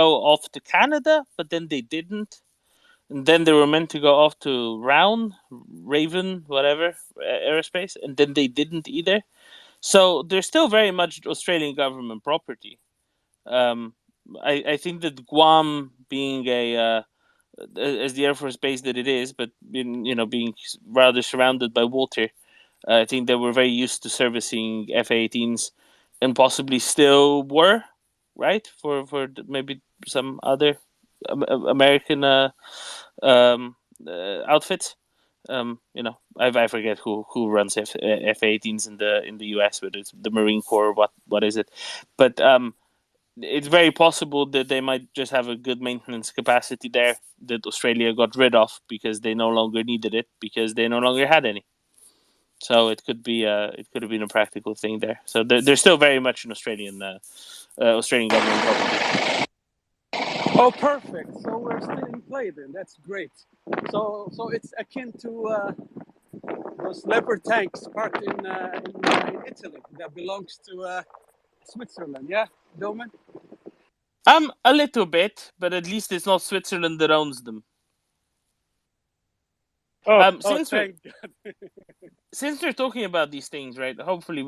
go off to Canada, but then they didn't. And then they were meant to go off to Raven, whatever, aerospace, and then they didn't either. So they're still very much Australian government property. Um, I think that Guam, being as the Air Force base that it is, but being rather surrounded by water, I think they were very used to servicing F-18s, and possibly still were, right, for maybe some other American outfits. I forget who runs F-18s in the US, but it's the Marine Corps. What is it? But it's very possible that they might just have a good maintenance capacity there that Australia got rid of because they no longer needed it because they no longer had any. So it could have been a practical thing there. So they're still very much an Australian government property. Oh, perfect. So we're still in play then. That's great. So it's akin to those Leopard tanks parked in Italy that belongs to Switzerland. Yeah, Doman? A little bit, but at least it's not Switzerland that owns them. Thank God. Since we're talking about these things, right? Hopefully,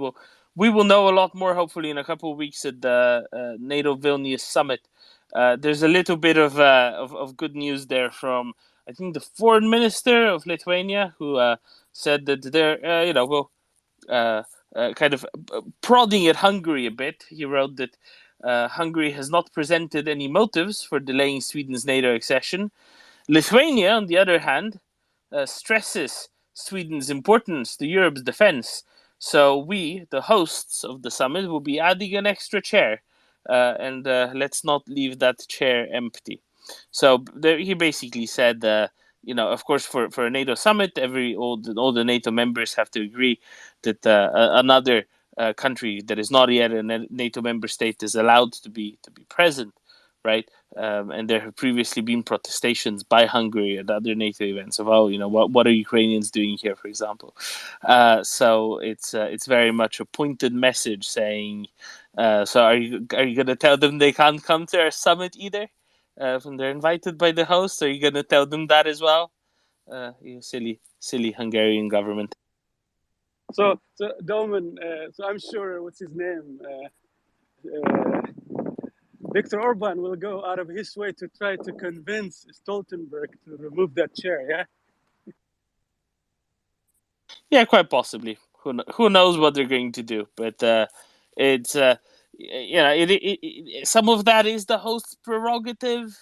we will know a lot more. Hopefully, in a couple of weeks at the NATO Vilnius summit. There's a little bit of good news there from, I think, the foreign minister of Lithuania, who said that they're kind of prodding at Hungary a bit. He wrote that Hungary has not presented any motives for delaying Sweden's NATO accession. Lithuania, on the other hand, stresses Sweden's importance to Europe's defense. So we, the hosts of the summit, will be adding an extra chair, and let's not leave that chair empty. So he basically said, of course, for a NATO summit, all the NATO members have to agree that another country that is not yet a NATO member state is allowed to be present, right? And there have previously been protestations by Hungary at other NATO events of, what are Ukrainians doing here, for example. So it's very much a pointed message saying, so are you going to tell them they can't come to our summit either? When they're invited by the host, are you going to tell them that as well? You silly Hungarian government. So Doman, so I'm sure, what's his name? Viktor Orban will go out of his way to try to convince Stoltenberg to remove that chair, yeah? Yeah, quite possibly. Who knows what they're going to do? But it's some of that is the host's prerogative.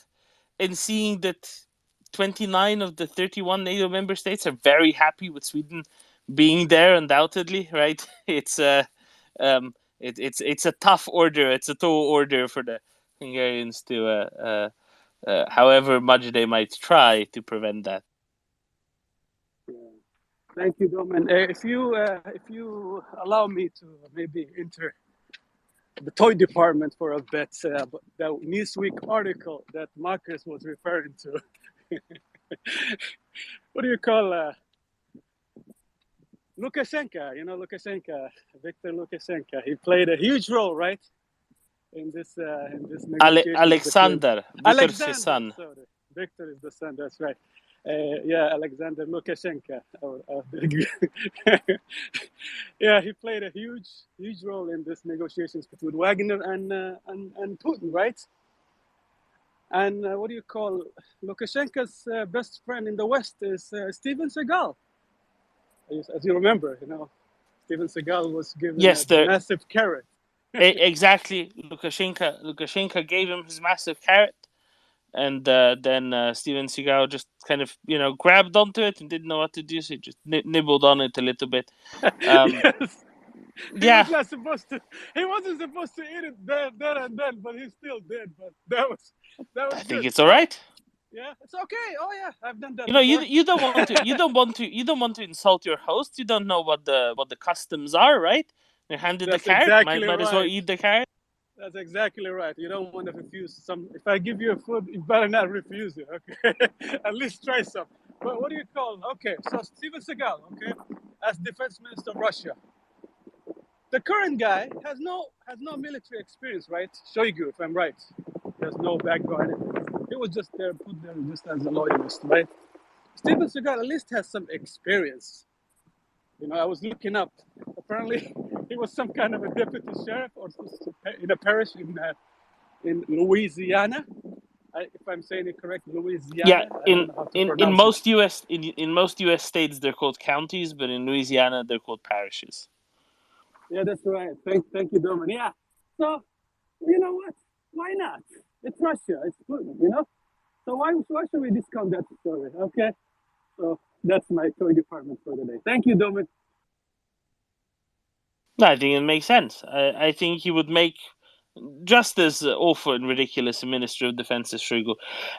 And seeing that 29 of the 31 NATO member states are very happy with Sweden being there, undoubtedly, right? It's a tough order. It's a tall order for the Hungarians to, however much they might try to prevent that. Yeah. Thank you, Doman. If you allow me to maybe enter the toy department for a bit, the Newsweek article that Marcus was referring to. What do you call Lukashenko? You know Lukashenko, Viktor Lukashenko. He played a huge role, right, in this negotiation. Alexander, Viktor's his son. Sorry. Viktor is the son. That's right. Alexander Lukashenko. Yeah, he played a huge role in this negotiations between Wagner and Putin, right? And what do you call Lukashenko's best friend in the West is Steven Seagal. As you remember, Steven Seagal was given a massive carrot. Exactly, Lukashenko gave him his massive carrot. And then Steven Seagal just kind of, grabbed onto it and didn't know what to do, so he just nibbled on it a little bit. Yes. Yeah. He wasn't supposed to eat it there and then, but he still did. But that was I think it's all right. Yeah, it's okay. Oh yeah, I've done that. You don't want to insult your host. You don't know what the customs are, right? They're handed the carrot. Exactly might as well eat the carrot. That's exactly right. You don't want to refuse some. If I give you a food, you better not refuse it. Okay, at least try some. But what do you call? Okay, so Steven Seagal, okay, as defense minister of Russia. The current guy has no military experience, right? Shoigu, if I'm right. There's no background. He was just there, put there just as a loyalist, right? Steven Seagal at least has some experience. I was looking up. Apparently, he was some kind of a deputy sheriff or in a parish in Louisiana. If I'm saying it correct, Yeah, Louisiana. I don't in know how to in in pronounce it. most U.S. states they're called counties, but in Louisiana they're called parishes. Yeah, that's right. Thank you, Domin. Yeah. So, you know what? Why not? It's Russia. It's Putin. So why should we discount that story? Okay. So that's my toy department for today. Thank you, Domin. No, I think it makes sense. I think he would make just as awful and ridiculous a Minister of Defense as Shoigu.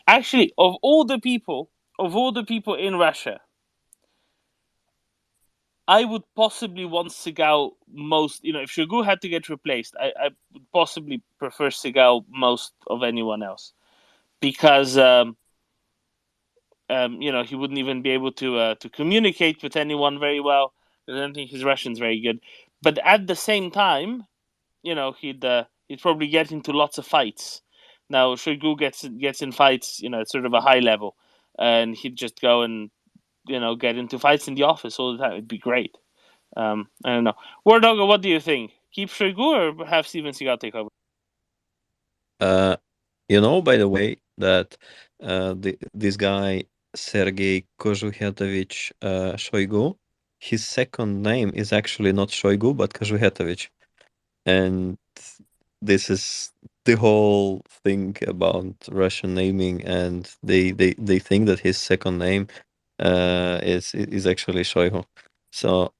Actually, of all the people in Russia, I would possibly want Segal most. If Shoigu had to get replaced, I would possibly prefer Segal most of anyone else because he wouldn't even be able to communicate with anyone very well. I don't think his Russian's very good, but at the same time, he'd probably get into lots of fights. Now Shoigu gets in fights, at sort of a high level, and he'd just go and get into fights in the office all the time. It'd be great. I don't know. War Doggo, what do you think? Keep Shoigu or have Steven Seagal take over? Uh, by the way, that this guy Sergei Kozuhetovich Shoigu, his second name is actually not Shoigu but Kozuhetovich, and this is the whole thing about Russian naming, and they think that his second name is actually Shoigu. So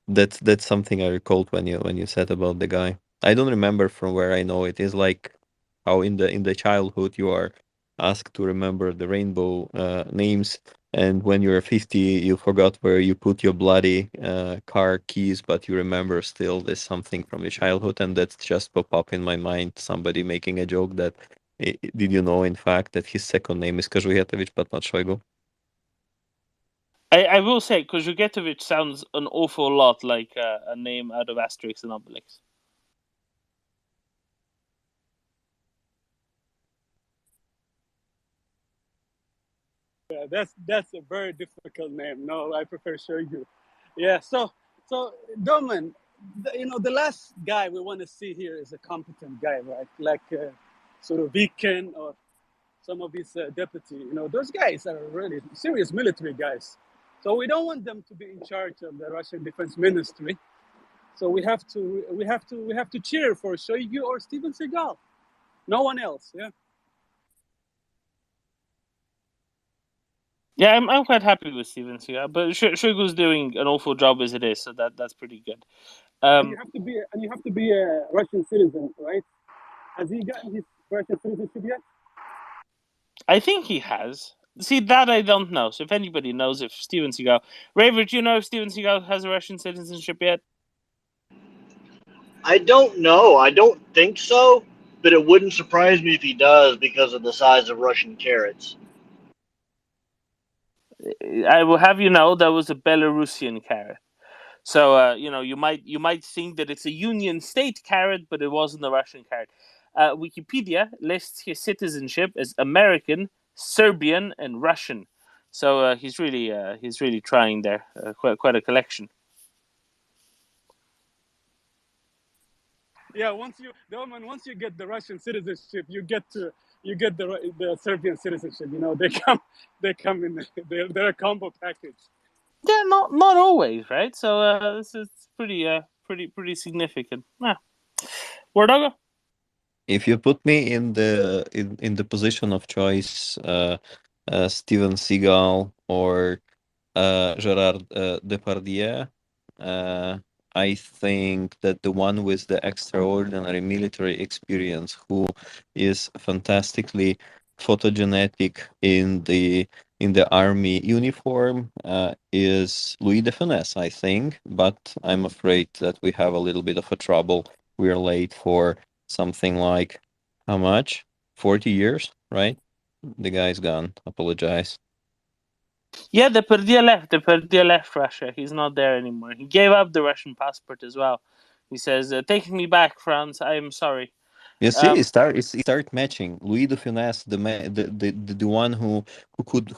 that's something I recalled when you said about the guy. I don't remember from where I know it. Is like how in the childhood you are asked to remember the rainbow names, and when you're 50 you forgot where you put your bloody car keys, but you remember still there's something from your childhood, and that's just pop up in my mind. Somebody making a joke that did you know in fact that his second name is Kozuhetovich but not Shoigu? I will say Kozugetovich sounds an awful lot like a name out of Asterix and Obelix. Yeah, that's a very difficult name. No, I prefer Shoigu. Yeah. So Domin, the last guy we want to see here is a competent guy, right? Like sort of Viken or some of these deputy. Those guys are really serious military guys. So we don't want them to be in charge of the Russian Defense Ministry. So we have to cheer for Shoigu or Steven Seagal. No one else. Yeah. Yeah, I'm quite happy with Steven Seagal, but Shoigu's doing an awful job as it is, so that's pretty good. And you have to be a Russian citizen, right? Has he gotten his Russian citizenship yet? I think he has. See, that I don't know. So if anybody knows if Steven Seagal, Raver, do you know if Steven Seagal has a Russian citizenship yet? I don't know. I don't think so, but it wouldn't surprise me if he does because of the size of Russian carrots. I will have you know that was a Belarusian carrot. So you might think that it's a Union State carrot, but it wasn't a Russian carrot. Wikipedia lists his citizenship as American, Serbian, and Russian. So he's really trying there. Quite a collection. Yeah. Once you get the Russian citizenship, you get the Serbian citizenship. They come in. They're a combo package. Yeah, not always, right? So this is pretty significant. Yeah. Where do I go? If you put me in the position of choice, Steven Seagal or Gerard Depardieu, uh, I think that the one with the extraordinary military experience, who is fantastically photogenetic in the army uniform, is Louis de Funès, I think. But I'm afraid that we have a little bit of a trouble. We're late for something like how much? 40 years, right? The guy's gone. Apologize. Yeah, The Depardieu left Russia. He's not there anymore. He gave up the Russian passport as well. He says, "Take me back, France. I am sorry." You see, it start matching. Louis de Funès, the one who could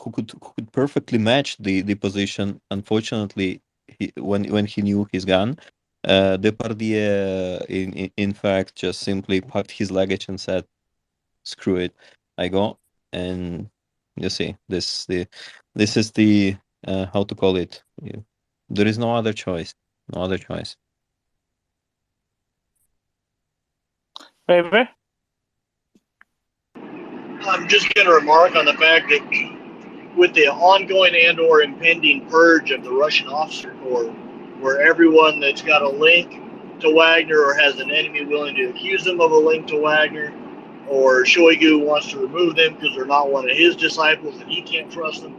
perfectly match the position. Unfortunately, when he knew his gun, Depardieu in fact just simply packed his luggage and said, "Screw it, I go." And you see, this is the how to call it. There is no other choice. No other choice. River? I'm just going to remark on the fact that with the ongoing and/or impending purge of the Russian officer corps, where everyone that's got a link to Wagner or has an enemy willing to accuse them of a link to Wagner, or Shoigu wants to remove them because they're not one of his disciples and he can't trust them.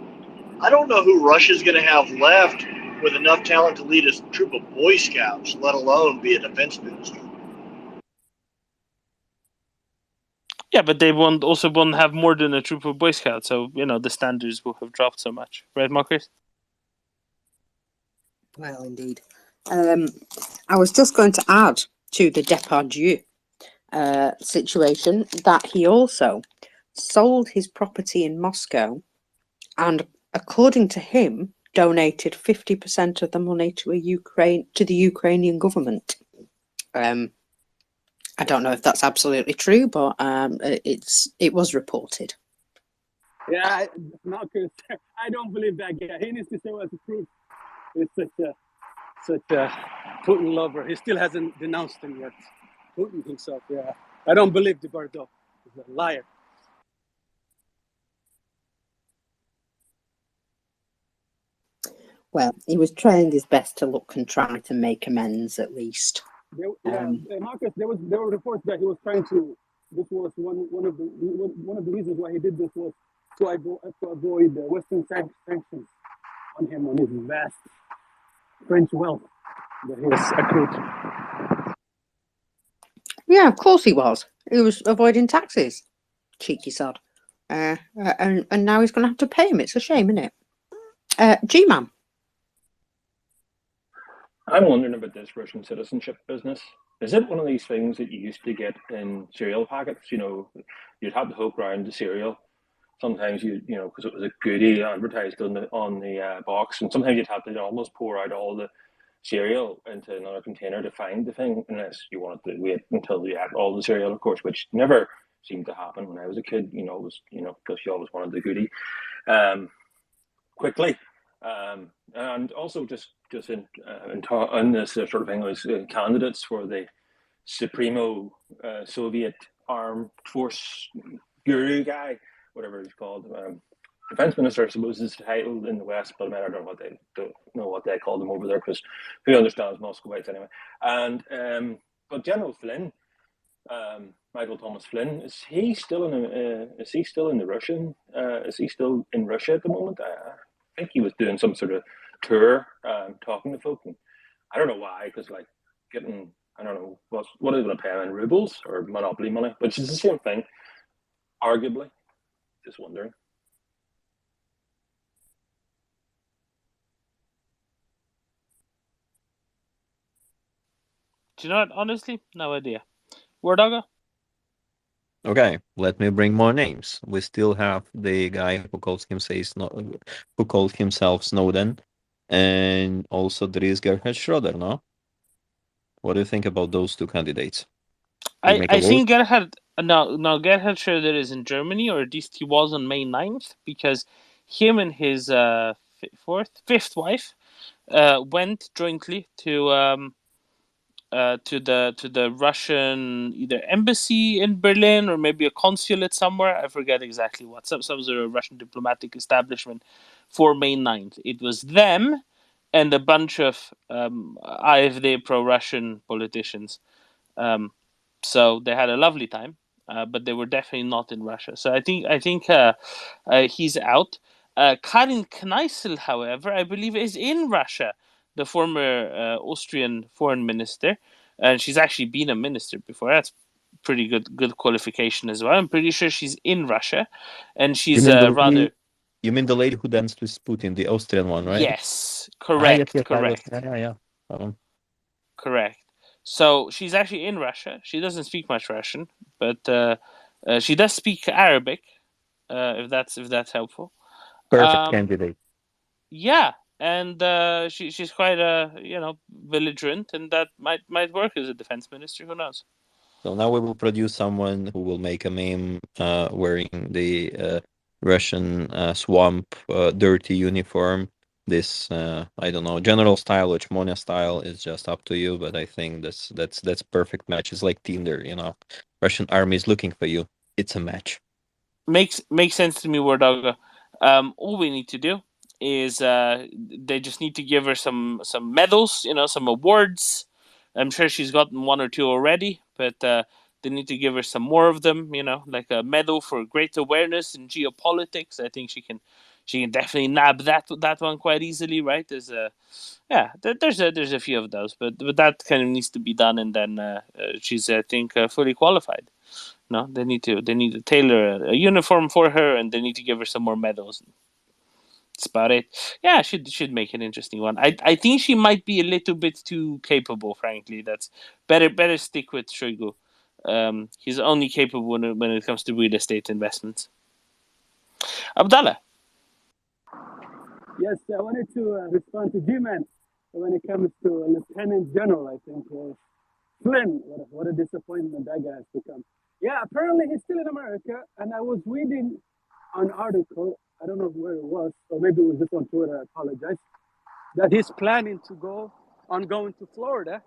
I don't know who Russia's going to have left with enough talent to lead a troop of Boy Scouts, let alone be a defense minister. Yeah, but they won't have more than a troop of Boy Scouts, so the standards will have dropped so much, right, Marcus? Well, indeed. I was just going to add to the Depardieu situation that he also sold his property in Moscow, and according to him, donated 50% of the money to the Ukrainian government. I don't know if that's absolutely true, but it was reported. Yeah, Marcus, I don't believe that guy. He needs to show us the proof. He's such a Putin lover. He still hasn't denounced him yet. Putin himself, yeah. I don't believe Depardieu. He's a liar. Well, he was trying his best to look and try to make amends at least. Marcus, there were reports that he was trying to. This was one of the reasons why he did this was to avoid Western sanctions on him, on his vast French wealth that he has accrued. Yeah, of course he was. He was avoiding taxes. Cheeky sod. And now he's going to have to pay him. It's a shame, isn't it? G-Man. I'm wondering about this Russian citizenship business. Is it one of these things that you used to get in cereal packets? You'd have to hook around the cereal. Sometimes because it was a goodie advertised on the box, and sometimes you'd have to almost pour out all the cereal into another container to find the thing, unless you wanted to wait until you had all the cereal, of course, which never seemed to happen when I was a kid. It was because you always wanted the goodie quickly. And also just in this sort of thing was candidates for the Supremo Soviet Armed Force Guru guy, whatever he's called. Defense Minister, I suppose, is titled in the West, but I don't know what they call them over there, because who understands Muscovites anyway. And but General Flynn, Michael Thomas Flynn, is he still in the Russian? Is he still in Russia at the moment? I think he was doing some sort of tour, talking to folk, and I don't know why, because getting, I don't know what are they going to pay him in rubles or monopoly money, which is the same thing, arguably. Just wondering. Do you know what? Honestly, no idea. Where doggo? Okay, let me bring more names. We still have the guy who called himself Snowden, and also there is Gerhard Schroeder. No, what do you think about those two candidates? I think Gerhard Schroeder is in Germany, or at least he was on May 9th, because him and his fifth wife went jointly to the Russian either embassy in Berlin or maybe a consulate somewhere. I forget exactly what. Some sort of Russian diplomatic establishment for May 9th. It was them and a bunch of AfD pro-Russian politicians. So they had a lovely time, but they were definitely not in Russia. So I think he's out. Karin Kneissel, however, I believe is in Russia, the former Austrian foreign minister, and she's actually been a minister before. That's pretty good qualification as well. I'm pretty sure she's in Russia, and she's rather. You mean the lady who danced with Putin, the Austrian one, right? Yes, correct. Yes. Correct. So she's actually in Russia. She doesn't speak much Russian, but she does speak Arabic. If that's helpful. Perfect candidate. Yeah, and she's quite belligerent, and that might work as a defense minister. Who knows? So now we will produce someone who will make a meme wearing the Russian swamp dirty uniform. This I don't know, general style or Chmonia style is just up to you, but I think that's perfect match. It's like Tinder, you know. Russian army is looking for you. It's a match. Makes sense to me, Wardaga. All we need to do is they just need to give her some medals, some awards. I'm sure she's gotten one or two already, but they need to give her some more of them. Like a medal for great awareness in geopolitics. I think she can definitely nab that one quite easily, right? There's a few of those, but that kind of needs to be done, and then she's, I think, fully qualified. No, they need to tailor a uniform for her, and they need to give her some more medals. That's about it. Yeah, should make an interesting one. I think she might be a little bit too capable. Frankly, that's better stick with Shoigu. He's only capable when it comes to real estate investments. Abdallah. Yes, I wanted to respond to G-Man when it comes to Lieutenant General. I think Flynn. What a disappointment that guy has become. Yeah, apparently he's still in America, and I was reading an article. I don't know where it was, or maybe it was just on Twitter. I apologize. That he's planning to going to Florida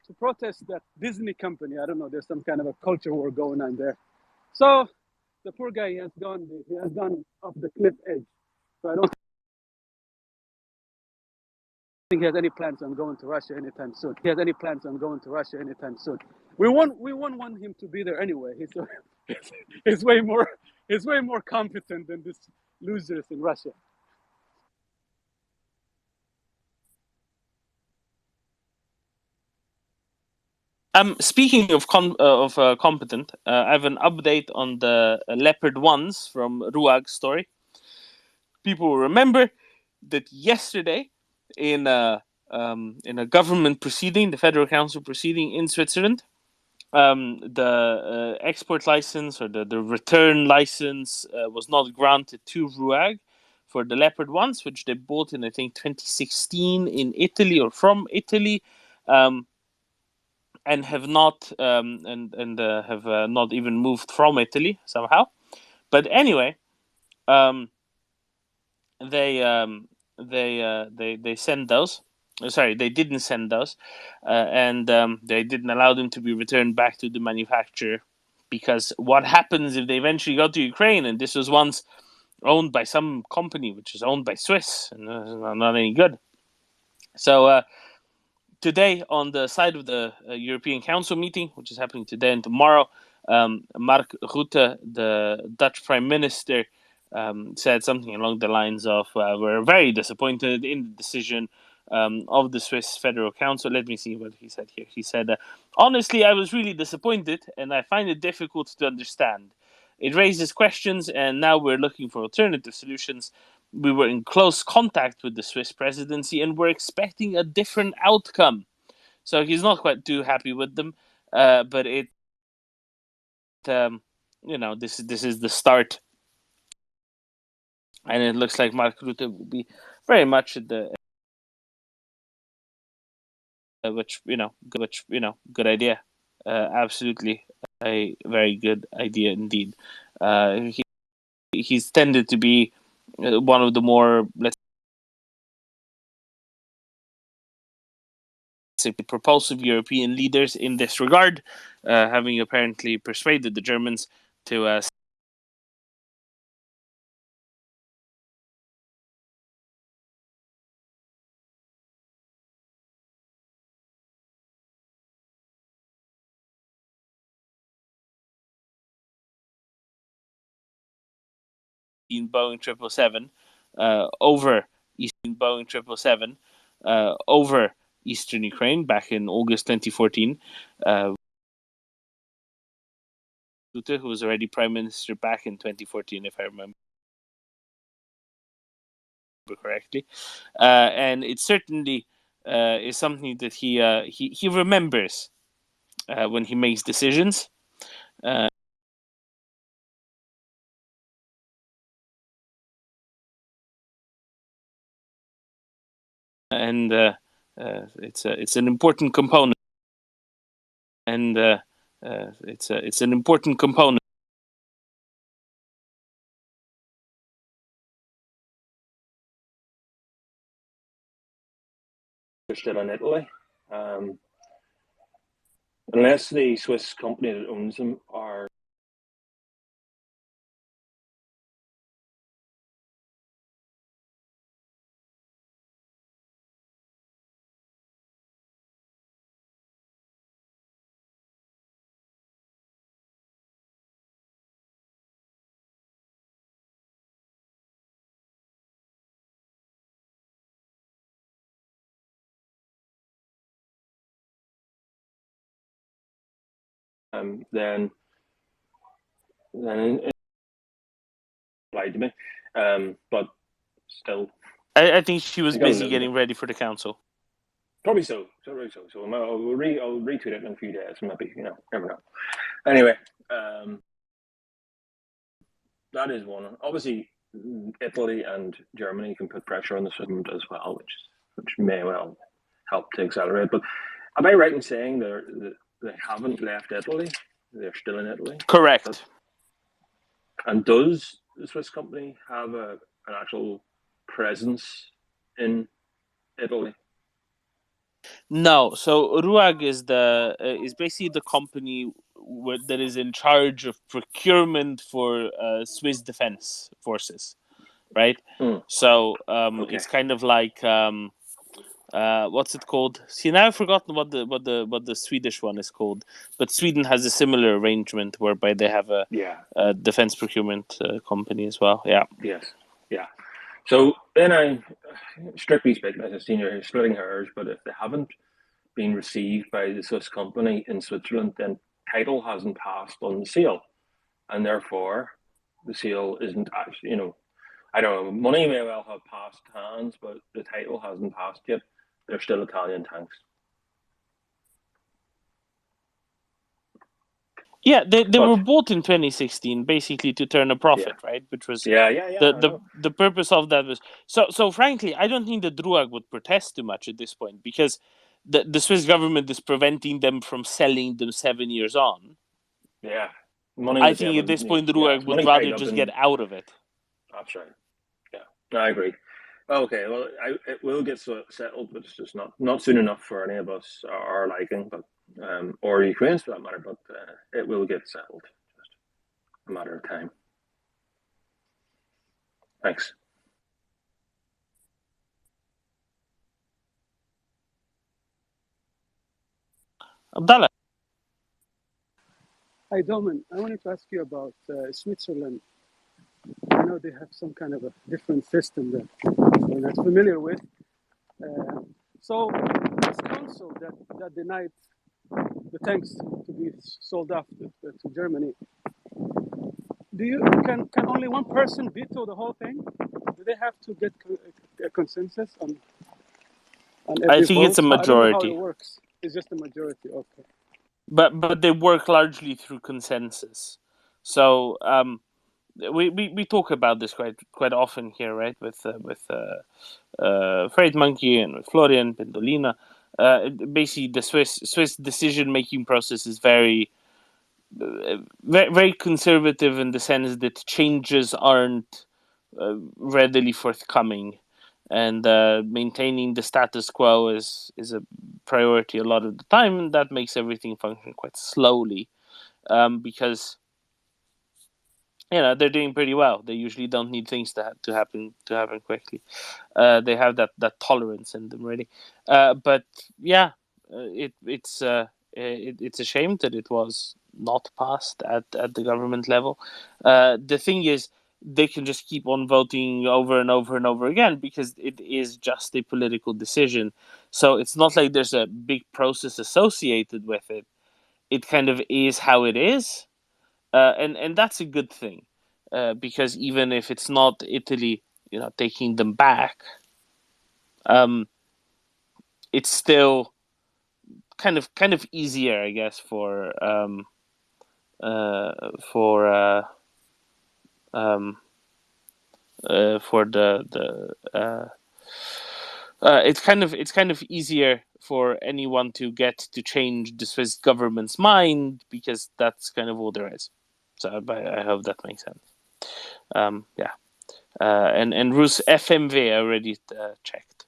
to protest that Disney company. I don't know. There's some kind of a culture war going on there. So the poor guy he has gone off the cliff edge. So I don't think he has any plans on going to Russia anytime soon. We won't want him to be there anyway. He's way more competent than these losers in Russia. Speaking of competent, I have an update on the Leopard 1s from Ruag's story. People will remember that yesterday in a government proceeding, the Federal Council proceeding in Switzerland, the export license or the return license was not granted to Ruag for the Leopard 1s, which they bought in, I think, 2016 in Italy or from Italy. And have not have not even moved from Italy somehow. But anyway, they send those. Sorry, they didn't send those, and they didn't allow them to be returned back to the manufacturer, because what happens if they eventually go to Ukraine and this was once owned by some company which is owned by Swiss and not any good. So today, on the side of the European Council meeting, which is happening today and tomorrow, Mark Rutte, the Dutch Prime Minister, said something along the lines of, we're very disappointed in the decision of the Swiss Federal Council. Let me see what he said here. He said, honestly, I was really disappointed, and I find it difficult to understand. It raises questions, and now we're looking for alternative solutions. We were in close contact with the Swiss presidency, and we're expecting a different outcome. So he's not quite too happy with them, but this is the start, and it looks like Mark Rutte will be very much at the which good idea, absolutely a very good idea indeed. He's tended to be one of the more, let's say, propulsive European leaders in this regard, having apparently persuaded the Germans to Boeing 777 over Eastern Ukraine back in August 2014. Who was already prime minister back in 2014, if I remember correctly, and it certainly is something that he remembers when he makes decisions. And it's an important component. And it's an important component. They're still in Italy. Unless the Swiss company that owns them are then it applied to me. But still, I think she was I gotta busy live with getting it. ready for the council. Probably so. So I'll retweet it in a few days. Maybe, never know. Anyway, that is one. Obviously, Italy and Germany can put pressure on the system as well, which may well help to accelerate. But am I right in saying they haven't left Italy? They're still in Italy. Correct. And does the Swiss company have an actual presence in Italy? No, so RUAG is basically the company that is in charge of procurement for Swiss defense forces, right? So Okay. it's kind of like what's it called? See, now I've forgotten what the Swedish one is called, but Sweden has a similar arrangement whereby they have a defense procurement company as well. Yeah. Yes. Yeah. So then strictly speaking, as a senior, splitting hairs, but if they haven't been received by the Swiss company in Switzerland, then title hasn't passed on the sale, and therefore the sale isn't actually, I don't know, money may well have passed hands, but the title hasn't passed yet. They're still Italian tanks. Yeah, they were bought in 2016 basically to turn a profit, right? Which was the purpose of that was so frankly, I don't think the RUAG would protest too much at this point because the Swiss government is preventing them from selling them 7 years on. Yeah. I think at this point the RUAG would rather just get out of it. That's right. Yeah, I agree. Okay, well, it will get settled, but it's just not soon enough for any of us our liking, but or Ukraine's for that matter. But it will get settled. Just a matter of time. Thanks. Abdallah. Hi, Domin. I wanted to ask you about Switzerland. I know they have some kind of a different system that we're not familiar with. So this council that denied the tanks to be sold off to Germany, can only one person veto the whole thing? Do they have to get a consensus on every I think vote? it's a I don't know how majority. it works. It's just a majority. Okay. But they work largely through consensus. So we talk about this quite often here, right? With Freight Monkey and with Florian Pendolina. Basically, the Swiss decision making process is very conservative in the sense that changes aren't readily forthcoming, and maintaining the status quo is a priority a lot of the time, and that makes everything function quite slowly, because they're doing pretty well. They usually don't need things to happen quickly. They have that tolerance in them, really. But yeah, it's a shame that it was not passed at the government level. The thing is, they can just keep on voting over and over and over again because it is just a political decision. So it's not like there's a big process associated with it. It kind of is how it is, and that's a good thing, because even if it's not Italy, taking them back, it's still kind of easier, I guess, for it's kind of easier for anyone to get to change the Swiss government's mind, because that's kind of all there is. So I hope that makes sense. Yeah. And Rus FMV I already checked.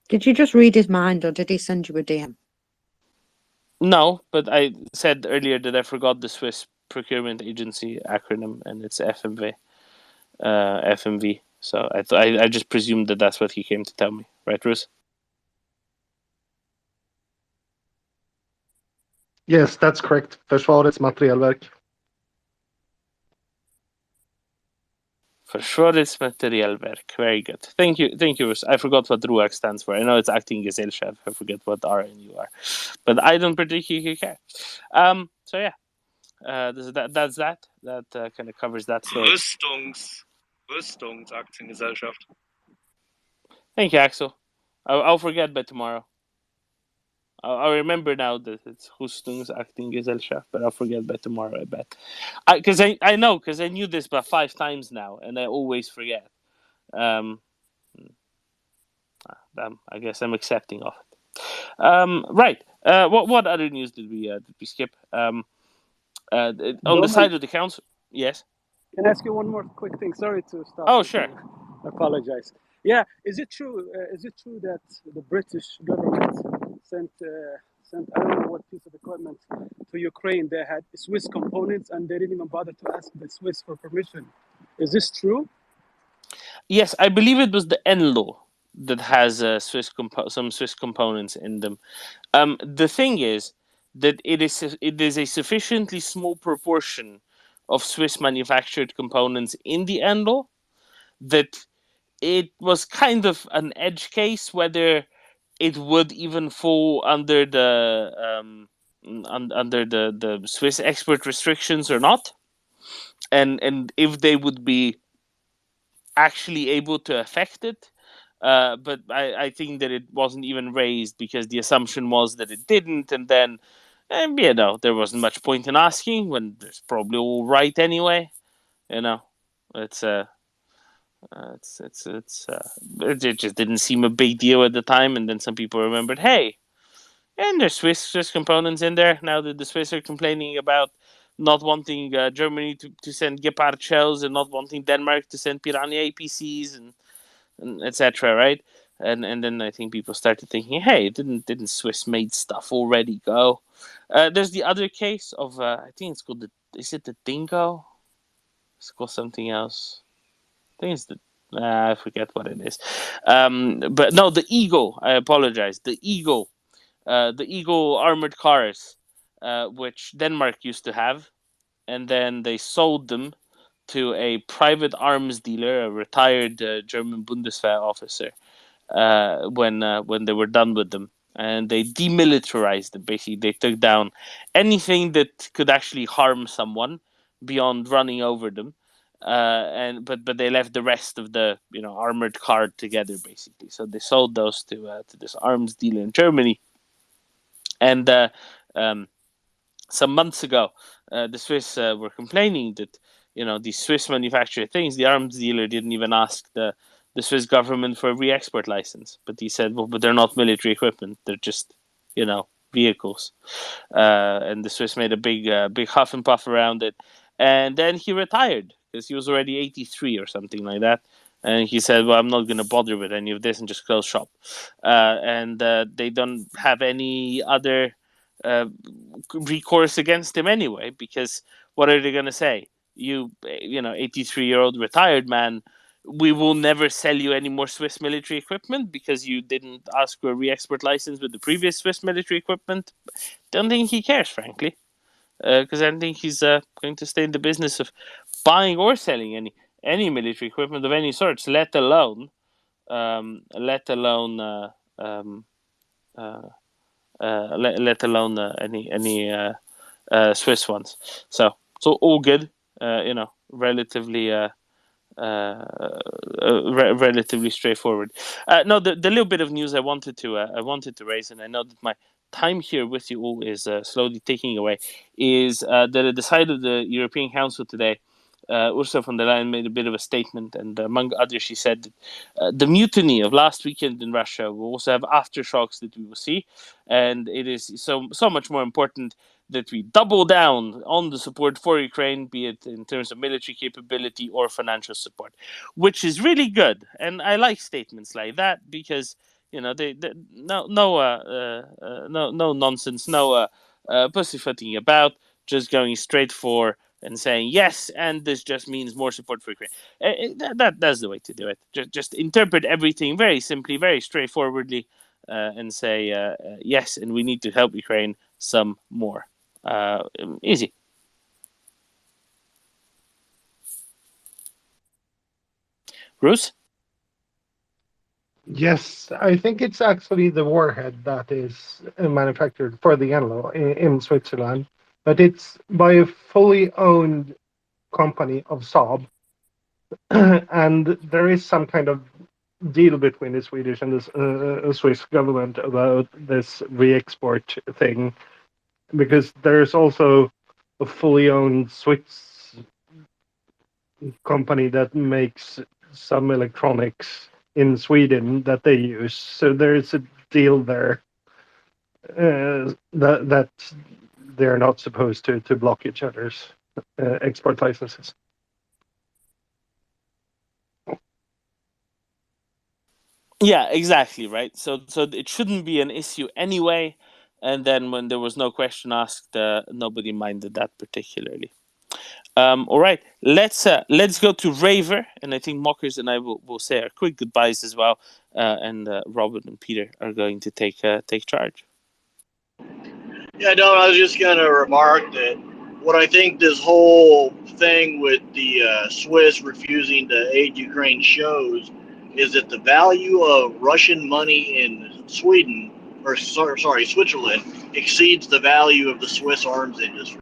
Did you just read his mind, or did he send you a DM? No, but I said earlier that I forgot the Swiss Procurement Agency acronym, and it's FMV. FMV. So I just presumed that that's what he came to tell me, right, Rus? Yes, that's correct. Försvarets materielverk. Försvarets materielverk. Very good. Thank you, Rus. I forgot what RUAG stands for. I know it's Acting Gesellschaft. I forget what RNU are, but I don't particularly care. So yeah, that's that. That kind of covers that story. Rüstungsaktiengesellschaft. Thank you, Axel. I'll forget by tomorrow. I'll remember now that it's Rüstungsaktiengesellschaft, but I'll forget by tomorrow, I bet. Because I know, because I knew this about 5 times now, and I always forget. I guess I'm accepting of it. Right. What other news did we skip? On the side of the council, yes. Can I ask you one more quick thing? Sorry to stop. Oh, sure. I apologize. Yeah, is it true? Is it true that the British government sent I don't know what piece of equipment to Ukraine? They had Swiss components, and they didn't even bother to ask the Swiss for permission. Is this true? Yes, I believe it was the NLO that has some Swiss components in them. The thing is that it is a sufficiently small proportion of Swiss manufactured components in the NLO that it was kind of an edge case whether it would even fall under the under the Swiss export restrictions or not, and if they would be actually able to affect it. But I think that it wasn't even raised because the assumption was that it didn't, and then there wasn't much point in asking when there's probably all right anyway. It's it just didn't seem a big deal at the time, and then some people remembered, hey, and there's Swiss components in there now that the Swiss are complaining about not wanting Germany to send Gepard shells and not wanting Denmark to send Piranha APCs and etc. Right? And then I think people started thinking, hey, didn't Swiss made stuff already go? There's the other case of I think it's called is it the Dingo? It's called something else. I think it's I forget what it is. But no, the Eagle. I apologize. The Eagle armored cars, which Denmark used to have, and then they sold them to a private arms dealer, a retired German Bundeswehr officer, when they were done with them. And they demilitarized them. Basically, they took down anything that could actually harm someone beyond running over them. But they left the rest of the armored car together, basically. So they sold those to this arms dealer in Germany. And some months ago, the Swiss were complaining that these Swiss manufactured things, the arms dealer didn't even ask the Swiss government for a re-export license. But he said, well, but they're not military equipment; they're just vehicles. And the Swiss made a big huff and puff around it. And then he retired because he was already 83 or something like that. And he said, well, I'm not going to bother with any of this and just close shop. And they don't have any other recourse against him anyway, because what are they going to say? 83-year-old retired man, we will never sell you any more Swiss military equipment because you didn't ask for a re-export license with the previous Swiss military equipment. Don't think he cares, frankly, because I don't think he's going to stay in the business of buying or selling any military equipment of any sorts, let alone let alone any Swiss ones. So all good. Relatively relatively straightforward. No, the little bit of news I wanted to raise, and I know that my time here with you all is slowly taking away, is that at the side of the European Council today, Ursula von der Leyen made a bit of a statement, and among others, she said that the mutiny of last weekend in Russia will also have aftershocks that we will see, and it is so much more important that we double down on the support for Ukraine, be it in terms of military capability or financial support, which is really good. And I like statements like that because they no nonsense, no pussyfooting about, just going straight for and saying yes, and this just means more support for Ukraine. That's the way to do it. Just interpret everything very simply, very straightforwardly, and say yes, and we need to help Ukraine some more. Easy. Bruce? Yes, I think it's actually the warhead that is manufactured for the Enelo in Switzerland, but it's by a fully owned company of Saab, and there is some kind of deal between the Swedish and the Swiss government about this re-export thing, because there's also a fully owned Swiss company that makes some electronics in Sweden that they use. So there is a deal there that they're not supposed to block each other's export licenses. Yeah, exactly, right. So it shouldn't be an issue anyway. And then when there was no question asked, nobody minded that particularly. All right, let's go to Raver, and I think Mockers and I will say our quick goodbyes as well. And Robin and Peter are going to take charge. Yeah, no, I was just going to remark that what I think this whole thing with the Swiss refusing to aid Ukraine shows is that the value of Russian money in Switzerland exceeds the value of the Swiss arms industry.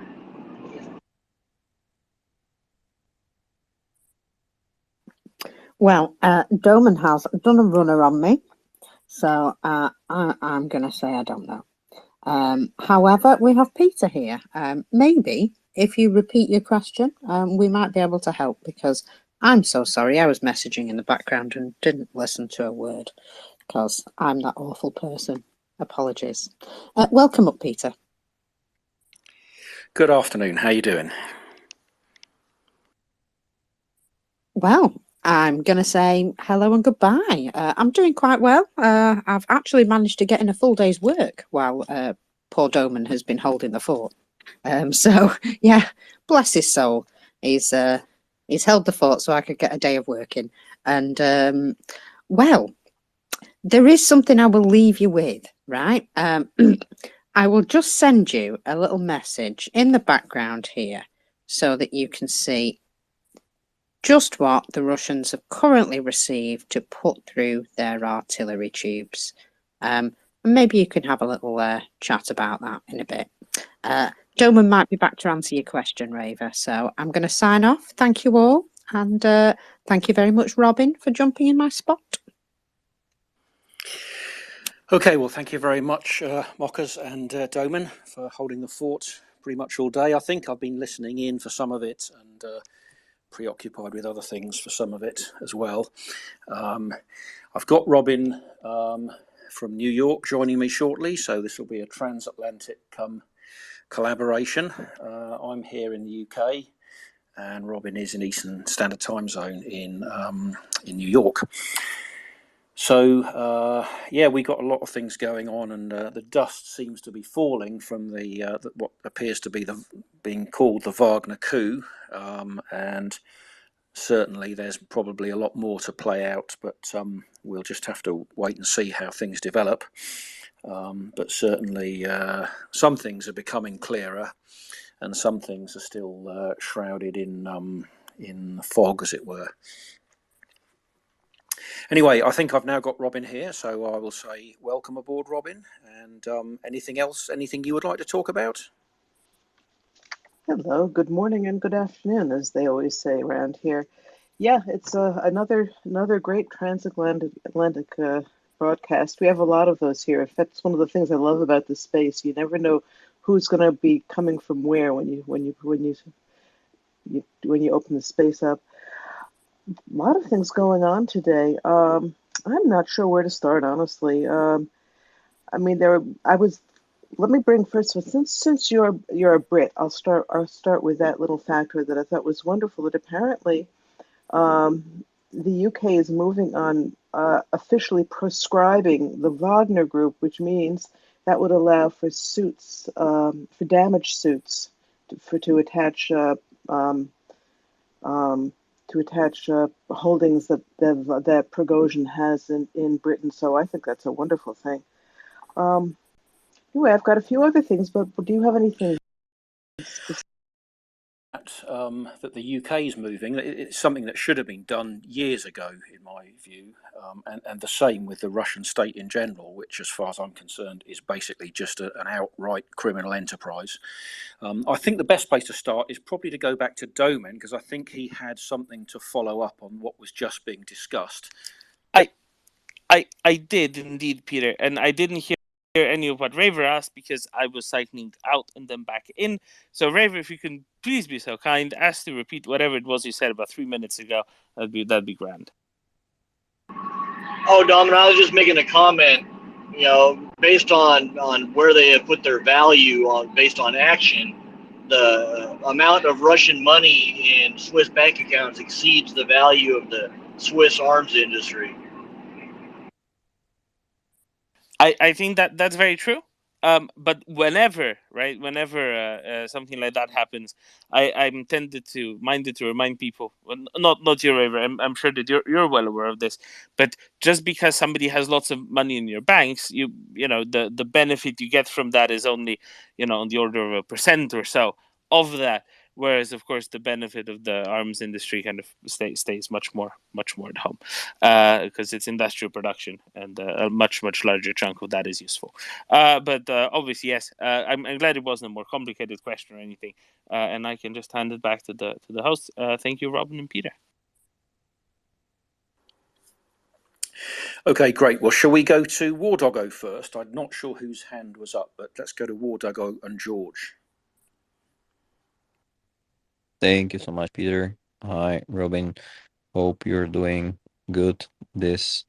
Well, Doman has done a runner on me, so I'm going to say I don't know. However, we have Peter here. Maybe if you repeat your question, we might be able to help, because I'm so sorry. I was messaging in the background and didn't listen to a word because I'm that awful person. Apologies. Welcome up, Peter. Good afternoon. How you doing? Well, I'm going to say hello and goodbye. I'm doing quite well. I've actually managed to get in a full day's work while poor Doman has been holding the fort. So, yeah, bless his soul. He's held the fort so I could get a day of work in. And, well, there is something I will leave you with, right? I will just send you a little message in the background here so that you can see just what the Russians have currently received to put through their artillery tubes. And maybe you can have a little chat about that in a bit. Doman might be back to answer your question, Raver. So I'm going to sign off. Thank you all. And thank you very much, Robin, for jumping in my spot. Okay, well, thank you very much, Mockers and Doman, for holding the fort pretty much all day. I think I've been listening in for some of it and preoccupied with other things for some of it as well. I've got Robin from New York joining me shortly, so this will be a transatlantic collaboration. I'm here in the UK, and Robin is in Eastern Standard Time Zone in New York. So yeah, we got a lot of things going on, and the dust seems to be falling from the what appears to be being called the Wagner coup, and certainly there's probably a lot more to play out, but we'll just have to wait and see how things develop. But certainly some things are becoming clearer, and some things are still shrouded in fog, as it were. Anyway, I think I've now got Robin here, so I will say welcome aboard, Robin. And anything else, anything you would like to talk about? Hello, good morning and good afternoon, as they always say around here. Yeah, it's another great Atlantic broadcast. We have a lot of those here. In fact, it's one of the things I love about this space. You never know who's going to be coming from where when you open the space up. A lot of things going on today. I'm not sure where to start, honestly. I mean, I was. Let me bring first. Since you're a Brit, I'll start with that little factor that I thought was wonderful. That apparently the UK is moving on officially proscribing the Wagner Group, which means that would allow for suits, for damage suits, to attach um, holdings that Prigozhin has in Britain. So I think that's a wonderful thing. Anyway, I've got a few other things, but do you have anything specific? That the UK is moving. It's something that should have been done years ago, in my view, and the same with the Russian state in general, which, as far as I'm concerned, is basically just an outright criminal enterprise. I think the best place to start is probably to go back to Domen, because I think he had something to follow up on what was just being discussed. I did indeed, Peter, and I didn't hear any of what Raver asked because I was cycling out and then back in. So, Raver, if you can please be so kind as to repeat whatever it was you said about 3 minutes ago, that'd be grand. Oh, Dominic, I was just making a comment. You know, based on where they have put their value on based on action, the amount of Russian money in Swiss bank accounts exceeds the value of the Swiss arms industry. I think that's very true. But whenever something like that happens, I'm minded to remind people. Well, not you, Raver. I'm sure that you're well aware of this. But just because somebody has lots of money in your banks, you know the benefit you get from that is only on the order of 1% or so of that. Whereas, of course, the benefit of the arms industry kind of stays much more at home because it's industrial production, and a much larger chunk of that is useful. But obviously, yes, I'm glad it wasn't a more complicated question or anything, and I can just hand it back to the host. Thank you, Robin and Peter. Okay, great. Well, shall we go to War Doggo first? I'm not sure whose hand was up, but let's go to War Doggo and George. Thank you so much, Peter. Hi, Robin. Hope you're doing good this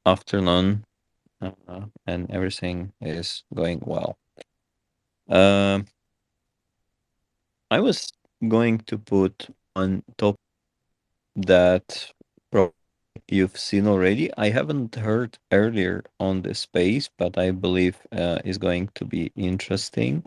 afternoon, and everything is going well. I was going to put on top that probably you've seen already. I haven't heard earlier on this space, but I believe is going to be interesting.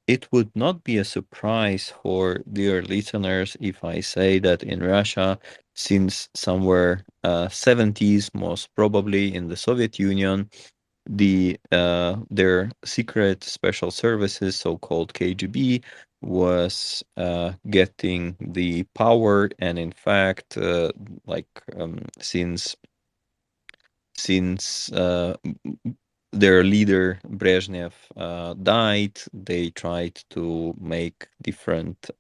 It would not be a surprise for dear listeners if I say that in Russia, since somewhere 70s, most probably in the Soviet Union, their secret special services, so-called KGB, was getting the power, and in fact, since their leader Brezhnev died, they tried to make different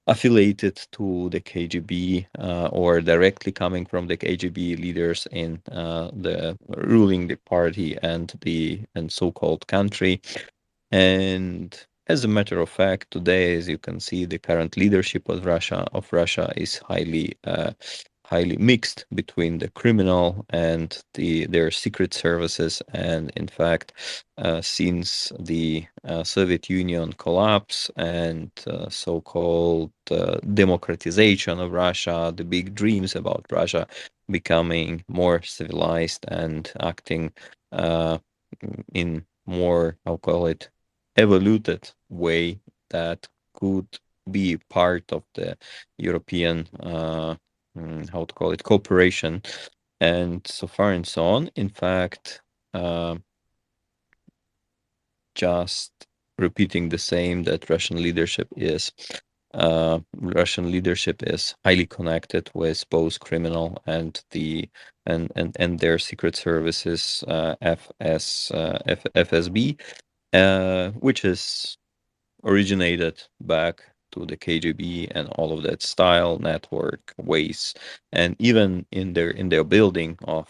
affiliated to the KGB or directly coming from the KGB leaders in the ruling the party and so-called country. And as a matter of fact, today, as you can see, the current leadership of Russia is highly mixed between the criminal and their secret services. And in fact, since the Soviet Union collapse and so-called democratization of Russia, the big dreams about Russia becoming more civilized and acting in more, I'll call it, evoluted way that could be part of the European how to call it, cooperation, and so far and so on. In fact, just repeating the same, that Russian leadership is highly connected with both criminal and their secret services, FSB, which is originated back to the KGB and all of that style, network, ways, and even in their building of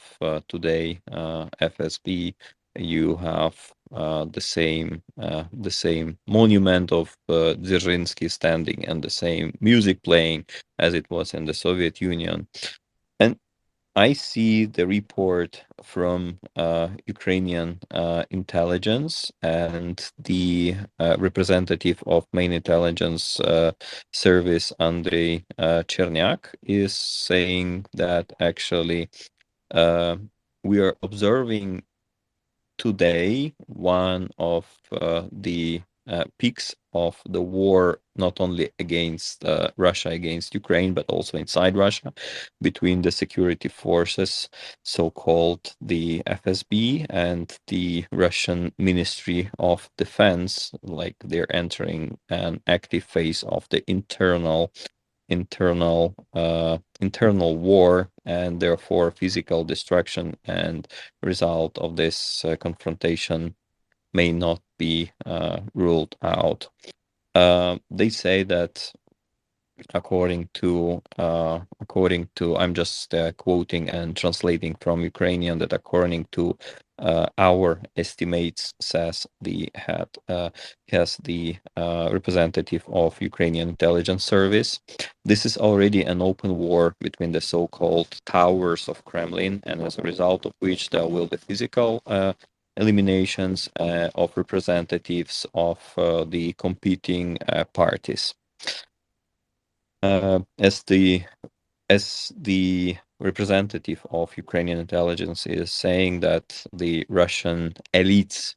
today, FSB, you have the same monument of Dzerzhinsky standing and the same music playing as it was in the Soviet Union. And I see the report from Ukrainian intelligence, and the representative of main intelligence service, Andrei Chernyak, is saying that actually we are observing today one of the peaks of the war, not only against Russia, against Ukraine, but also inside Russia, between the security forces, so-called the FSB, and the Russian Ministry of Defense. Like they're entering an active phase of the internal war, and therefore physical destruction and result of this confrontation may not be ruled out. They say that according to I'm just quoting and translating from Ukrainian, that according to our estimates, says the head has the representative of Ukrainian intelligence service, this is already an open war between the so-called towers of Kremlin, and as a result of which there will be physical eliminations of representatives of the competing parties. As the representative of Ukrainian intelligence is saying that the Russian elites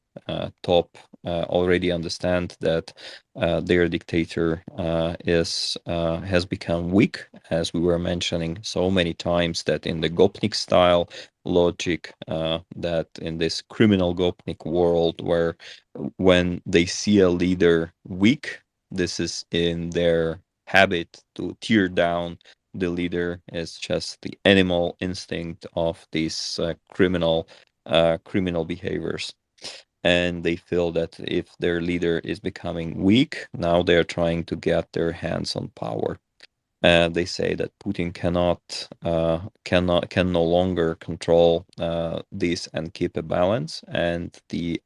top already understand that their dictator has become weak, as we were mentioning so many times, that in the Gopnik style logic, that in this criminal Gopnik world, where when they see a leader weak, this is in their habit to tear down the leader, is just the animal instinct of these criminal behaviors. And they feel that if their leader is becoming weak, now they're trying to get their hands on power. They say that Putin can no longer control this and keep a balance, and the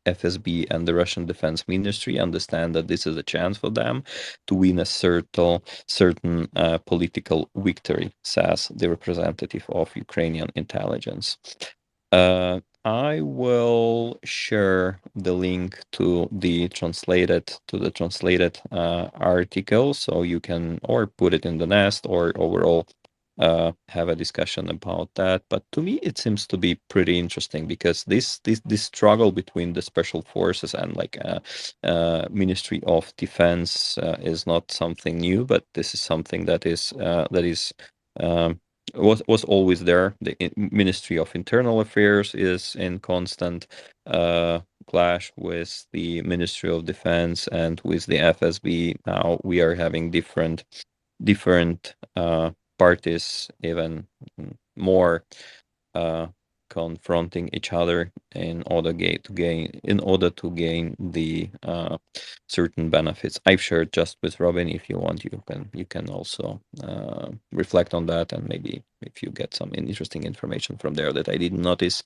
FSB and the Russian Defense Ministry understand that this is a chance for them to win a certain political victory, says the representative of Ukrainian intelligence. I will share the link to the translated article, so you can or put it in the nest or overall have a discussion about that. But to me, it seems to be pretty interesting, because this struggle between the special forces and like Ministry of Defense is not something new, but this is something that is um, was always there. The Ministry of Internal Affairs is in constant clash with the Ministry of Defense and with the FSB. Now we are having different parties, even more confronting each other in order to gain the certain benefits. I've shared just with Robin. If you want, you can also reflect on that, and maybe if you get some interesting information from there that I didn't notice,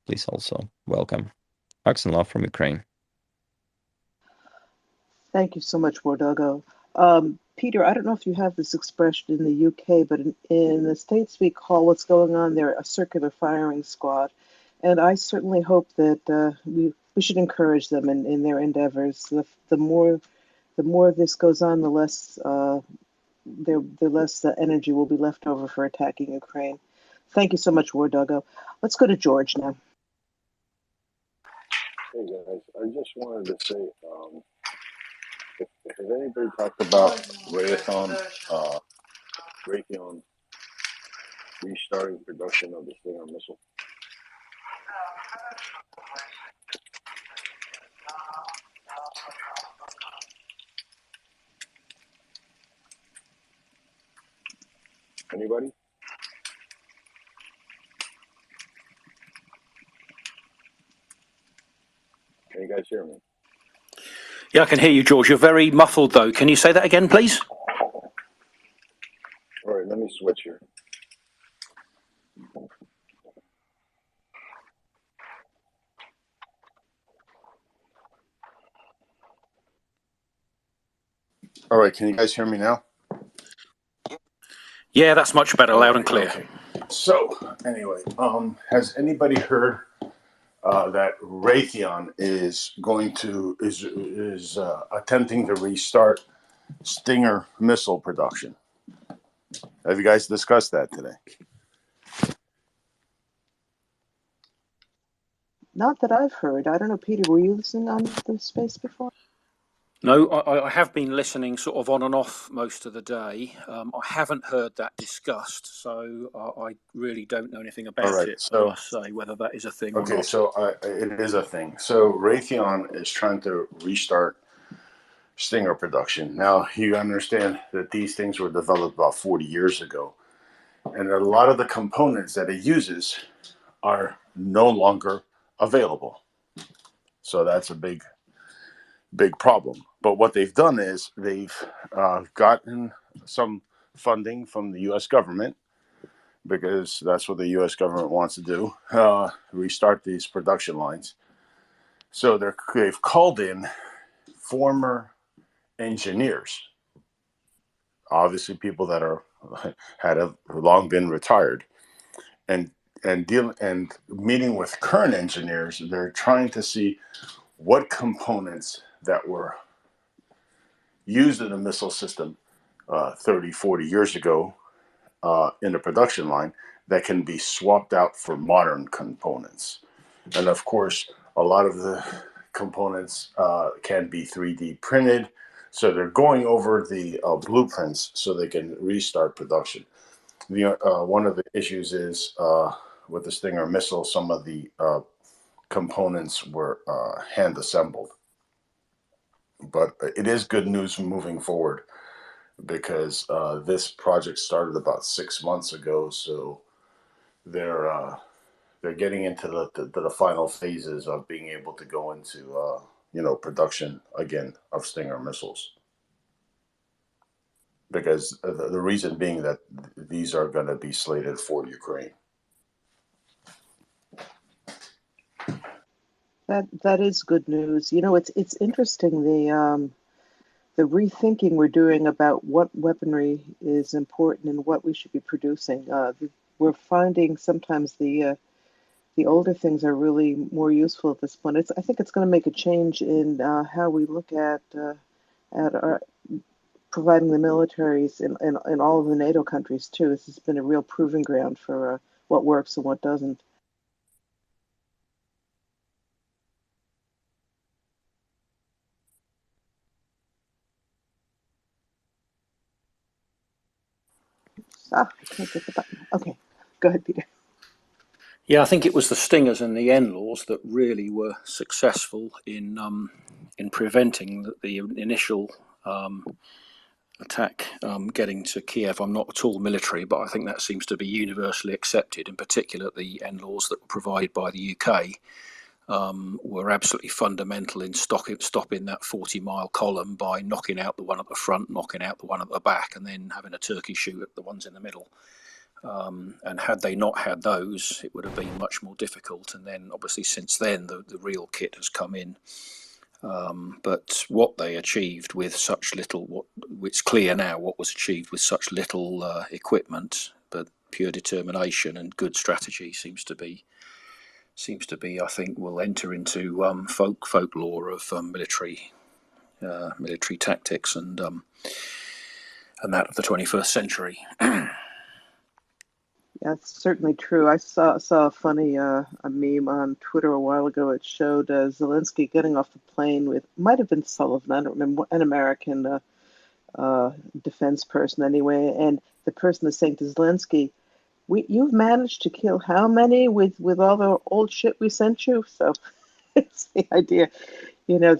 please also welcome. Axel from Ukraine. Thank you so much, Mordago. Peter, I don't know if you have this expression in the UK, but in the States we call what's going on there a circular firing squad. And I certainly hope that we should encourage them in their endeavors. The more this goes on, the less energy will be left over for attacking Ukraine. Thank you so much, Mordago. Let's go to George now. Hey guys, I just wanted to say, has anybody talked about Raytheon restarting production of the Stinger missile? Anybody? Can you guys hear me? Yeah, I can hear you, George. You're very muffled, though. Can you say that again, please? All right, let me switch here. All right, can you guys hear me now? Yeah, that's much better, loud and clear. Okay. So, anyway, has anybody heard that Raytheon is attempting to restart Stinger missile production? Have you guys discussed that today? Not that I've heard. I don't know, Peter, were you listening on the space before? No, I have been listening sort of on and off most of the day. I haven't heard that discussed, so I really don't know anything All about right, it, I so must say, whether that is a thing or okay, not. so it is a thing. So Raytheon is trying to restart Stinger production. Now you understand that these things were developed about 40 years ago, and a lot of the components that it uses are no longer available. So that's a big problem. But what they've done is they've gotten some funding from the U.S. government, because that's what the U.S. government wants to do, restart these production lines. So they've called in former engineers, obviously people that have long been retired, and meeting with current engineers. They're trying to see what components that were used in the missile system 30, 40 years ago in the production line that can be swapped out for modern components. And of course, a lot of the components can be 3D printed. So they're going over the blueprints so they can restart production. One of the issues is with the Stinger missile, some of the components were hand assembled. But it is good news moving forward, because this project started about 6 months ago. So they're getting into the final phases of being able to go into production again of Stinger missiles. Because the reason being that these are going to be slated for Ukraine. That is good news. You know, it's interesting the rethinking we're doing about what weaponry is important and what we should be producing. We're finding sometimes the older things are really more useful at this point. I think it's going to make a change in how we look at our providing the militaries in all of the NATO countries too. This has been a real proving ground for what works and what doesn't. I can't get the button. Okay, go ahead, Peter. Yeah, I think it was the Stingers and the NLAWs that really were successful in preventing the initial attack getting to Kiev. I'm not at all military, but I think that seems to be universally accepted. In particular, the NLAWs that were provided by the UK were absolutely fundamental in stopping that 40-mile column by knocking out the one at the front, knocking out the one at the back, and then having a turkey shoot at the ones in the middle. And had they not had those, it would have been much more difficult. And then, obviously, since then, the real kit has come in. But what they achieved with such little, it's clear now what was achieved with such little equipment, but pure determination and good strategy seems to be, I think, will enter into folklore of military tactics and that of the 21st century. That's certainly true. I saw a funny a meme on Twitter a while ago. It showed Zelensky getting off the plane with, might have been Sullivan, I don't remember, an American defense person anyway, and the person is saying to Zelensky, "You've managed to kill how many with all the old shit we sent you?" So it's the idea. You know,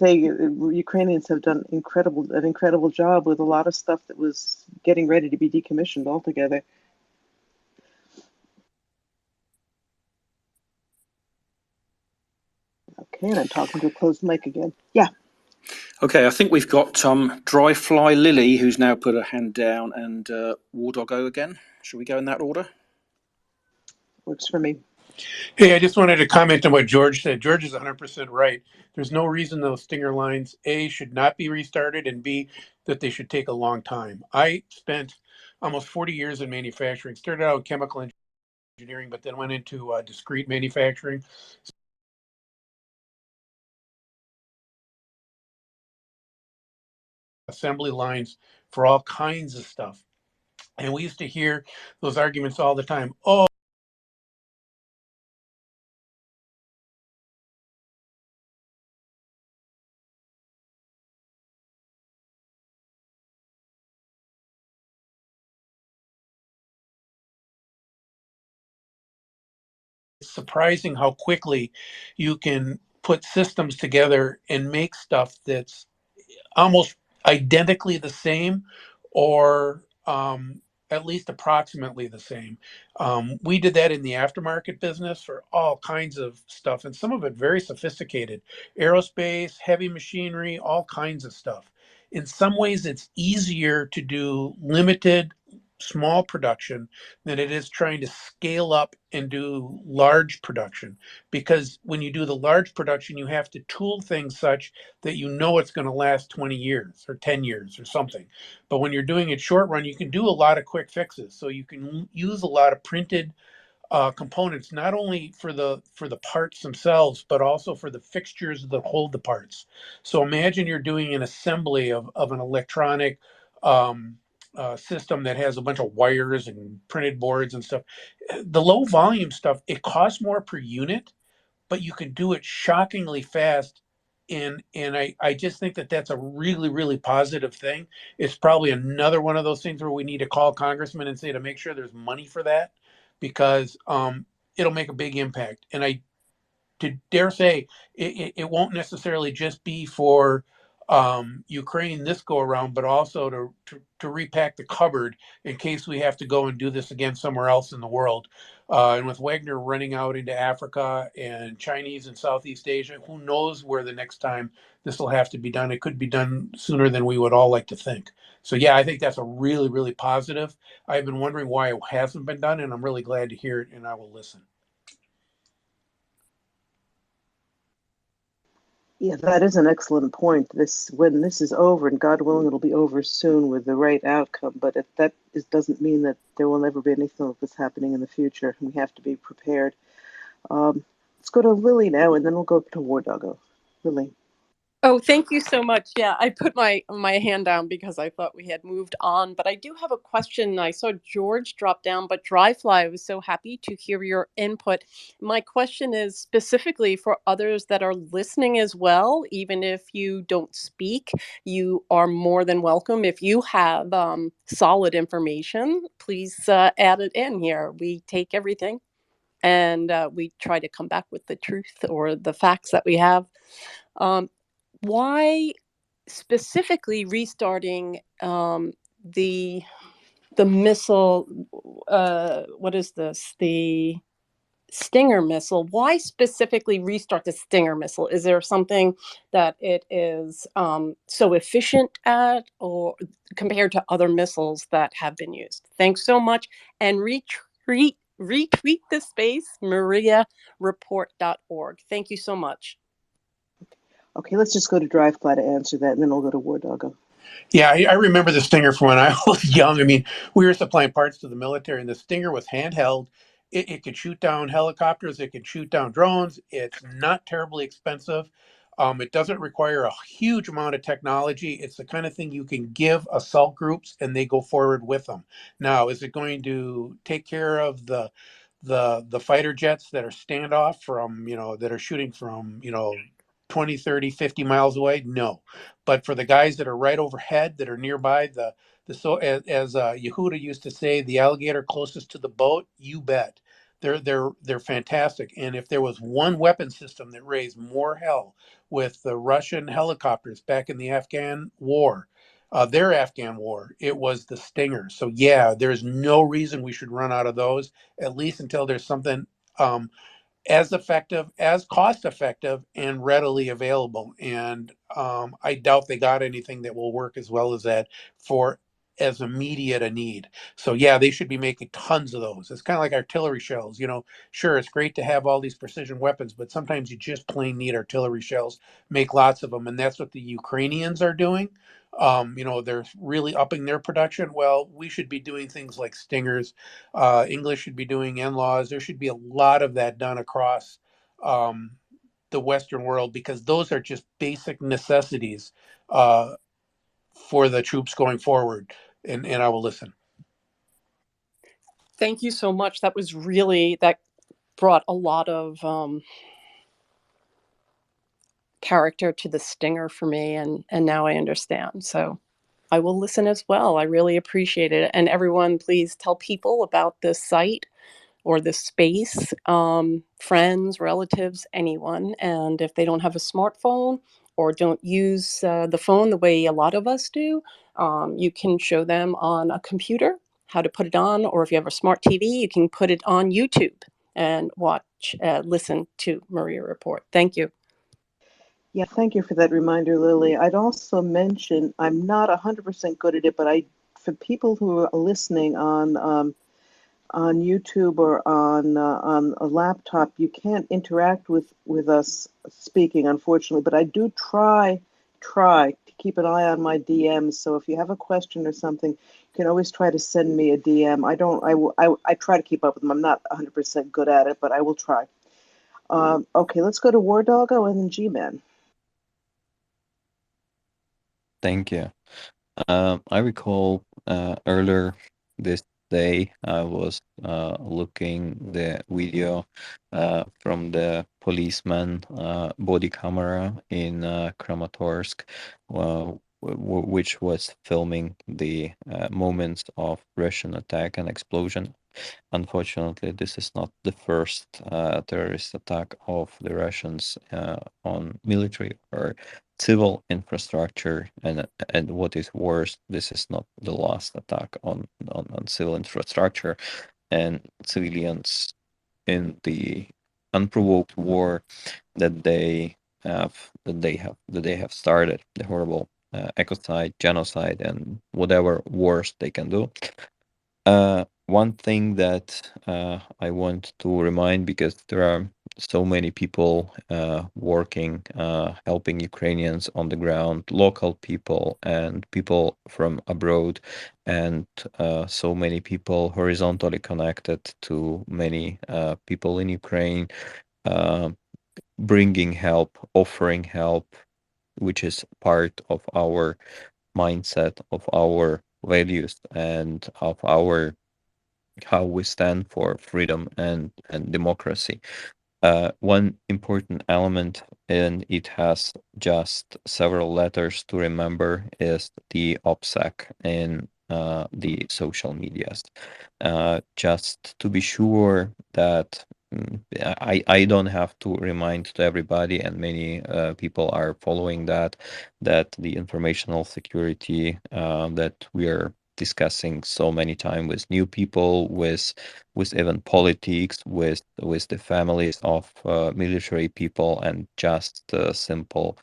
Ukrainians have done an incredible job with a lot of stuff that was getting ready to be decommissioned altogether. Okay, and I'm talking to a closed mic again. Yeah. Okay, I think we've got Dry Fly Lily, who's now put her hand down, and War Doggo again. Should we go in that order? Works for me. Hey, I just wanted to comment on what George said. George is 100% right. There's no reason those Stinger lines, A, should not be restarted, and B, that they should take a long time. I spent almost 40 years in manufacturing, started out in chemical engineering, but then went into discrete manufacturing. Assembly lines for all kinds of stuff. And we used to hear those arguments all the time. Oh, it's surprising how quickly you can put systems together and make stuff that's almost identically the same, or at least approximately the same. We did that in the aftermarket business for all kinds of stuff, and some of it very sophisticated: aerospace, heavy machinery, all kinds of stuff. In some ways, it's easier to do limited, small production than it is trying to scale up and do large production, because when you do the large production, you have to tool things such that you know it's going to last 20 years or 10 years or something. But when you're doing it short run, you can do a lot of quick fixes. So you can use a lot of printed components, not only for the parts themselves, but also for the fixtures that hold the parts. So imagine you're doing an assembly of an electronic system that has a bunch of wires and printed boards and stuff. The low volume stuff, it costs more per unit, but you can do it shockingly fast. And I just think that that's a really, really positive thing. It's probably another one of those things where we need to call congressmen and say to make sure there's money for that, because it'll make a big impact. And I to dare say it won't necessarily just be for Ukraine this go around, but also to repack the cupboard in case we have to go and do this again somewhere else in the world. And with Wagner running out into Africa and Chinese and Southeast Asia, who knows where the next time this will have to be done? It could be done sooner than we would all like to think. So yeah, I think that's a really, really positive. I've been wondering why it hasn't been done, and I'm really glad to hear it, and I will listen. Yeah, that is an excellent point. When this is over, and God willing, it'll be over soon with the right outcome. But if doesn't mean that there will never be anything like this happening in the future. We have to be prepared. Let's go to Lily now, and then we'll go to War Doggo. Lily. Oh, thank you so much. Yeah, I put my hand down because I thought we had moved on, but I do have a question. I saw George drop down, but Dryfly, I was so happy to hear your input. My question is specifically for others that are listening as well. Even if you don't speak, you are more than welcome. If you have solid information, please add it in here. We take everything and we try to come back with the truth or the facts that we have. Why specifically restarting the missile? What is this? The Stinger missile. Why specifically restart the Stinger missile? Is there something that it is so efficient at, or compared to other missiles that have been used? Thanks so much, and retweet the space MriyaReport.org. Thank you so much. Okay, let's just go to Dryfly to answer that, and then we'll go to War Doggo. Yeah, I remember the Stinger from when I was young. I mean, we were supplying parts to the military, and the Stinger was handheld. It could shoot down helicopters. It could shoot down drones. It's not terribly expensive. It doesn't require a huge amount of technology. It's the kind of thing you can give assault groups, and they go forward with them. Now, is it going to take care of the fighter jets that are standoff from, that are shooting from, 20, 30, 50 miles away? No. But for the guys that are right overhead, that are nearby, so as Yehuda used to say, the alligator closest to the boat, you bet. They're fantastic. And if there was one weapon system that raised more hell with the Russian helicopters back in the Afghan war, their Afghan war, it was the Stinger. So yeah, there's no reason we should run out of those, at least until there's something as effective, as cost effective, and readily available. And I doubt they got anything that will work as well as that for as immediate a need. So yeah, they should be making tons of those. It's kind of like artillery shells. Sure, it's great to have all these precision weapons, but sometimes you just plain need artillery shells. Make lots of them, and that's what the Ukrainians are doing. They're really upping their production. Well, we should be doing things like stingers. English should be doing in-laws. There should be a lot of that done across um, the Western world, because those are just basic necessities uh, for the troops going forward. And I will listen. Thank you so much. That brought a lot of character to the stinger for me, and now I understand. So I will listen as well. I really appreciate it. And everyone, please tell people about this site or this space, friends, relatives, anyone. And if they don't have a smartphone or don't use the phone the way a lot of us do, you can show them on a computer how to put it on. Or if you have a smart TV, you can put it on YouTube and listen to Maria Report. Thank you. Yeah, thank you for that reminder, Lily. I'd also mention I'm not 100% good at it, but for people who are listening on YouTube or on a laptop, you can't interact with us speaking, unfortunately. But I do try to keep an eye on my DMs. So if you have a question or something, you can always try to send me a DM. I try to keep up with them. I'm not 100% good at it, but I will try. Okay, let's go to War Doggo and then G-Man. Thank you. I recall earlier this day I was looking the video from the policeman body camera in Kramatorsk, which was filming the moments of Russian attack and explosion. Unfortunately, this is not the first terrorist attack of the Russians on military or civil infrastructure, and what is worse, this is not the last attack on civil infrastructure and civilians in the unprovoked war that they have started, the horrible ecocide, genocide, and whatever worse they can do. One thing that I want to remind, because there are so many people working, helping Ukrainians on the ground, local people and people from abroad, and so many people horizontally connected to many people in Ukraine, uh, bringing help, offering help, which is part of our mindset, of our values, and of our how we stand for freedom and democracy. One important element, and it has just several letters to remember, is the OPSEC in the social medias. Just to be sure that I don't have to remind to everybody, and many people are following that the informational security that we are discussing so many times with new people, with even politics, with the families of military people, and just simple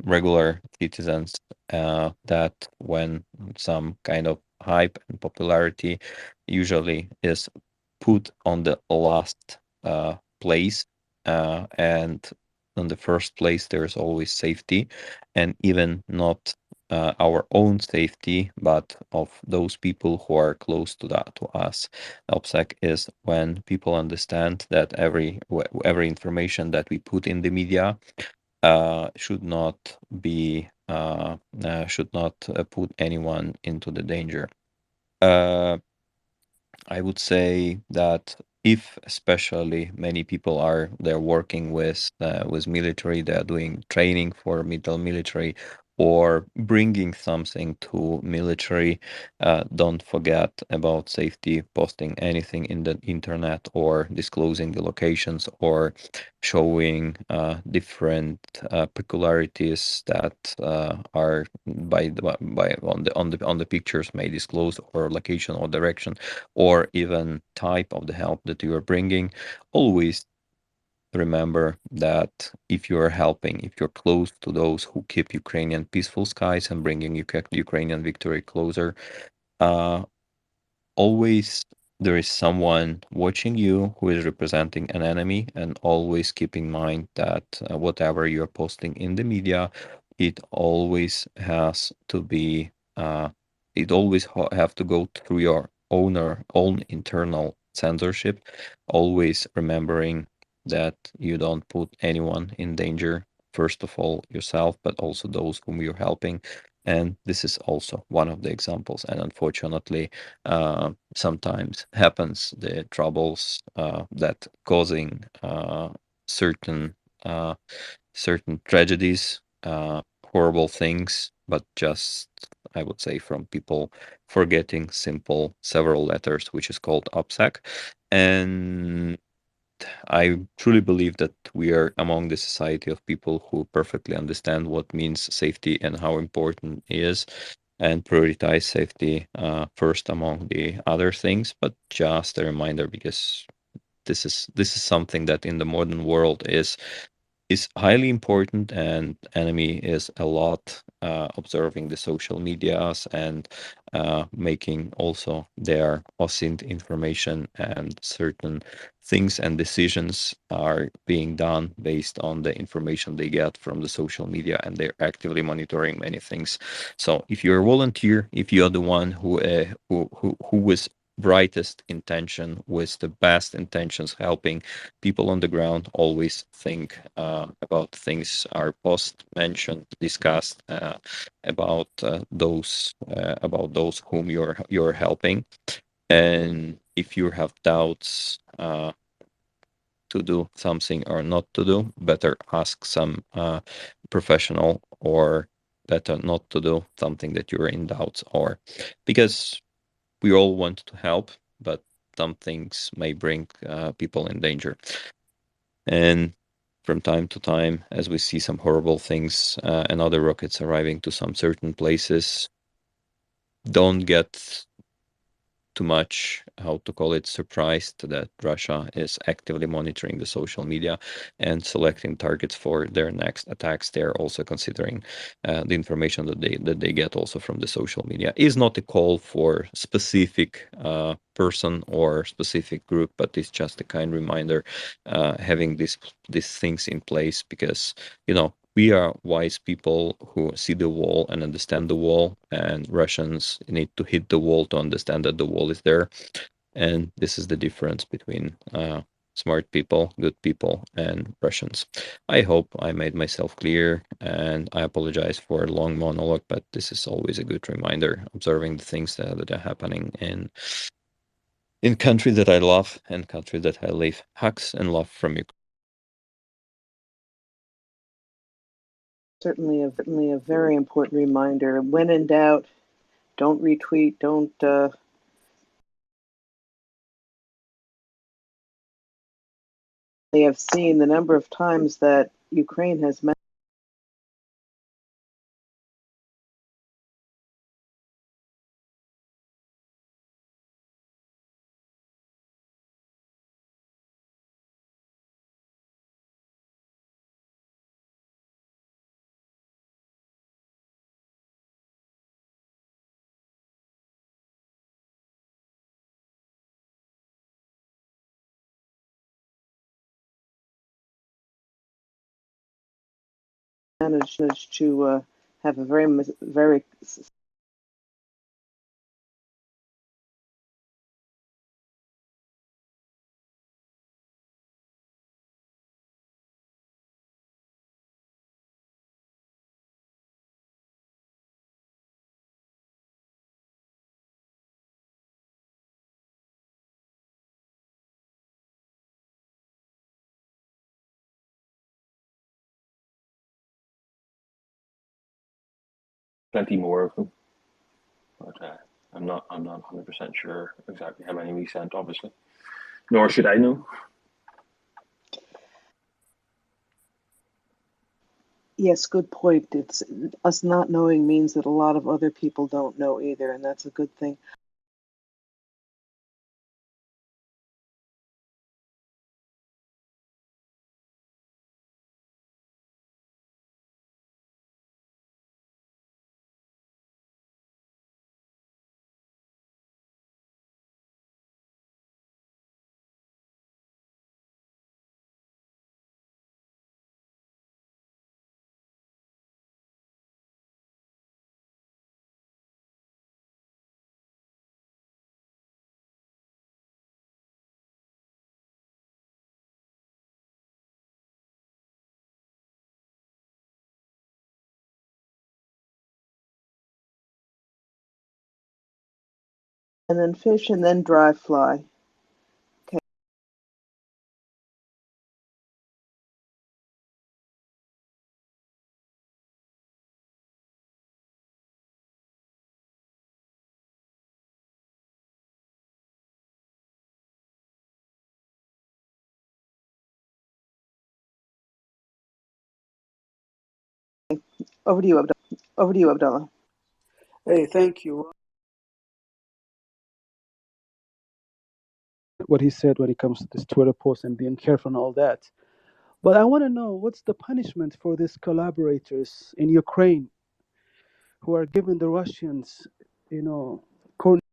regular citizens, that when some kind of hype and popularity usually is put on the last place, and on the first place there's always safety, and even not our own safety, but of those people who are close to us. OPSEC is when people understand that every information that we put in the media should not put anyone into the danger. I would say that if especially many people they're working with military, they're doing training for middle military or bringing something to military, don't forget about safety, posting anything in the internet or disclosing the locations or showing different peculiarities that are on the pictures may disclose, or location or direction, or even type of the help that you are bringing. Always remember that if you are helping, if you're close to those who keep Ukrainian peaceful skies and bringing Ukrainian victory closer, always there is someone watching you who is representing an enemy, and always keep in mind that whatever you're posting in the media, it always has to be it always have to go through your own internal censorship, always remembering that you don't put anyone in danger, first of all yourself, but also those whom you're helping. And this is also one of the examples. And unfortunately, sometimes happens the troubles that causing certain certain tragedies, horrible things, but just, I would say, from people forgetting simple several letters, which is called OPSEC. And I truly believe that we are among the society of people who perfectly understand what means safety and how important it is, and prioritize safety first among the other things. But just a reminder, because this is something that in the modern world is highly important, and enemy is a lot observing the social medias and making also their OSINT information, and certain things and decisions are being done based on the information they get from the social media, and they're actively monitoring many things. So if you're a volunteer, if you're the one who was brightest intention, with the best intentions, helping people on the ground, always think about things are post mentioned, discussed, about those whom you're helping. And if you have doubts to do something or not to do, better ask some professional, or better not to do something that you're in doubts, or because we all want to help, but some things may bring people in danger. And from time to time, as we see some horrible things and other rockets arriving to some certain places, don't get too much, how to call it, surprised that Russia is actively monitoring the social media and selecting targets for their next attacks. They're also considering the information that they get also from the social media. Is not a call for specific person or specific group, but it's just a kind reminder, having these things in place, because we are wise people who see the wall and understand the wall, and Russians need to hit the wall to understand that the wall is there. And this is the difference between smart people, good people, and Russians. I hope I made myself clear, and I apologize for a long monologue, but this is always a good reminder, observing the things that are happening in country that I love and country that I live. Hugs and love from you. Certainly a very important reminder. When in doubt, don't retweet, don't. They have seen the number of times that Ukraine has met. Managed to have a very Plenty more of them, but I'm not 100% sure exactly how many we sent, obviously. Nor should I know. Yes, good point. It's us not knowing means that a lot of other people don't know either, and that's a good thing. and then fish, and then dry fly. Okay. Over to you, Abdullah. Hey, thank you. What he said when it comes to this Twitter post and being careful and all that. But I want to know what's the punishment for these collaborators in Ukraine who are giving the Russians, coordinates.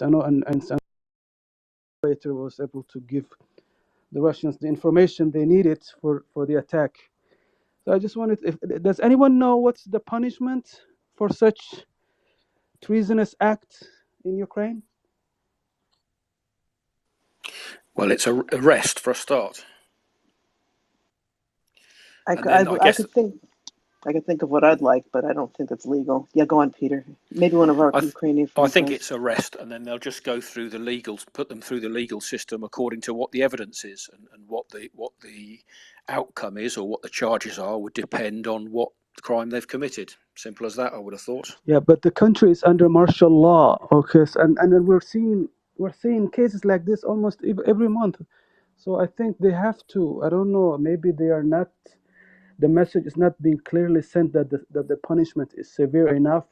I know, and collaborator was able to give the Russians the information they needed for the attack. So I just wanted, does anyone know what's the punishment for such treasonous act in Ukraine? Well, it's a arrest for a start. I could think of what I'd like, but I don't think it's legal. Yeah, go on, Peter. Maybe one of our Ukrainian friends. I think it's arrest, and then they'll just go through the legal, put them through the legal system according to what the evidence is, and what the outcome is, or what the charges are, would depend on what crime they've committed. Simple as that, I would have thought. Yeah, but the country is under martial law, okay, and then we're seeing cases like this almost every month. So I think they have to. I don't know. Maybe they are not. The message is not being clearly sent that the punishment is severe enough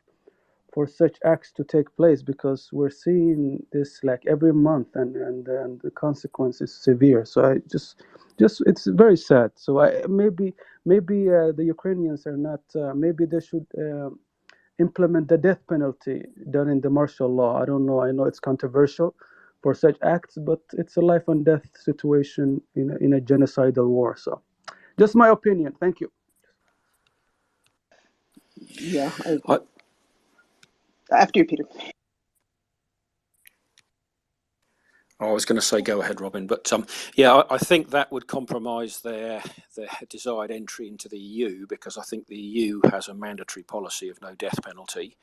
for such acts to take place, because we're seeing this like every month, and the consequence is severe. So I just it's very sad. So maybe the Ukrainians are not. Maybe they should implement the death penalty done in the martial law. I don't know. I know it's controversial for such acts, but it's a life and death situation in a genocidal war. So, just my opinion. Thank you. Yeah, after you, Peter. I was going to say go ahead, Robin, but yeah, I think that would compromise their desired entry into the EU, because I think the EU has a mandatory policy of no death penalty.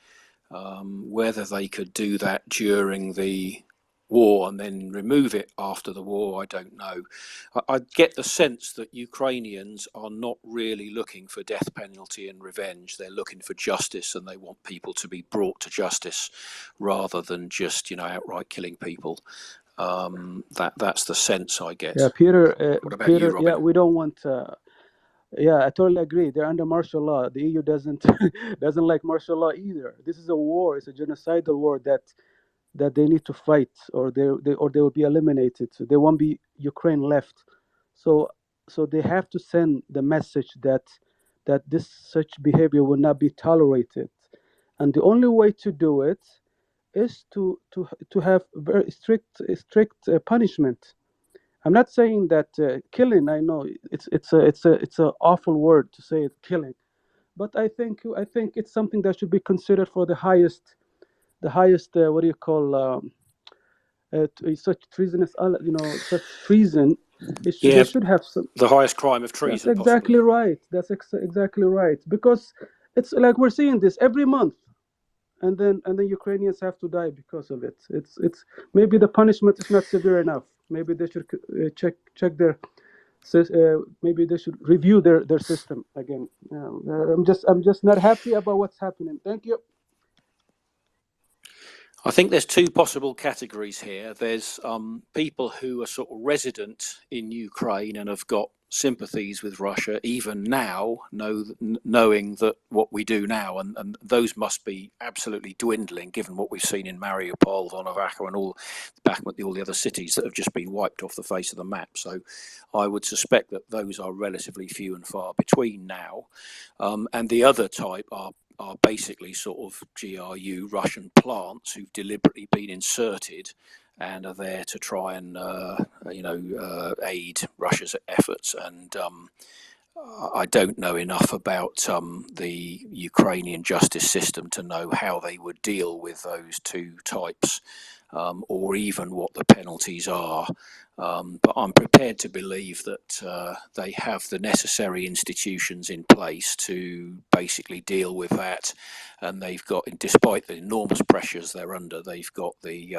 Whether they could do that during the war and then remove it after the war, I don't know. I get the sense that Ukrainians are not really looking for death penalty and revenge. They're looking for justice, and they want people to be brought to justice rather than just outright killing people. That's the sense I get. Yeah, Peter. What about Peter, you, Robin? yeah, we don't want. Yeah, I totally agree. They're under martial law. The EU doesn't like martial law either. This is a war. It's a genocidal war that they need to fight, or they will be eliminated. So there won't be Ukraine left. So they have to send the message that this such behavior will not be tolerated, and the only way to do it is to have very strict punishment. I'm not saying that killing. I know it's a awful word to say it, killing, but I think it's something that should be considered for the highest what do you call such treasonous such treason. They should have some. The highest crime of treason. That's exactly right. That's exactly right, because it's like we're seeing this every month, and then Ukrainians have to die because of it. It's maybe the punishment is not severe enough. Maybe they should check their. Maybe they should review their system again. I'm just not happy about what's happening. Thank you. I think there's two possible categories here. There's people who are sort of resident in Ukraine and have got sympathies with Russia, even now, knowing that what we do now, and those must be absolutely dwindling, given what we've seen in Mariupol, Vonovaka, and all the other cities that have just been wiped off the face of the map. So I would suspect that those are relatively few and far between now. And the other type are basically sort of GRU Russian plants who've deliberately been inserted and are there to try and aid Russia's efforts, and I don't know enough about the Ukrainian justice system to know how they would deal with those two types, or even what the penalties are. But I'm prepared to believe that they have the necessary institutions in place to basically deal with that. And they've got, despite the enormous pressures they're under, they've got the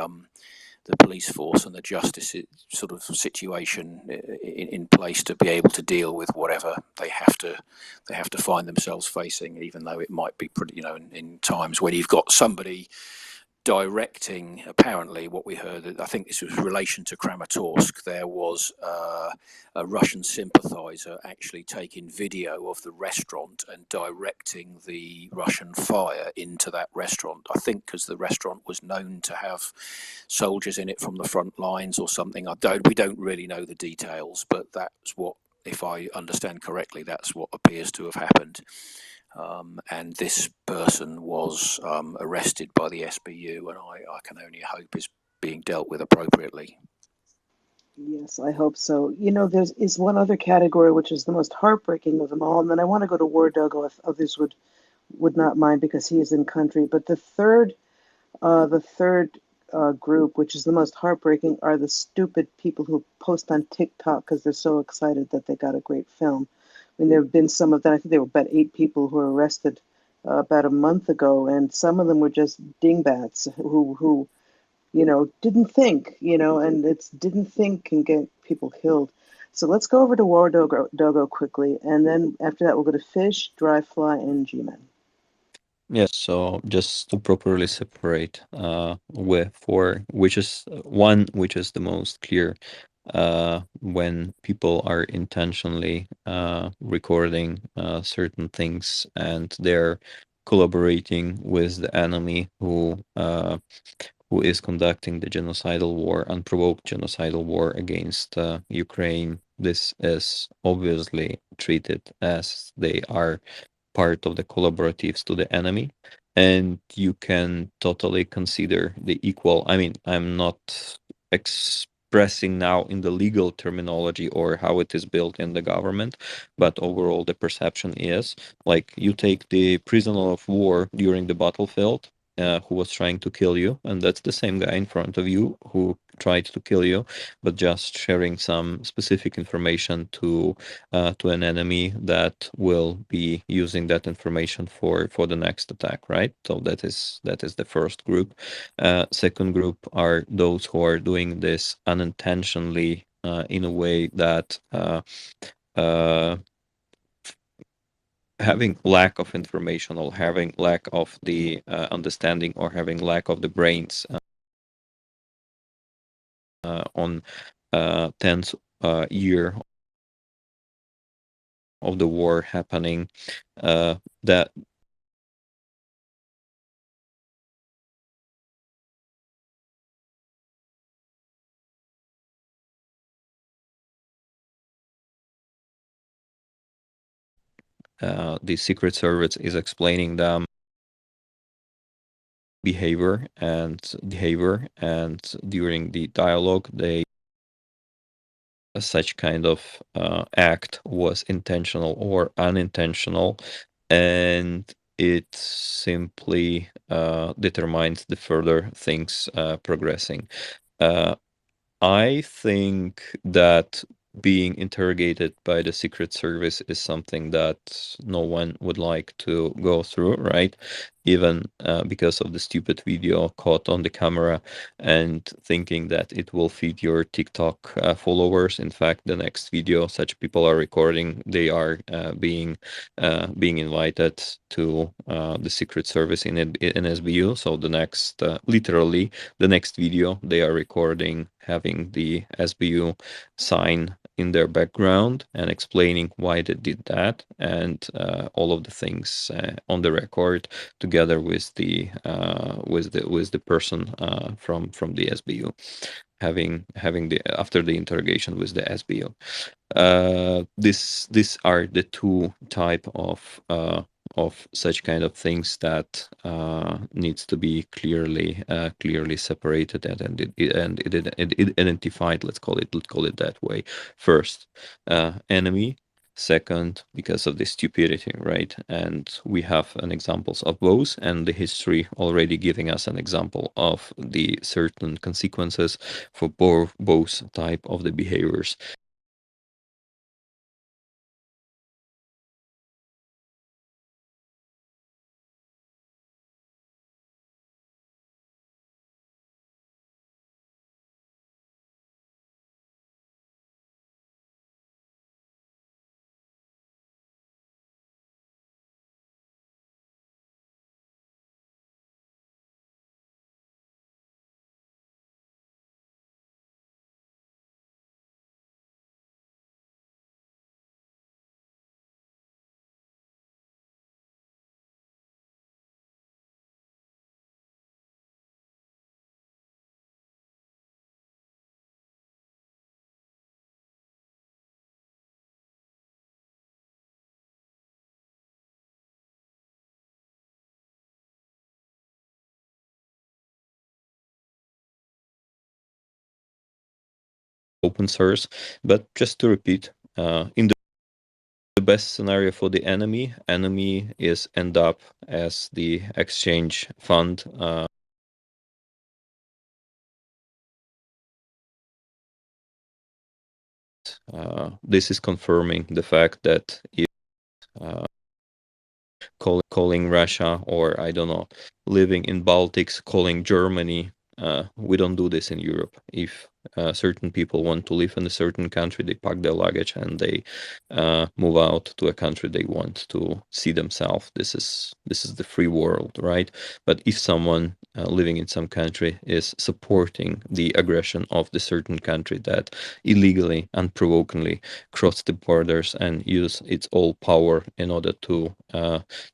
police force and the justice sort of situation in place to be able to deal with whatever they have to find themselves facing, even though it might be pretty, in times when you've got somebody directing, apparently what we heard, I think this was in relation to Kramatorsk, there was a Russian sympathizer actually taking video of the restaurant and directing the Russian fire into that restaurant. I think because the restaurant was known to have soldiers in it from the front lines or something. We don't really know the details, but that's what, if I understand correctly, that's what appears to have happened. And this person was arrested by the SBU, and I can only hope is being dealt with appropriately. Yes, I hope so. There's is one other category which is the most heartbreaking of them all, and then I want to go to War Dogo if others would not mind because he is in country. But the third group, which is the most heartbreaking, are the stupid people who post on TikTok because they're so excited that they got a great film. I mean, there have been some of them. I think there were about 8 people who were arrested about a month ago, and some of them were just dingbats who didn't think, and it's didn't think can get people killed. So let's go over to War Dogo quickly, and then after that we'll go to Fish, Dry Fly, and G-Man. Yes, so just to properly separate for which is one which is the most clear when people are intentionally recording certain things and they're collaborating with the enemy who is conducting the genocidal war, unprovoked genocidal war against Ukraine. This is obviously treated as they are part of the collaboratives to the enemy, and you can totally consider the equal. I mean, I'm not expressing now in the legal terminology or how it is built in the government, but overall the perception is like you take the prisoner of war during the battlefield who was trying to kill you, and that's the same guy in front of you who tried to kill you, but just sharing some specific information to an enemy that will be using that information for the next attack, right? So that is the first group. Second group are those who are doing this unintentionally in a way that having lack of information or having lack of the understanding or having lack of the brains on 10th year of the war happening, that the Secret Service is explaining them behavior, and during the dialogue they such kind of act was intentional or unintentional, and it simply determines the further things progressing. I think that being interrogated by the Secret Service is something that no one would like to go through, right? Even because of the stupid video caught on the camera and thinking that it will feed your TikTok followers. In fact, the next video such people are recording, they are being invited to the Secret Service in SBU. So the next, literally, the next video they are recording having the SBU sign in their background and explaining why they did that, and all of the things on the record together with the person from the SBU having the after the interrogation with the SBU. These are the two type of such kind of things that needs to be clearly separated and identified. Let's call it that way. First, enemy, Second, because of the stupidity, right? And we have an examples of both, and the history already giving us an example of the certain consequences for both type of the behaviors. Open source, but just to repeat, in the best scenario for the enemy is end up as the exchange fund. This is confirming the fact that if calling Russia, or I don't know, living in Baltics, calling Germany, we don't do this in Europe. If certain people want to live in a certain country, they pack their luggage and they move out to a country they want to see themselves. This is the free world, right? But if someone living in some country is supporting the aggression of the certain country that illegally, unprovokingly cross the borders and use its all power in order to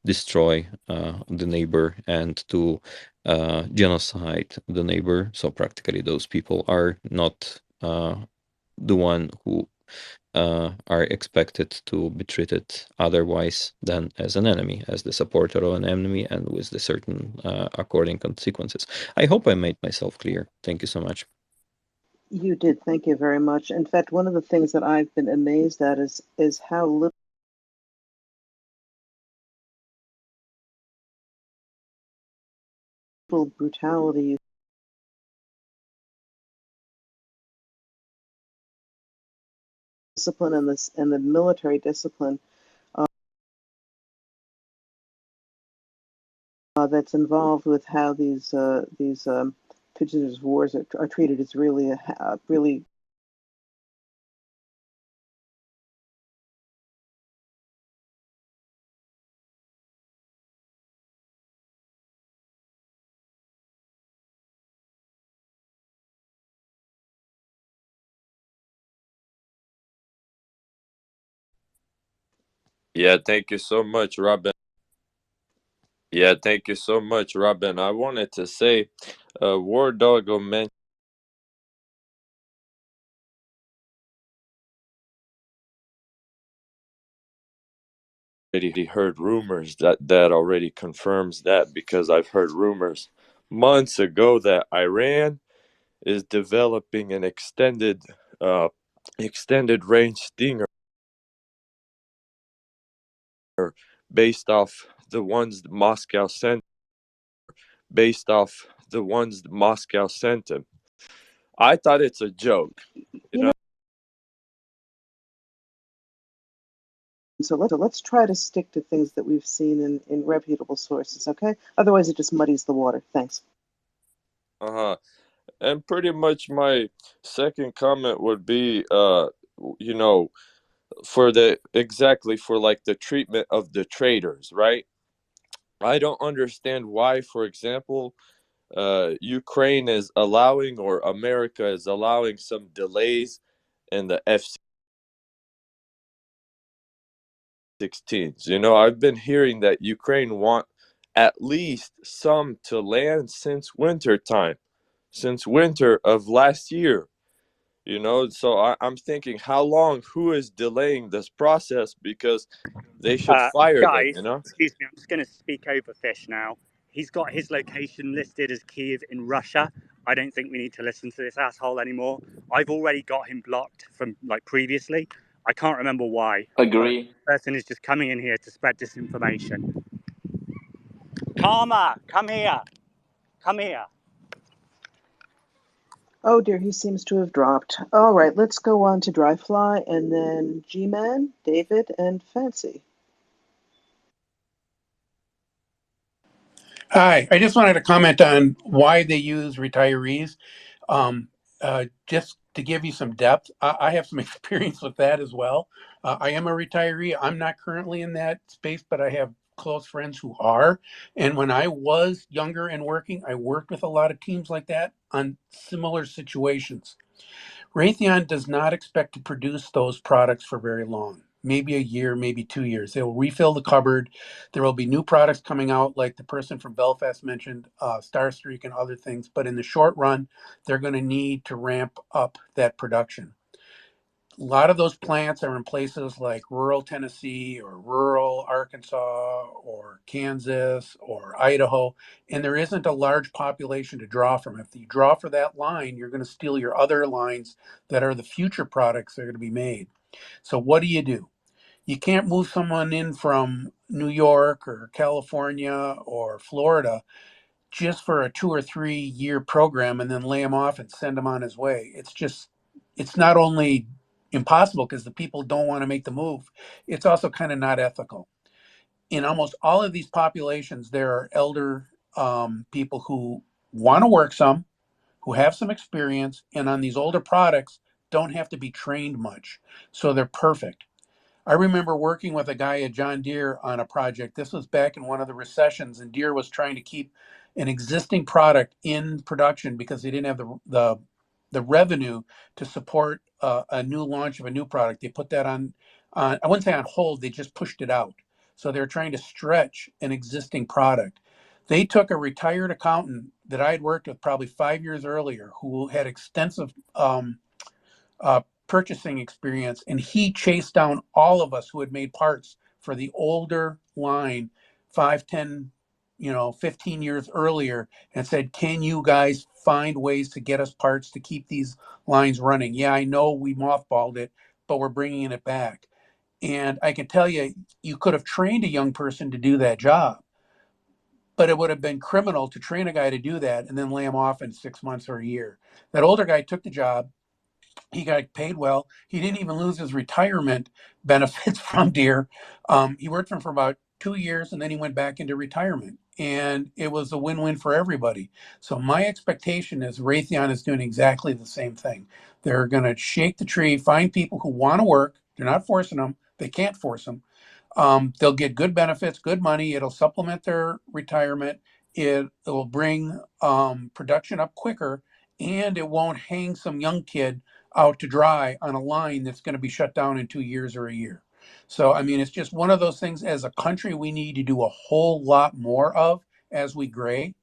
destroy the neighbor and to genocide the neighbor. So practically those people are not the one who are expected to be treated otherwise than as an enemy, as the supporter of an enemy, and with the certain according consequences. I hope I made myself clear. Thank you so much. You did. Thank you very much. In fact, one of the things that I've been amazed at is how little brutality, discipline, and the military discipline that's involved with how these prisoners' wars are treated is really really. Yeah, thank you so much, Robin. Yeah, thank you so much, Robin. I wanted to say, War Dog mentioned already heard rumors that already confirms that, because I've heard rumors months ago that Iran is developing an extended range stinger based off the ones Moscow sent him. I thought it's a joke. You know. So let's try to stick to things that we've seen in reputable sources, okay? Otherwise, it just muddies the water. Thanks. Uh-huh. And pretty much my second comment would be, you know, for like the treatment of the traders, right? I don't understand why, for example, Ukraine is allowing, or America is allowing, some delays in the F-16s. You know, I've been hearing that Ukraine want at least some to land since winter time, since winter of last year. You know, so I'm thinking, how long? Who is delaying this process? Because they should fire them. Guys, You know. excuse me, I'm just going to speak over Fish now. He's got his location listed as Kiev in Russia. I don't think we need to listen to this asshole anymore. I've already got him blocked from like previously. I can't remember why. Agree. The person is just coming in here to spread disinformation. Karma, come here. Come here. Oh dear, he seems to have dropped. All right, let's go on to Dryfly and then G-Man, David, and Fancy. Hi, I just wanted to comment on why they use retirees. Just to give you some depth, I have some experience with that as well. I am a retiree. I'm not currently in that space, but I have close friends who are. And when I was younger and working, I worked with a lot of teams like that on similar situations. Raytheon does not expect to produce those products for very long. Maybe a year, maybe 2 years. They will refill the cupboard. There will be new products coming out, like the person from Belfast mentioned, Starstreak and other things. But in the short run, they're going to need to ramp up that production. A lot of those plants are in places like rural Tennessee or rural Arkansas or Kansas or Idaho, and there isn't a large population to draw from. If you draw for that line, you're going to steal your other lines that are the future products that are going to be made. So what do? You can't move someone in from New York or California or Florida just for a 2 or 3 year program and then lay him off and send him on his way. It's not only impossible because the people don't want to make the move, it's also kind of not ethical. In almost all of these populations, there are elder people who want to work some, who have some experience, and on these older products, don't have to be trained much. So they're perfect. I remember working with a guy at John Deere on a project. This was back in one of the recessions, and Deere was trying to keep an existing product in production because they didn't have the revenue to support a new launch of a new product. They put that on I wouldn't say on hold. They just pushed it out. So they're trying to stretch an existing product. They took a retired accountant that I had worked with probably 5 years earlier, who had extensive purchasing experience, and he chased down all of us who had made parts for the older line 5, 10, 15 years earlier, and said, can you guys find ways to get us parts to keep these lines running? Yeah, I know we mothballed it, but we're bringing it back. And I can tell you, you could have trained a young person to do that job, but it would have been criminal to train a guy to do that and then lay him off in 6 months or a year. That older guy took the job. He got paid well. He didn't even lose his retirement benefits from Deere. He worked for him for about 2 years, and then he went back into retirement. And it was a win-win for everybody. So my expectation is Raytheon is doing exactly the same thing. They're going to shake the tree, find people who want to work. They're not forcing them. They can't force them. They'll get good benefits, good money. It'll supplement their retirement. It will bring production up quicker, and it won't hang some young kid out to dry on a line that's going to be shut down in 2 years or a year. So, I mean, it's just one of those things as a country we need to do a whole lot more of as we gray.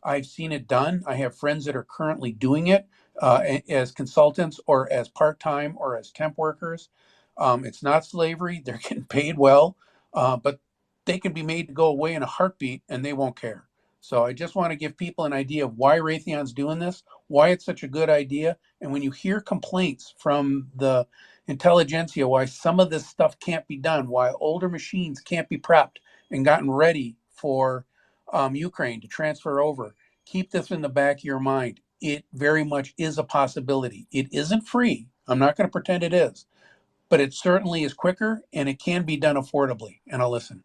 I've seen it done. I have friends that are currently doing it as consultants or as part-time or as temp workers. It's not slavery. They're getting paid well, but they can be made to go away in a heartbeat and they won't care. So I just want to give people an idea of why Raytheon's doing this, why it's such a good idea. And when you hear complaints from the intelligentsia, why some of this stuff can't be done, why older machines can't be prepped and gotten ready for Ukraine to transfer over, keep this in the back of your mind. It very much is a possibility. It isn't free. I'm not going to pretend it is, but it certainly is quicker and it can be done affordably. And I'll listen.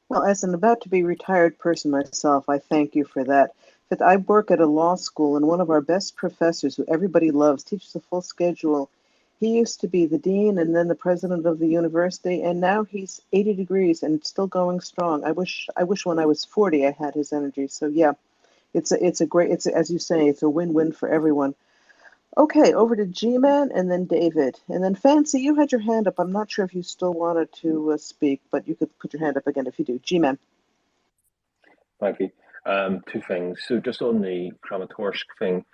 Well, as an about to be retired person myself, I thank you for that. But I work at a law school, and one of our best professors, who everybody loves, teaches a full schedule. He used to be the dean and then the president of the university, and now he's 80 degrees and still going strong. I wish when I was 40 I had his energy. So yeah, it's a great, as you say, it's a win-win for everyone. Okay, over to G-Man and then David. And then Fancy, you had your hand up. I'm not sure if you still wanted to speak, but you could put your hand up again if you do. G-Man. Thank you. Two things. So just on the Kramatorsk thing,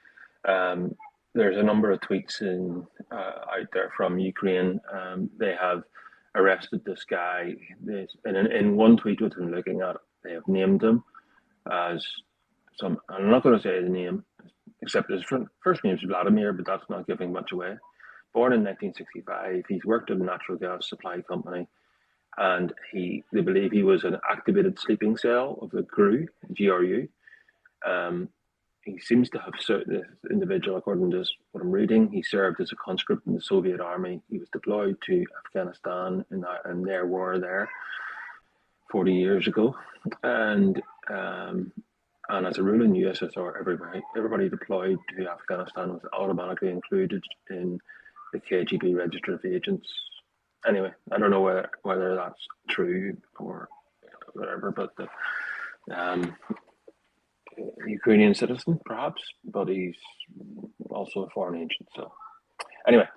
there's a number of tweets out there from Ukraine. They have arrested this guy. In one tweet which I'm looking at, they have named him as some. I'm not going to say the name, except his first name is Vladimir, but that's not giving much away. born in 1965. He's worked at a natural gas supply company, and they believe he was an activated sleeping cell of the GRU. He seems to have served, this individual, according to what I'm reading, he served as a conscript in the Soviet army. He was deployed to Afghanistan in their war there 40 years ago. And as a rule in the USSR, everybody deployed to Afghanistan was automatically included in the KGB register of agents. Anyway, I don't know whether that's true or whatever, but Ukrainian citizen, perhaps, but he's also a foreign agent. So, anyway,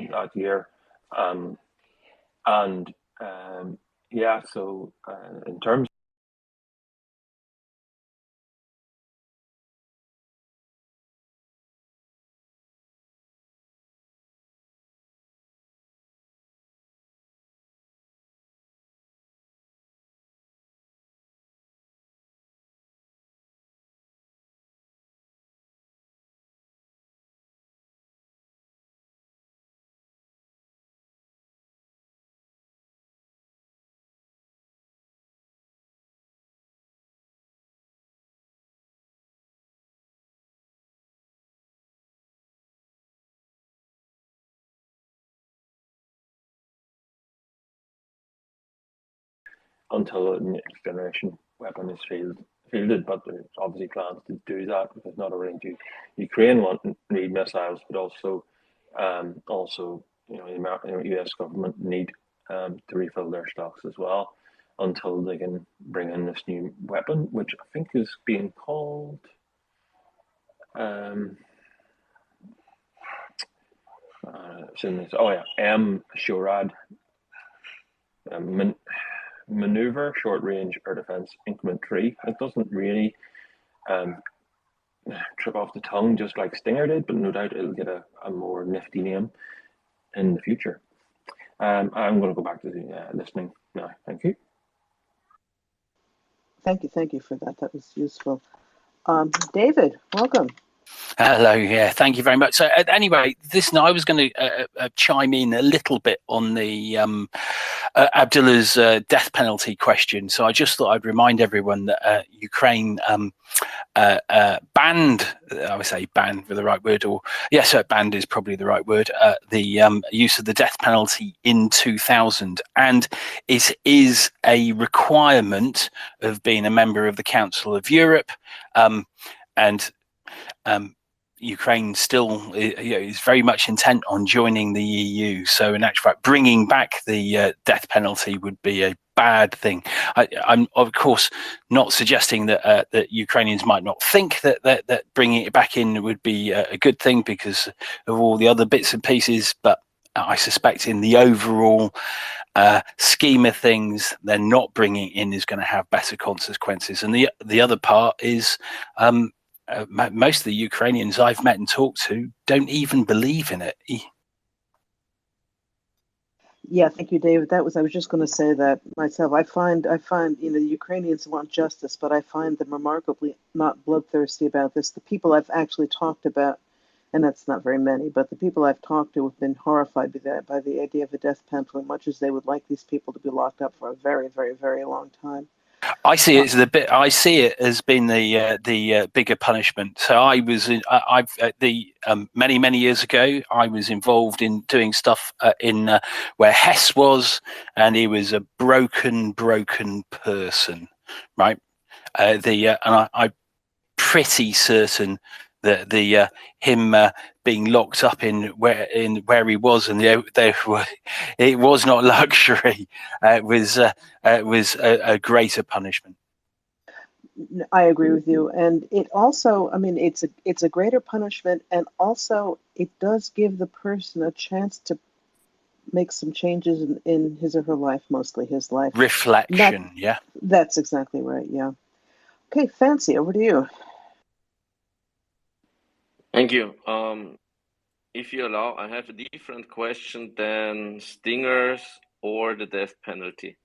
that year, yeah. So, in terms until the next generation weapon is fielded, but there's obviously plans to do that, because not only do Ukraine need missiles, but also the US government need to refill their stocks as well, until they can bring in this new weapon, which I think is being called MSHORAD, Maneuver Short Range Air Defense Increment 3. It doesn't really trip off the tongue just like Stinger did, but no doubt it'll get a more nifty name in the future. I'm going to go back to listening now. Thank you. Thank you for that. That was useful. David, welcome. Hello, yeah, thank you very much. So anyway, listen, I was going to chime in a little bit on the Abdullah's death penalty question. So I just thought I'd remind everyone that Ukraine banned, I would say banned with the right word, or yes, banned is probably the right word, the use of the death penalty in 2000. And it is a requirement of being a member of the Council of Europe. And Ukraine still is very much intent on joining the EU. So in actual fact, bringing back the death penalty would be a bad thing. I'm of course not suggesting that that Ukrainians might not think that bringing it back in would be a good thing because of all the other bits and pieces, but I suspect in the overall scheme of things, they're not bringing it in is going to have better consequences. And the other part is most of the Ukrainians I've met and talked to don't even believe in it. Yeah, thank you, David. I was just going to say that myself. I find the Ukrainians want justice, but I find them remarkably not bloodthirsty about this. The people I've actually talked about, and that's not very many, but the people I've talked to have been horrified by the idea of the death penalty, much as they would like these people to be locked up for a very, very, very long time. I see it as I see it as being the bigger punishment. So I was many years ago. I was involved in doing stuff in where Hess was, and he was a broken person, right? I'm pretty certain the him being locked up in where he was, and it was not luxury. It was a greater punishment. I agree with you, and it also, I mean, it's a greater punishment, and also it does give the person a chance to make some changes in his or her life, mostly his life. Reflection, yeah. That's exactly right, yeah. Okay, Fancy, over to you. Thank you. If you allow, I have a different question than stingers or the death penalty.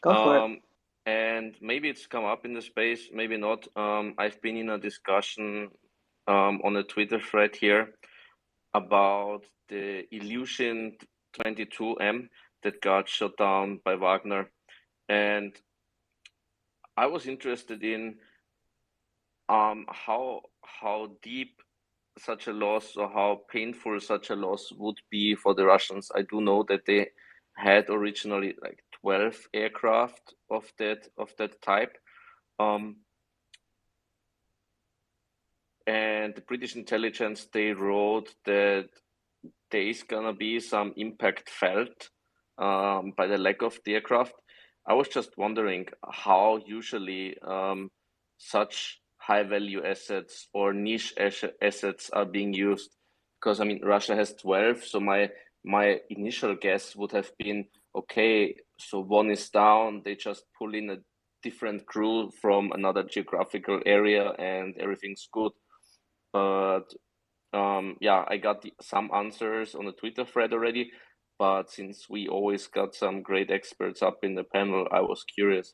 Go for it. And maybe it's come up in the space, maybe not. I've been in a discussion on a Twitter thread here about the Illusion 22M that got shut down by Wagner. And I was interested in how deep such a loss or how painful such a loss would be for the Russians. I do know that they had originally like 12 aircraft of that type. And the British intelligence, they wrote that there is gonna be some impact felt by the lack of the aircraft. I was just wondering how usually such high value assets or niche assets are being used. Because I mean, Russia has 12, so my initial guess would have been, okay, so one is down, they just pull in a different crew from another geographical area and everything's good. But yeah, I got some answers on the Twitter thread already, but since we always got some great experts up in the panel, I was curious.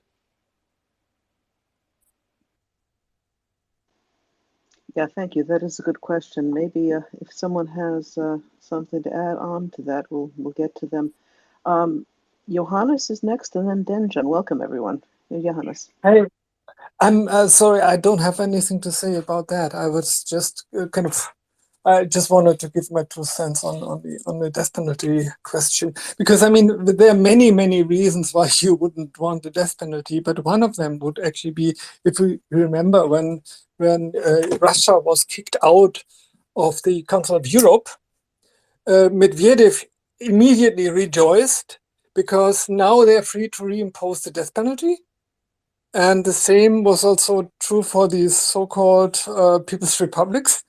Yeah, thank you. That is a good question. Maybe if someone has something to add on to that, we'll get to them. Johannes is next, and then Denjan. Welcome, everyone. Johannes. Hey, I'm sorry, I don't have anything to say about that. I was just I just wanted to give my 2 cents on the death penalty question, because I mean there are many reasons why you wouldn't want the death penalty, but one of them would actually be, if we remember when Russia was kicked out of the Council of Europe, Medvedev immediately rejoiced because now they're free to reimpose the death penalty. And the same was also true for these so-called People's Republics,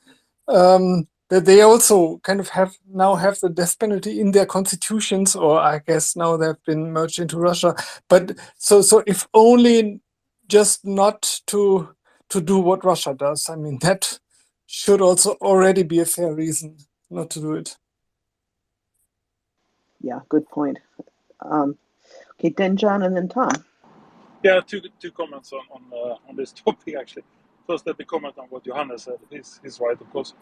that they also kind of have the death penalty in their constitutions, or I guess now they've been merged into Russia. But so if only just not to do what Russia does, I mean, that should also already be a fair reason not to do it. Yeah, good point. Okay, Denjan and then Tom. Yeah, two comments on this topic actually. First, let me comment on what Johannes said. He's right, of course.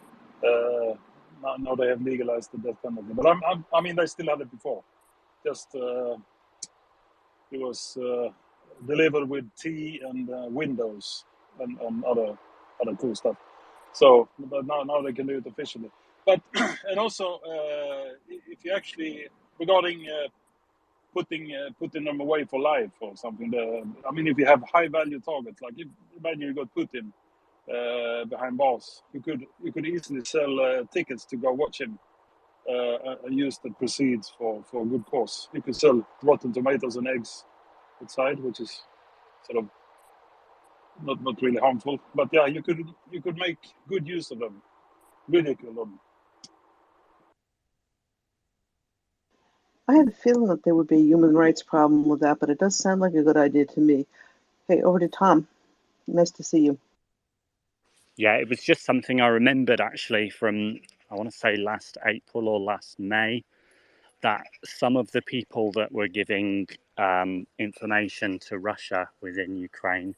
Now they have legalized the death penalty, but I mean they still had it before. Just it was delivered with tea and windows and other cool stuff. So, but now they can do it officially. But and also, if you actually regarding putting them away for life or something, I mean, if you have high value targets, like imagine you got Putin behind bars, you could easily sell tickets to go watch him and use the proceeds for a good cause. You could sell rotten tomatoes and eggs outside, which is sort of not really harmful. But yeah, you could make good use of them, ridicule them. I have a feeling that there would be a human rights problem with that, but it does sound like a good idea to me. Hey, over to Tom. Nice to see you. Yeah, it was just something I remembered actually from, I want to say last April or last May, that some of the people that were giving information to Russia within Ukraine,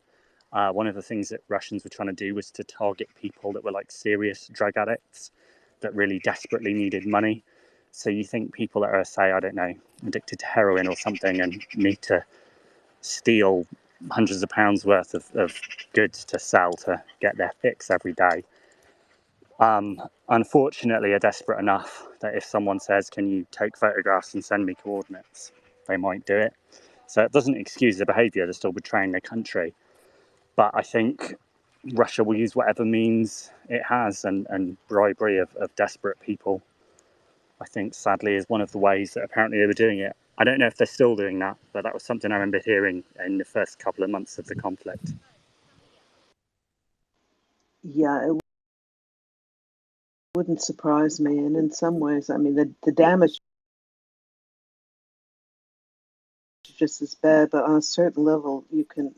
one of the things that Russians were trying to do was to target people that were like serious drug addicts that really desperately needed money. So you think people that are, say, I don't know, addicted to heroin or something and need to steal hundreds of pounds worth of goods to sell to get their fix every day, unfortunately are desperate enough that if someone says, can you take photographs and send me coordinates, they might do it. So it doesn't excuse the behaviour, they're still betraying their country. But I think Russia will use whatever means it has, and bribery of desperate people, I think, sadly, is one of the ways that apparently they were doing it. I don't know if they're still doing that, but that was something I remember hearing in the first couple of months of the conflict. Yeah, it wouldn't surprise me. And in some ways, I mean, the damage is just as bad, but on a certain level, you can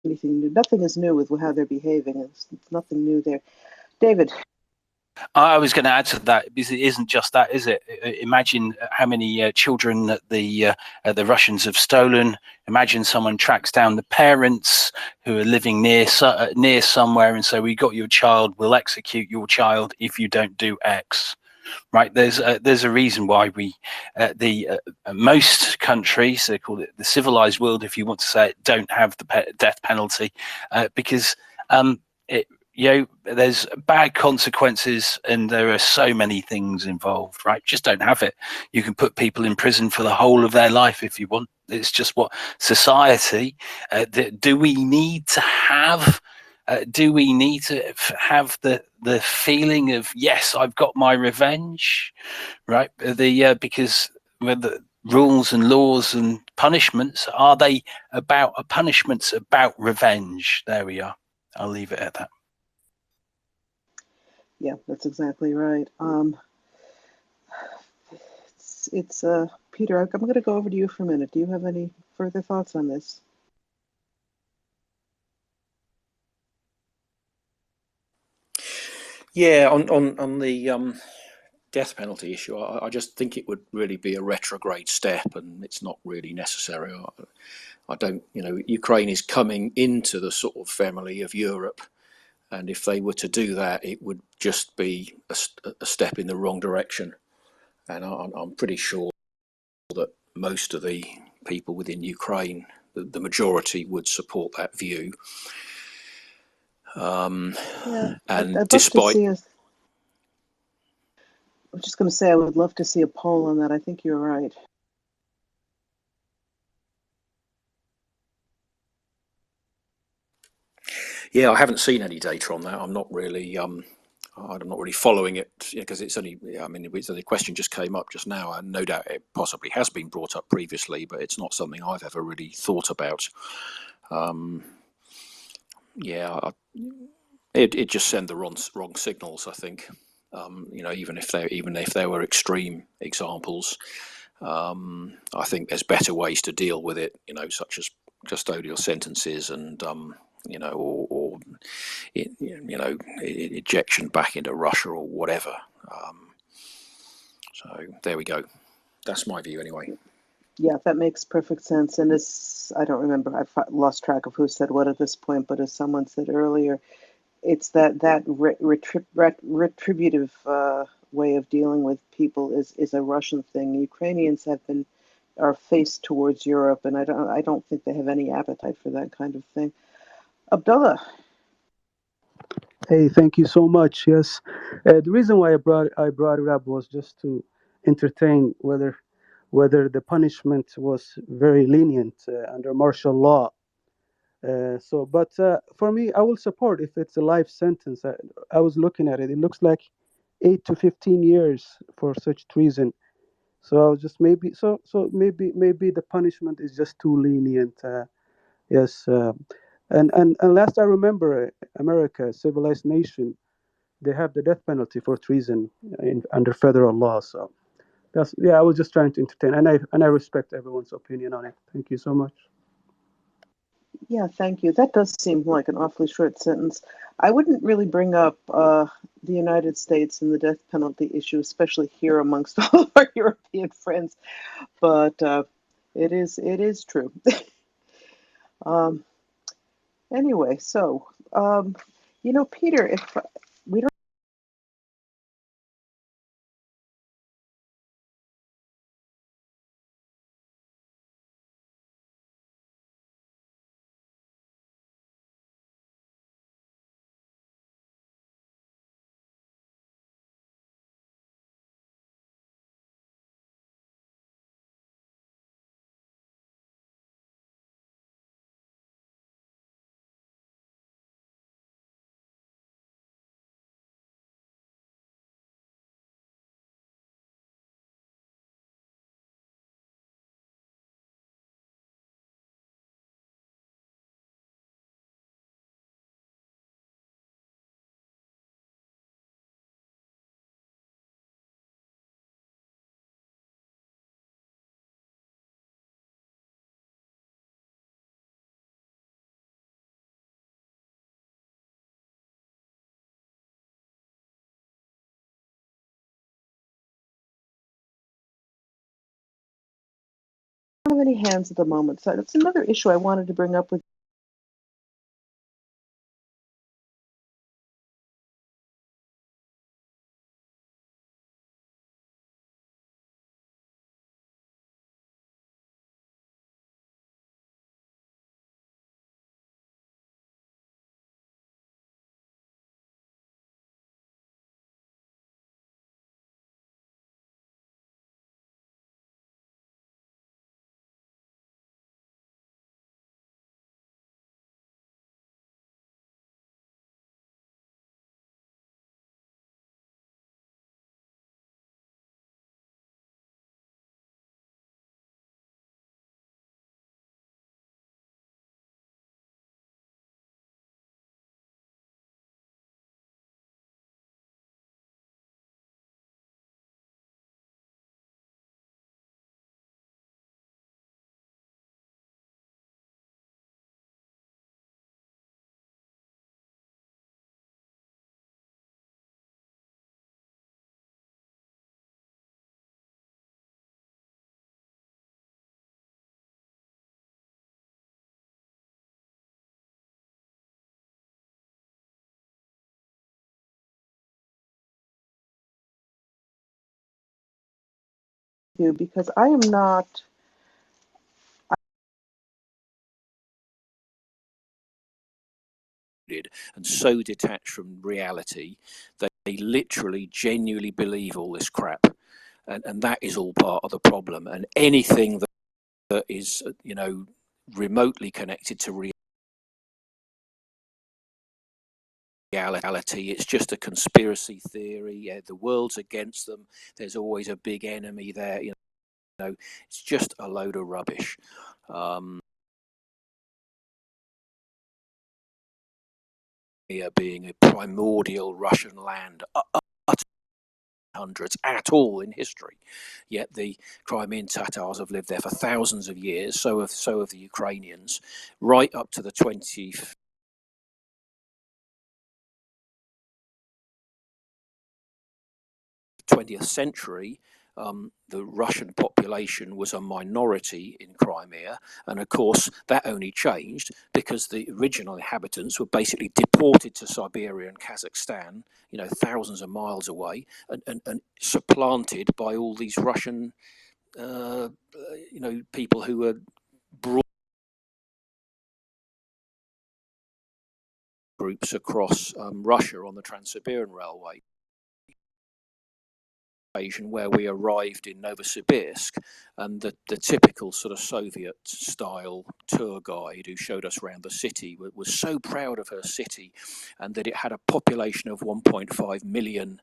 anything new. Nothing is new with how they're behaving. It's nothing new there. David. I was going to add to that, because it isn't just that, is it? Imagine how many children that the Russians have stolen. Imagine someone tracks down the parents who are living near somewhere and say, "We got your child. We'll execute your child if you don't do X." Right? There's a reason why we most countries, they call it the civilized world, if you want to say it, don't have the death penalty, because it. There's bad consequences, and there are so many things involved, right? Just don't have it. You can put people in prison for the whole of their life if you want. It's just what society. Do we need to have? Do we need to have the feeling of, yes, I've got my revenge, right? Because the rules and laws and punishments, are they about punishments about revenge? There we are. I'll leave it at that. Yeah, that's exactly right. It's Peter, I'm going to go over to you for a minute. Do you have any further thoughts on this? Yeah, on the death penalty issue, I just think it would really be a retrograde step, and it's not really necessary. I don't, Ukraine is coming into the sort of family of Europe, and if they were to do that, it would just be a step in the wrong direction. And I'm pretty sure that most of the people within Ukraine, the majority, would support that view. Yeah, And I'd love to despite see us. I was just going to say I would love to see a poll on that. I think you're right. Yeah, I haven't seen any data on that. I'm not really following it, because it's only. I mean, the question just came up just now, and no doubt it possibly has been brought up previously, but it's not something I've ever really thought about. Yeah, it just sent the wrong signals, I think. Even if there were extreme examples, I think there's better ways to deal with it. Such as custodial sentences and or ejection back into Russia or whatever. So there we go. That's my view, anyway. Yeah, that makes perfect sense. And I don't remember, I've lost track of who said what at this point, but as someone said earlier, it's that retributive way of dealing with people is a Russian thing. Ukrainians are faced towards Europe, and I don't think they have any appetite for that kind of thing. Abdullah. Hey, thank you so much. Yes, the reason why I brought it up was just to entertain whether the punishment was very lenient under martial law. But for me, I will support if it's a life sentence. I was looking at it; it looks like 8 to 15 years for such treason. So I was just maybe the punishment is just too lenient. Yes, and last I remember, America, a civilized nation, they have the death penalty for treason under federal law. So I was just trying to entertain, and I respect everyone's opinion on it. Thank you so much. Yeah, thank you. That does seem like an awfully short sentence. I wouldn't really bring up the United States and the death penalty issue, especially here amongst all of our European friends, but it is true. Anyway, so Peter, if we don't any hands at the moment. So that's another issue I wanted to bring up with you because I am not. And so detached from reality, they literally, genuinely believe all this crap, and that is all part of the problem. And anything that is, remotely connected to reality, it's just a conspiracy theory. Yeah, the world's against them. There's always a big enemy there. It's just a load of rubbish. Being a primordial Russian land, hundreds at all in history, yet the Crimean Tatars have lived there for thousands of years. So have the Ukrainians, right up to the 20th century. The Russian population was a minority in Crimea, and of course that only changed because the original inhabitants were basically deported to Siberia and Kazakhstan, thousands of miles away, and supplanted by all these Russian, people who were brought groups across Russia on the Trans-Siberian Railway. Where we arrived in Novosibirsk, and the typical sort of Soviet style tour guide who showed us around the city was so proud of her city, and that it had a population of 1.5 million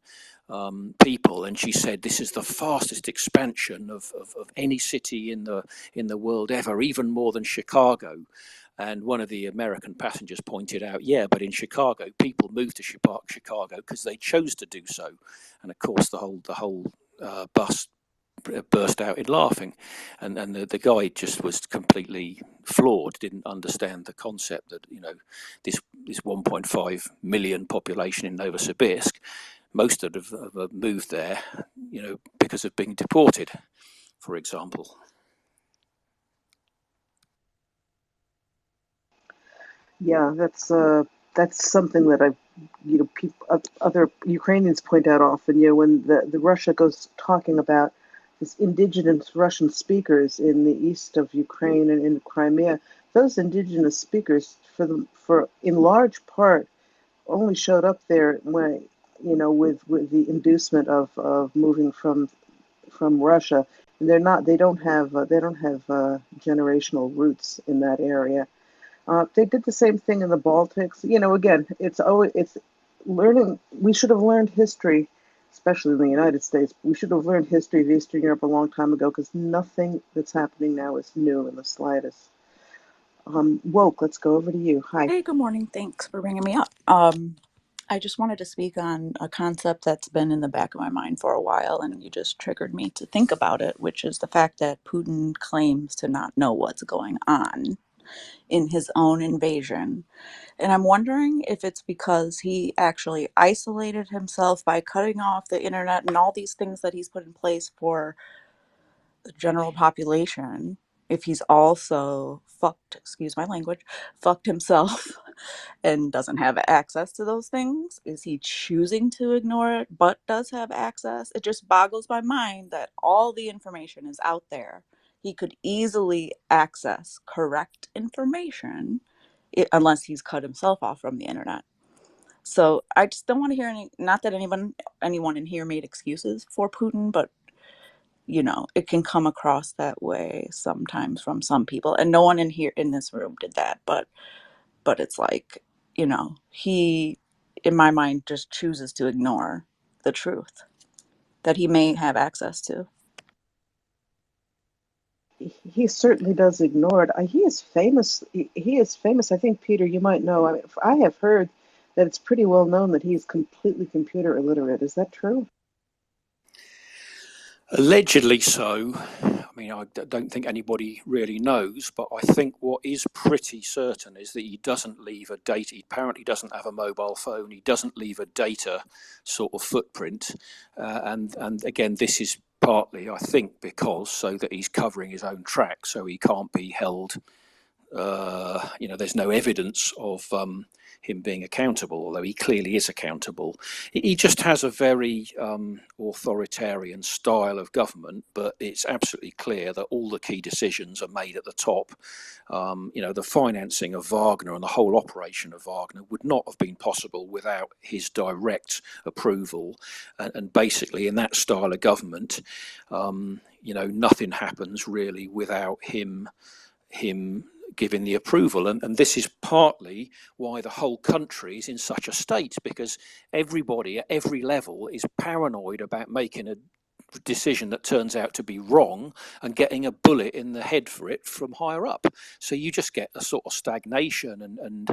people, and she said this is the fastest expansion of any city in the world ever, even more than Chicago. And one of the American passengers pointed out, yeah, but in Chicago, people moved to Chicago because they chose to do so. And of course, the whole bus burst out in laughing, and the guide just was completely floored, didn't understand the concept that this 1.5 million population in Novosibirsk, most of them have moved there, because of being deported, for example. Yeah, that's something that other Ukrainians point out often. When the Russia goes talking about this indigenous Russian speakers in the east of Ukraine and in Crimea, those indigenous speakers, for in large part, only showed up there when with the inducement of moving from Russia, and they don't have generational roots in that area. They did the same thing in the Baltics. Again, it's learning. We should have learned history, especially in the United States. We should have learned history of Eastern Europe a long time ago because nothing that's happening now is new in the slightest. Woke, let's go over to you. Hi. Hey, good morning. Thanks for bringing me up. I just wanted to speak on a concept that's been in the back of my mind for a while, and you just triggered me to think about it, which is the fact that Putin claims to not know what's going on in his own invasion. And I'm wondering if it's because he actually isolated himself by cutting off the internet and all these things that he's put in place for the general population, if he's also fucked, excuse my language, fucked himself and doesn't have access to those things? Is he choosing to ignore it but does have access? It just boggles my mind that all the information is out there. He could easily access correct information unless he's cut himself off from the internet. So I just don't want to hear any, not that anyone in here made excuses for Putin, but it can come across that way sometimes from some people. And no one in here in this room did that, but it's like, he, in my mind, just chooses to ignore the truth that he may have access to. He certainly does ignore it. He is famous. He is famous. I think, Peter, you might know. I mean, I have heard that it's pretty well known that he's completely computer illiterate. Is that true? Allegedly so. I mean, I don't think anybody really knows, but I think what is pretty certain is that he doesn't leave a data. He apparently doesn't have a mobile phone. He doesn't leave a data sort of footprint. And again, this is partly, I think, because so that he's covering his own track, so he can't be held. There's no evidence of him being accountable, although he clearly is accountable. He just has a very authoritarian style of government, but it's absolutely clear that all the key decisions are made at the top. The financing of Wagner and the whole operation of Wagner would not have been possible without his direct approval. And basically, in that style of government, nothing happens really without him giving the approval, and this is partly why the whole country is in such a state, because everybody at every level is paranoid about making a decision that turns out to be wrong and getting a bullet in the head for it from higher up. So you just get a sort of stagnation, and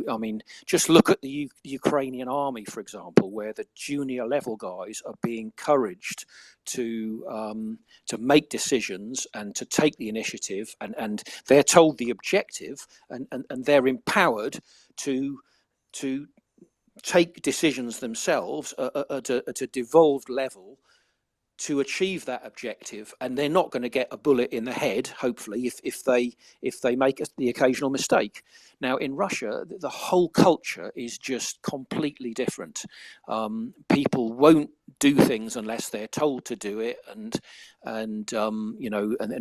I mean, just look at the Ukrainian army, for example, where the junior level guys are being encouraged to make decisions and to take the initiative, and they're told the objective, and they're empowered to take decisions themselves at a devolved level to achieve that objective, and they're not going to get a bullet in the head, hopefully, if they make the occasional mistake. Now, in Russia, the whole culture is just completely different. People won't do things unless they're told to do it, and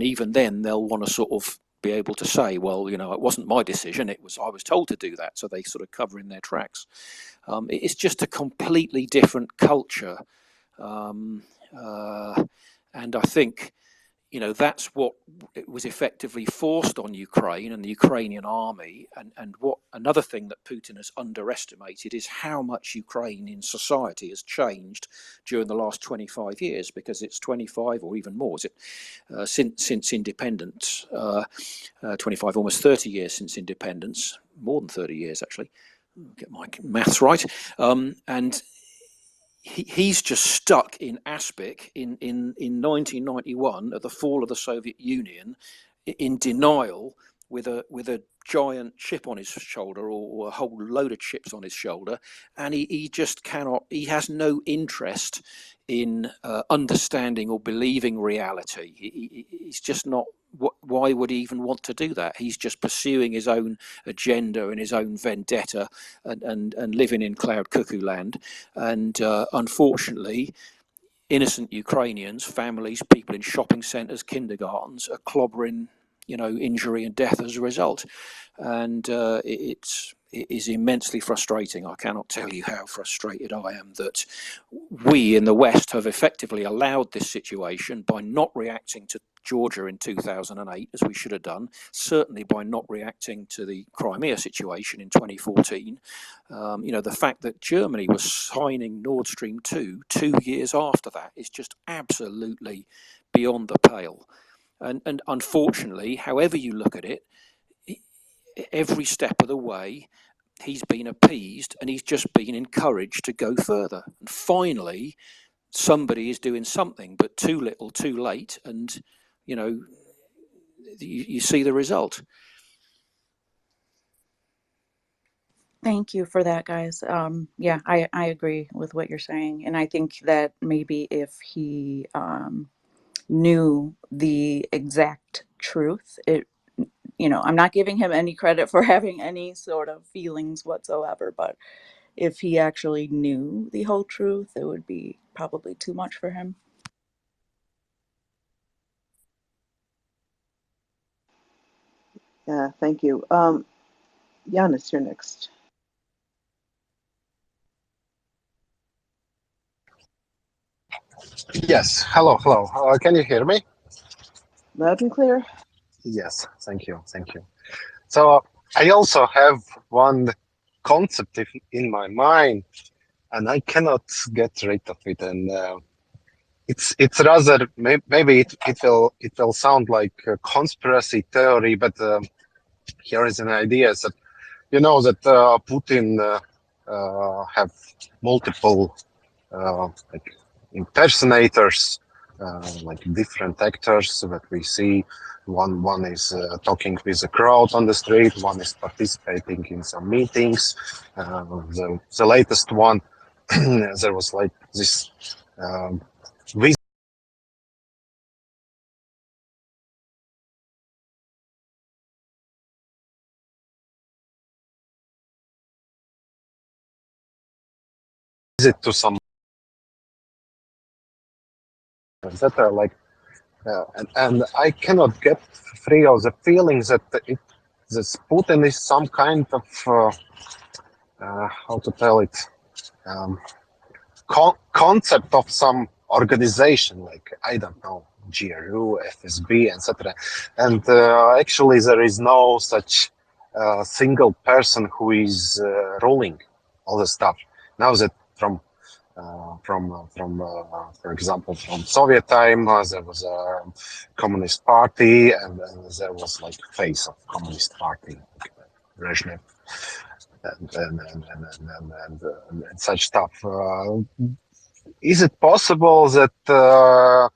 even then they'll want to sort of be able to say, well, it wasn't my decision, I was told to do that. So they sort of cover in their tracks. It's just a completely different culture. And I think, that's what it was effectively forced on Ukraine and the Ukrainian army. And what another thing that Putin has underestimated is how much Ukrainian society has changed during the last 25 years, because it's 25 or even more, is it, since independence, 25, almost 30 years since independence, more than 30 years actually. Get my maths right. And he's just stuck in aspic in 1991 at the fall of the Soviet Union, in denial, with a giant chip on his shoulder, or a whole load of chips on his shoulder, and he just cannot. He has no interest in understanding or believing reality. He's just not. Why would he even want to do that? He's just pursuing his own agenda and his own vendetta, and living in cloud cuckoo land. And unfortunately, innocent Ukrainians, families, people in shopping centres, kindergartens, are clobbering, injury and death as a result. And it is immensely frustrating. I cannot tell you how frustrated I am that we in the West have effectively allowed this situation by not reacting to Georgia in 2008, as we should have done, certainly by not reacting to the Crimea situation in 2014. The fact that Germany was signing Nord Stream 2 years after that is just absolutely beyond the pale. And unfortunately, however you look at it, every step of the way, he's been appeased and he's just been encouraged to go further. And finally, somebody is doing something, but too little, too late, and you see the result. Thank you for that, guys. Yeah, I agree with what you're saying. And I think that maybe if he knew the exact truth. I'm not giving him any credit for having any sort of feelings whatsoever, but if he actually knew the whole truth, it would be probably too much for him. Yeah, thank you. Giannis, you're next. Yes. Hello. Hello. Can you hear me? Loud and clear. Yes. Thank you. Thank you. So I also have one concept in my mind, and I cannot get rid of it. And it's rather maybe it will sound like a conspiracy theory, but here is an idea: is that you know that Putin have multiple like impersonators, like different actors that we see. One is talking with a crowd on the street. One is participating in some meetings. The latest one, there was like this visit to some that are like, and I cannot get free of the feeling that this Putin is some kind of how to tell it. Um, concept of some organization, like I don't know, GRU, FSB, etc. And actually, there is no such single person who is ruling all the stuff. Now that for example, from Soviet time, there was a Communist Party, and there was like face of Communist Party, like Brezhnev, and such stuff. Is it possible that,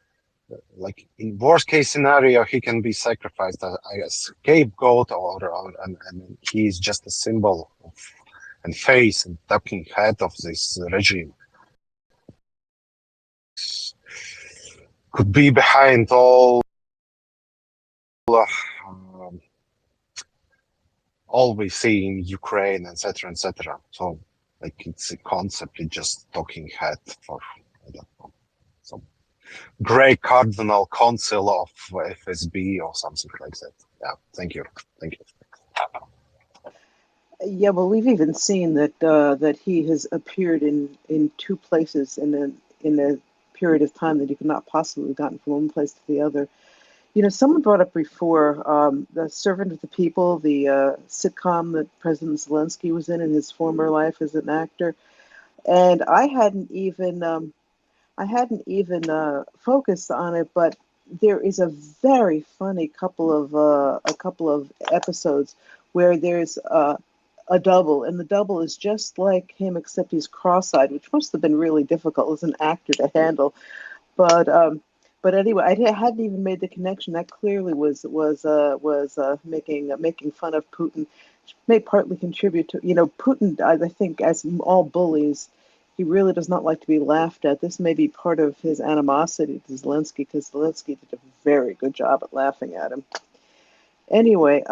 like in worst case scenario, he can be sacrificed as a scapegoat, and he is just a symbol of, and face and talking head of this regime? Could be behind all we see in Ukraine, etc., etc. So, like, it's a concept, it's just talking head for, I don't know, some Grey Cardinal Council of FSB or something like that. Yeah, thank you. Thank you. Yeah, well, we've even seen that he has appeared in two places in a period of time that he could not possibly have gotten from one place to the other. You know, someone brought up before the Servant of the People, the sitcom that President Zelensky was in his former life as an actor, and I hadn't even focused on it, but there is a very funny couple of episodes where there's a double, and the double is just like him, except he's cross-eyed, which must have been really difficult as an actor to handle. But but anyway, hadn't even made the connection. That clearly was making fun of Putin, which may partly contribute to Putin. I think, as all bullies, he really does not like to be laughed at. This may be part of his animosity to Zelensky, because Zelensky did a very good job at laughing at him. Anyway,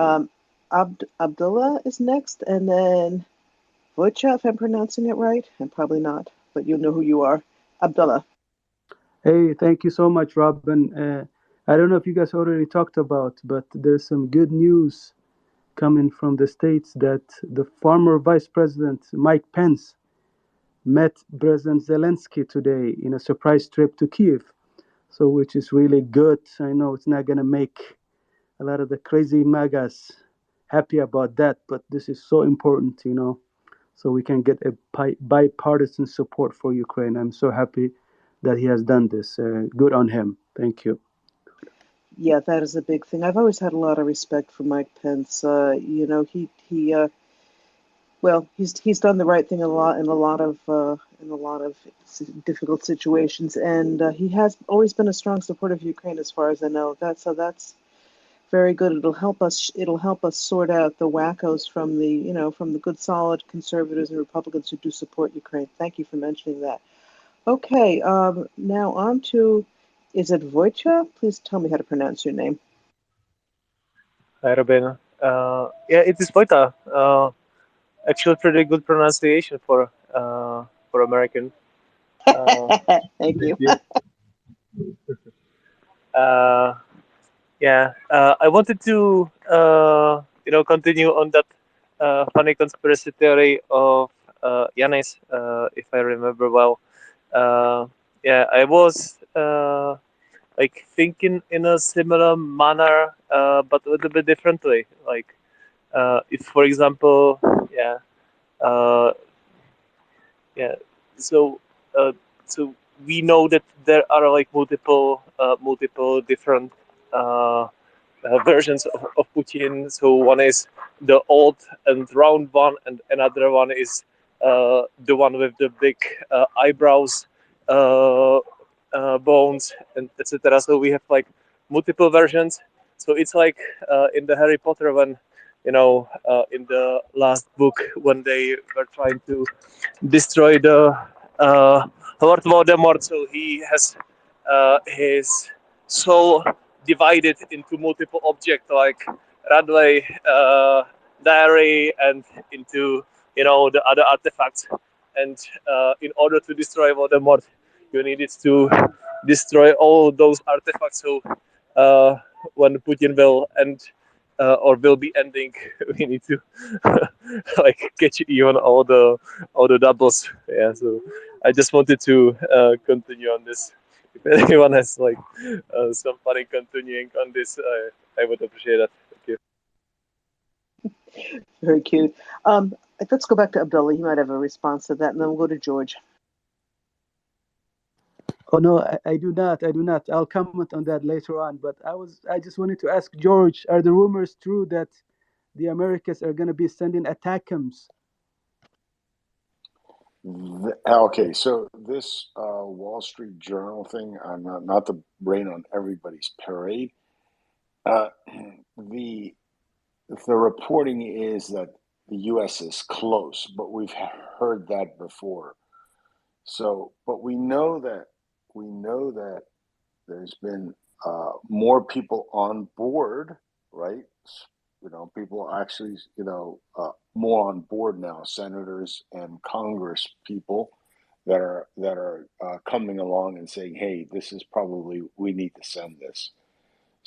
Abdullah is next, and then Wojciech, if I'm pronouncing it right. I'm probably not, but you know who you are. Abdullah. Hey, thank you so much, Robin. I don't know if you guys already talked about, but there's some good news coming from the States that the former Vice President Mike Pence met President Zelensky today in a surprise trip to Kiev. So, which is really good. I know it's not going to make a lot of the crazy MAGAs happy about that, but this is so important, so we can get a bipartisan support for Ukraine. I'm so happy that he has done this. Good on him. Thank you. Yeah, that is a big thing. I've always had a lot of respect for Mike Pence. Well, he's done the right thing in a lot of difficult situations, and he has always been a strong supporter of Ukraine, as far as I know. That's very good. It'll help us sort out the wackos from the good, solid conservatives and Republicans who do support Ukraine. Thank you for mentioning that. Okay, now on to, is it Wojciech? Please tell me how to pronounce your name. Hi, Robin. Yeah, it is Poita. Actually, pretty good pronunciation for American. Thank Thank you. you. Uh, yeah, I wanted to continue on that funny conspiracy theory of Yanis, if I remember well. Uh, yeah, I was like thinking in a similar manner, but a little bit differently. Like, if, for example, yeah, uh, yeah, so uh, so we know that there are like multiple different versions of Putin. So one is the old and round one, and another one is the one with the big eyebrows, bones, and etc. So we have like multiple versions. So it's like in the Harry Potter when in the last book when they were trying to destroy the Lord Voldemort. So he has his soul divided into multiple objects like Radley diary and into the other artifacts. And in order to destroy Voldemort, you needed to destroy all those artifacts. So uh, when Putin will end or will be ending, we need to like catch even all the doubles. Yeah. So I just wanted to continue on this. If anyone has like somebody continuing on this, I would appreciate that. Thank you. Very cute. Let's go back to Abdullah. He might have a response to that, and then we'll go to George. Oh no, I do not. I do not. I'll comment on that later on. But I just wanted to ask George: are the rumors true that the Americans are going to be sending attackums? Okay, so this Wall Street Journal thing, not to rain on everybody's parade, uh, the the reporting is that the U.S. is close, but we've heard that before. So, but we know that there's been more people on board, right? People actually, more on board now, senators and Congress people that are coming along and saying, "Hey, this is probably we need to send this."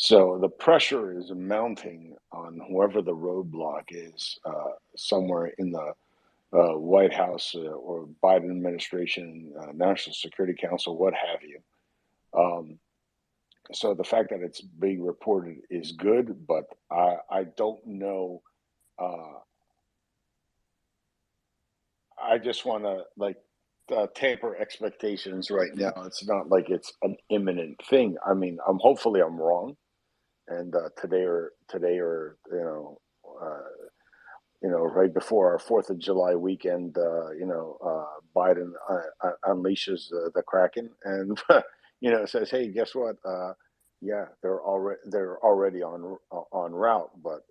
So the pressure is mounting on whoever the roadblock is somewhere in the White House or Biden administration, National Security Council, what have you. Um, so the fact that it's being reported is good, but I don't know. Uh, I just want to tamper expectations right now. It's not like it's an imminent thing. I mean, hopefully I'm wrong, and today or right before our Fourth of July weekend, Biden unleashes the Kraken and says, "Hey, guess what? Yeah, they're already on route, but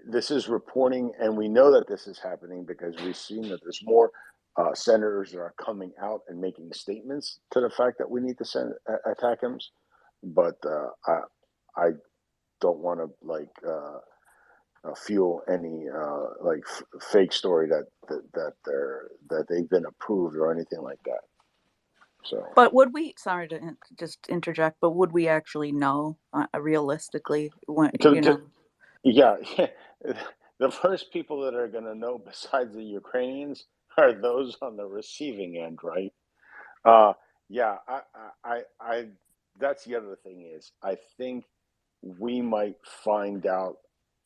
this is reporting, and we know that this is happening because we've seen that there's more senators that are coming out and making statements to the fact that we need to send attackams, but I don't want to fuel any fake story that they've been approved or anything like that. So, But would we, sorry to just interject, but would we actually know realistically when, yeah, the first people that are going to know besides the Ukrainians are those on the receiving end, right? Uh, yeah, I that's the other thing is I think we might find out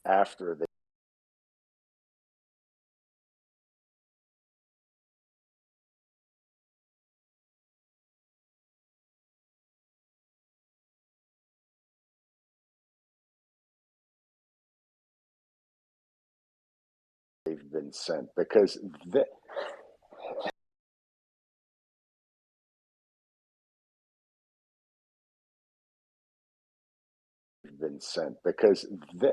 after they've been sent because they've been sent because they,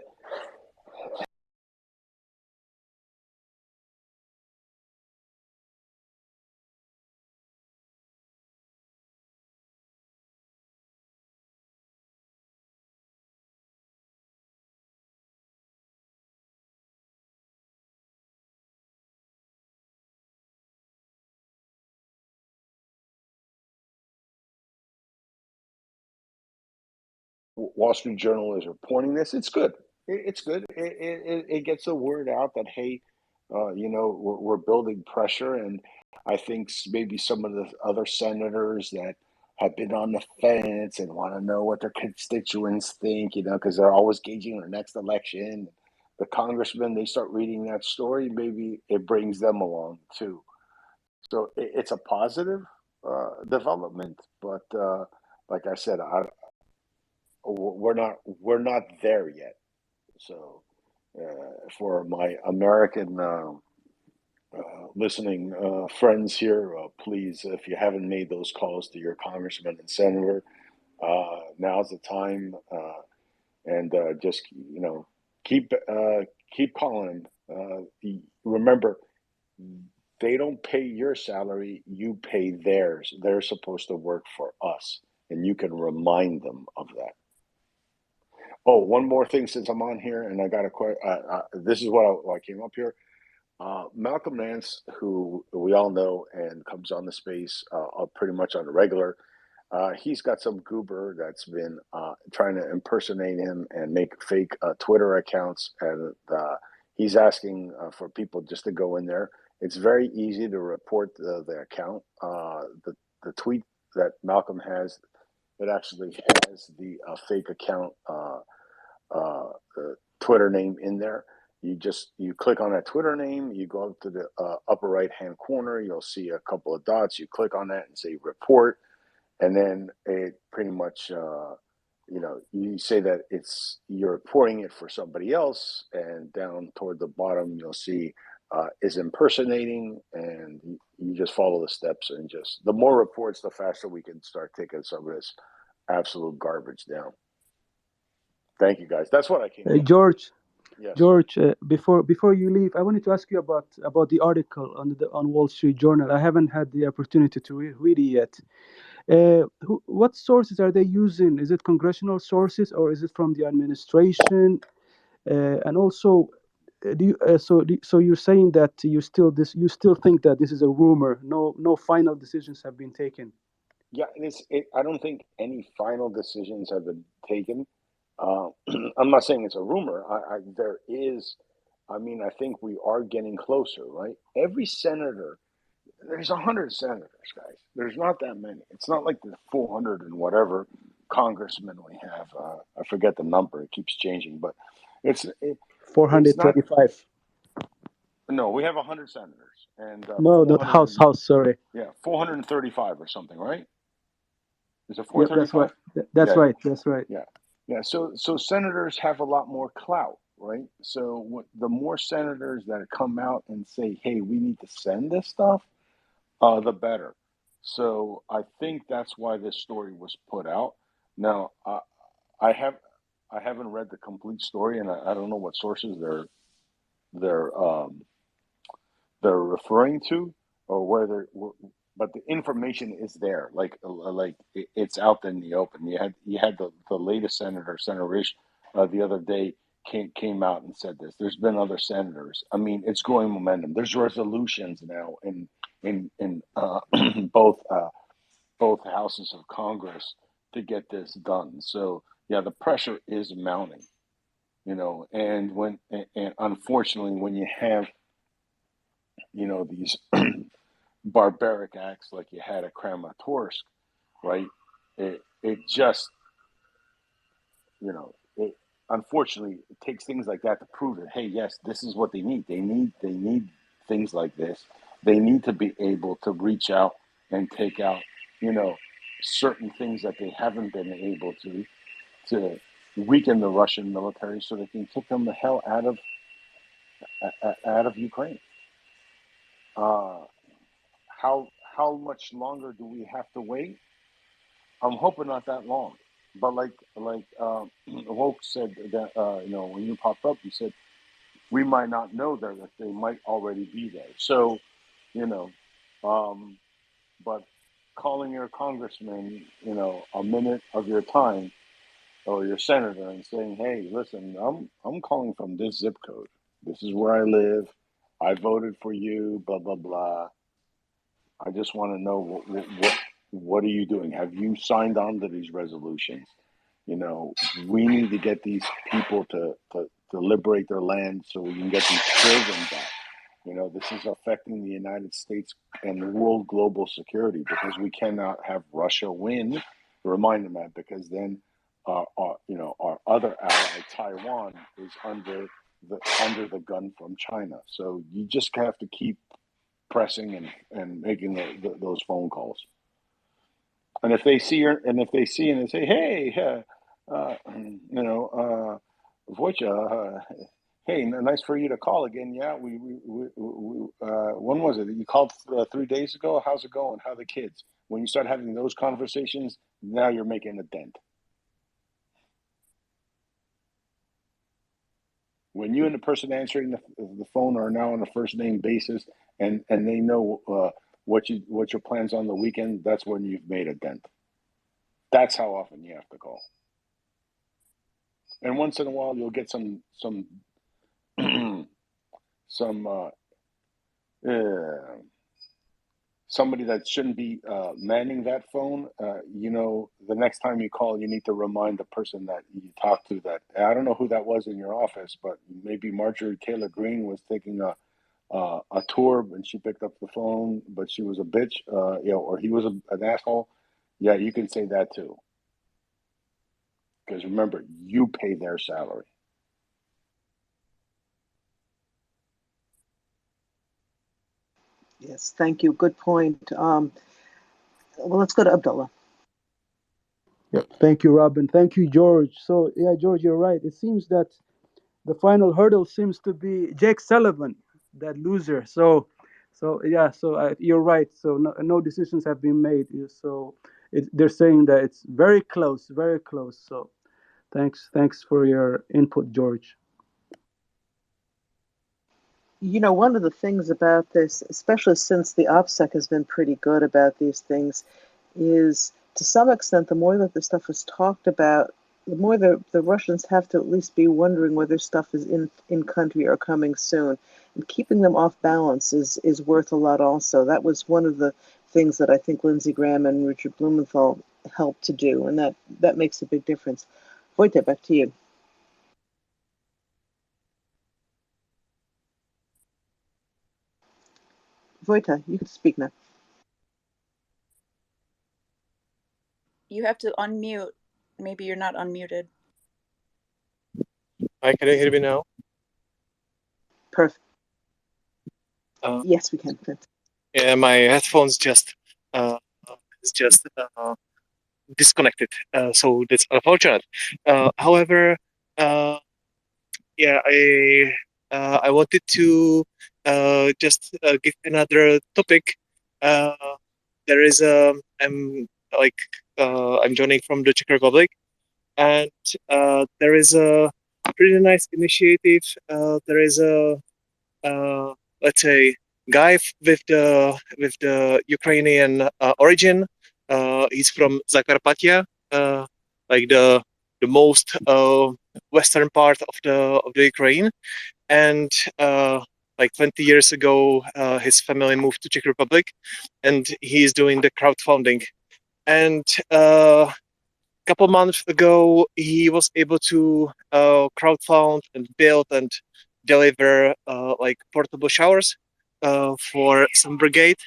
Wall Street Journal is reporting this. It's good. It's good. It gets the word out that, hey, we're building pressure, and I think maybe some of the other senators that have been on the fence and want to know what their constituents think, because they're always gauging their next election. The congressmen, they start reading that story, maybe it brings them along too. So it's a positive development, but like I said, we're not there yet. So for my American listening friends here, please, if you haven't made those calls to your congressman and senator, now's the time, and just keep calling them. Remember, they don't pay your salary; you pay theirs. They're supposed to work for us, and you can remind them of that. Oh, one more thing since I'm on here, and I got a question. This is why I came up here. Malcolm Nance, who we all know and comes on the space pretty much on a regular, he's got some goober that's been trying to impersonate him and make fake Twitter accounts, and he's asking for people just to go in there. It's very easy to report the account. The tweet that Malcolm has, it actually has the fake account Twitter name in there. You click on that Twitter name, you go up to the upper right hand corner, you'll see a couple of dots. You click on that and say report, and then it pretty much you say that you're reporting it for somebody else, and down toward the bottom you'll see is impersonating, and you just follow the steps, and just the more reports, the faster we can start taking some of this absolute garbage down. Thank you, guys. That's what I came up. George, Yes. George, before you leave, I wanted to ask you about the article on Wall Street Journal. I haven't had the opportunity to read it yet. What sources are they using? Is it congressional sources or is it from the administration? And also, so you're saying that you still think that this is a rumor? No final decisions have been taken. Yeah, I don't think any final decisions have been taken. I'm not saying it's a rumor. There is. I mean, I think we are getting closer, right? Every senator, there's 100 senators, guys. There's not that many. It's not like the 400 and whatever congressmen we have. I forget the number. It keeps changing, but it's 425. No, we have 100 senators and No, not House. Sorry. Yeah, 435 or something, right? Is it Yep, that's 435? right. That's right. That's right. Yeah. So senators have a lot more clout, right? So the more senators that come out and say, "Hey, we need to send this stuff," the better. So I think that's why this story was put out. Now, I haven't read the complete story, and I don't know what sources they're referring to, or whether, but the information is there. Like it's out in the open. You had the latest Senator Risch, the other day came out and said this. There's been other senators. I mean, it's growing momentum. There's resolutions now in both houses of Congress to get this done. So yeah, the pressure is mounting. And unfortunately, when you have these barbaric acts like you had at Kramatorsk, right? It just, it unfortunately it takes things like that to prove that, hey, yes, this is what they need. They need things like this. They need to be able to reach out and take out, certain things that they haven't been able to weaken the Russian military so they can kick them the hell out of Ukraine. How much longer do we have to wait? I'm hoping not that long. But like Woke said that when you popped up, you said we might not know there, that they might already be there. So, but calling your congressman, a minute of your time, or your senator, and saying, "Hey, listen, I'm calling from this zip code. This is where I live. I voted for you. Blah blah blah. I just want to know what are you doing? Have you signed on to these resolutions? You know, we need to get these people to liberate their land so we can get these children back. You know, this is affecting the United States and world global security because we cannot have Russia win. Remind them that, because then our other ally Taiwan is under the gun from China. So you just have to keep pressing and making those phone calls. And if they see her, and if they see and they say, "Hey, Wojciech, hey, nice for you to call again. Yeah, we when was it? You called 3 days ago. How's it going? How are the kids?" When you start having those conversations, now you're making a dent. When you and the person answering the phone are now on a first name basis, and they know what your plans on the weekend, that's when you've made a dent. That's how often you have to call. And once in a while, you'll get some somebody that shouldn't be manning that phone. The next time you call, you need to remind the person that you talked to that. I don't know who that was in your office, but maybe Marjorie Taylor Greene was taking a tour and she picked up the phone, but she was a bitch, or he was an asshole. Yeah, you can say that too. Because remember, you pay their salary. Yes, thank you. Good point. Well, let's go to Abdullah. Yeah, thank you, Robin. Thank you, George. So, yeah, George, you're right. It seems that the final hurdle seems to be Jake Sullivan, that loser. So yeah, you're right. So no decisions have been made. So they're saying that it's very close, very close. So thanks for your input, George. One of the things about this, especially since the OPSEC has been pretty good about these things, is to some extent, the more that the stuff is talked about, the more the Russians have to at least be wondering whether stuff is in country or coming soon. And keeping them off balance is worth a lot also. That was one of the things that I think Lindsey Graham and Richard Blumenthal helped to do, and that makes a big difference. Wojtek, back to you. Wojtek, you can speak now. You have to unmute. Maybe you're not unmuted. Hi, can you hear me now? Perfect. Yes, we can. Yeah, my headphones just disconnected, so that's unfortunate. However, yeah, I wanted to just give another topic. There is I'm joining from the Czech Republic, and there is a pretty nice initiative. There is a let's say guy with the Ukrainian origin. He's from Zakarpattia, like the most western part of the Ukraine, and like 20 years ago, his family moved to Czech Republic, and he's doing the crowdfunding. And couple months ago, he was able to crowdfund and build and deliver like portable showers for some brigade.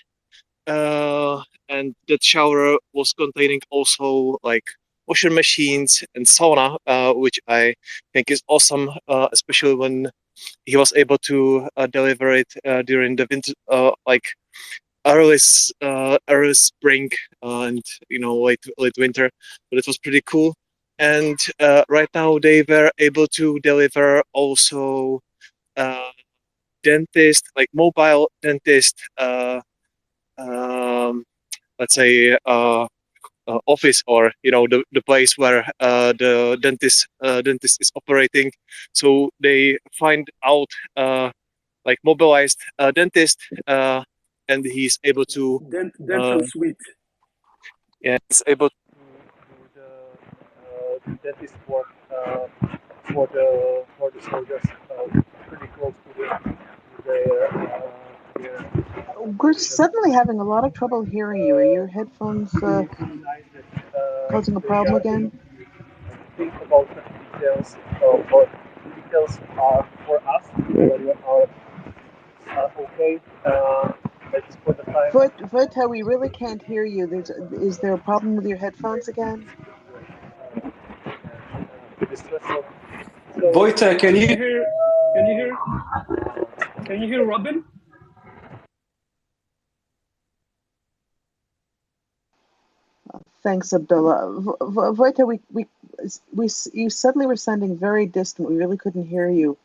And that shower was containing also like washer machines and sauna, which I think is awesome, especially when he was able to deliver it during the winter, like early spring and late winter, but it was pretty cool. And right now they were able to deliver also dentist, like mobile dentist, let's say office, or the place where the dentist is operating. So they find out like mobilized dentist, and he's able to dental suite. Yeah, he's able to do the dentist work for the soldiers, pretty close to the We're suddenly having a lot of trouble hearing you. Are your headphones causing a problem again? think about the details, or details are for us, whether you are okay at this point of time. Vojta, we really can't hear you. Is there a problem with your headphones again? Pretty stressful. So, Vojta, can you hear Robin? Thanks, Abdullah. Vojta, you suddenly were sounding very distant. We really couldn't hear you.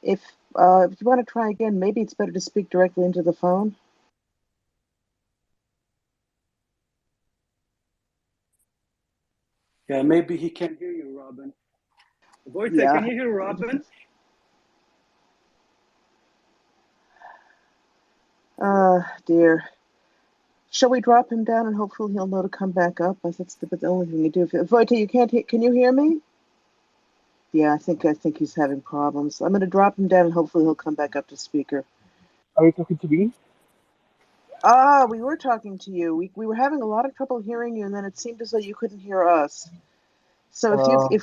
If you want to try again, maybe it's better to speak directly into the phone. Yeah, maybe he can't hear you, Robin. Vojta, Yeah. can you hear Robin? Dear. Shall we drop him down and hopefully he'll know to come back up? That's the only thing you do. Vojta, you can't hear. Can you hear me? Yeah, I think he's having problems. I'm going to drop him down and hopefully he'll come back up to speaker. are you talking to me? We were talking to you. We were having a lot of trouble hearing you, and then it seemed as though you couldn't hear us. So if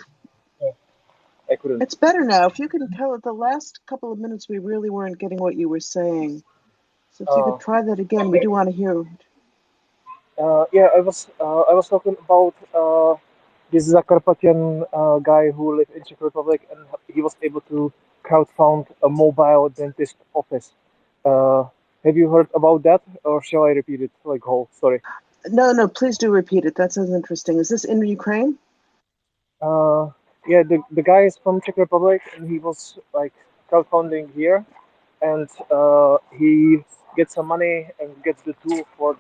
Yeah, I couldn't. it's better now, if you can tell it, the last couple of minutes we really weren't getting what you were saying. So if you could try that again, we do want to hear. Yeah, I was talking about this Zakarpatian guy who lived in Czech Republic, and he was able to crowdfund a mobile dentist office. Have you heard about that, or shall I repeat it like whole? Sorry. No, please do repeat it. That sounds interesting. Is this in Ukraine? Yeah, the guy is from Czech Republic, and he was like crowdfunding here, and he gets some money and gets the tool for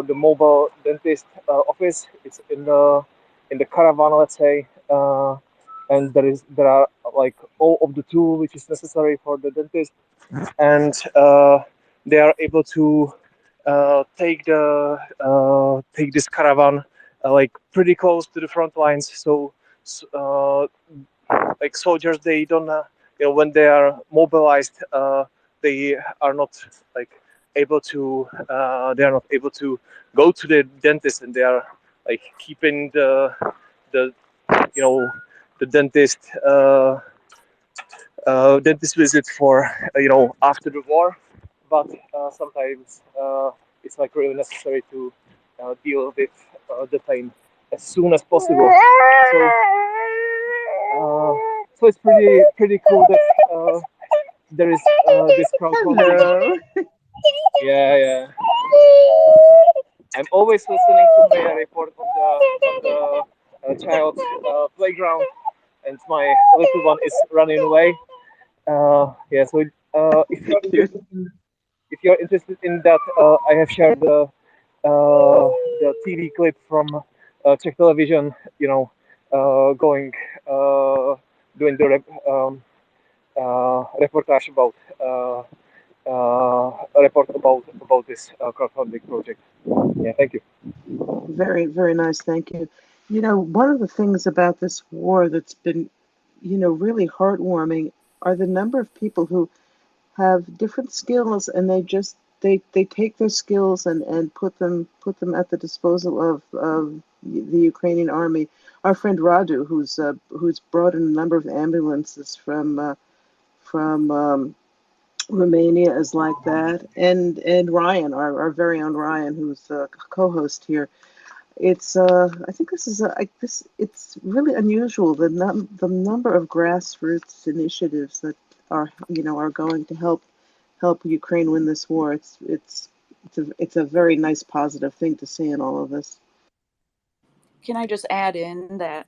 the mobile dentist office. It's in the caravan, let's say, and there are like all of the tool which is necessary for the dentist, and they are able to take this caravan like pretty close to the front lines. So like soldiers, they don't when they are mobilized, they are not like able to go to the dentist, and they are like keeping the the dentist visit for after the war, but sometimes it's like really necessary to deal with the pain as soon as possible. So it's pretty cool that there is this crowdfunding. Hello. Yeah. I'm always listening to MriyaReport on the child's playground, and my little one is running away. Yeah, so if you're interested in that, I have shared the TV clip from Czech television. Going doing the reportage about a report about this crowdfunding project. Yeah, thank you. Very, very nice. Thank you. One of the things about this war that's been, really heartwarming are the number of people who have different skills, and they take their skills and put them at the disposal of the Ukrainian army. Our friend Radu, who's brought in a number of ambulances from Romania, is like that, and Ryan, our very own Ryan, who's a co-host here. It's I think it's really unusual, the number of grassroots initiatives that are going to help Ukraine win this war. It's a very nice positive thing to see in all of this. Can I just add in that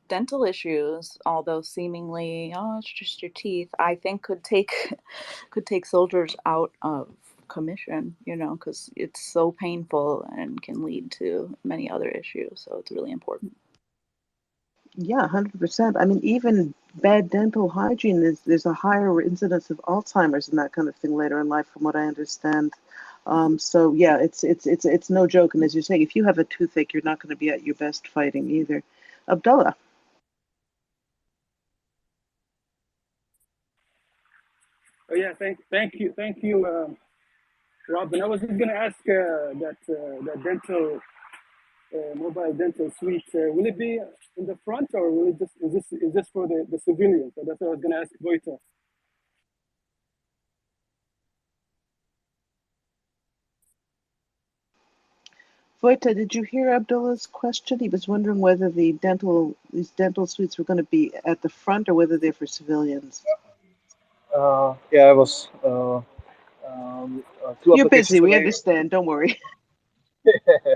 dental issues, although seemingly, oh, it's just your teeth, I think could take soldiers out of commission, because it's so painful and can lead to many other issues. So it's really important. Yeah, 100%. I mean, even bad dental hygiene there's a higher incidence of Alzheimer's and that kind of thing later in life, from what I understand. So yeah, it's no joke. And as you're saying, if you have a toothache, you're not going to be at your best fighting either. Abdullah. Oh yeah, thank you, Robin. I was just going to ask that dental mobile dental suite, will it be in the front, or will it just is this for the civilians? So that's what I was going to ask Voita. Voita, did you hear Abdullah's question? He was wondering whether these dental suites were going to be at the front or whether they're for civilians. Yeah, I was two You're busy. applications We away. understand. Don't worry.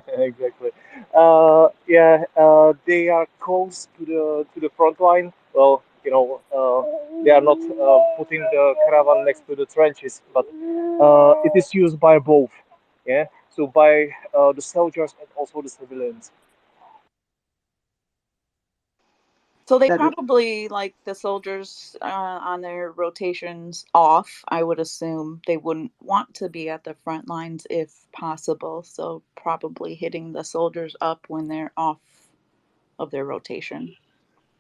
Exactly. Yeah, they are close to the front line. Well, they are not putting the caravan next to the trenches, but it is used by both. Yeah, so by the soldiers and also the civilians. So they That probably, like the soldiers on their rotations off, I would assume they wouldn't want to be at the front lines if possible. So probably hitting the soldiers up when they're off of their rotation.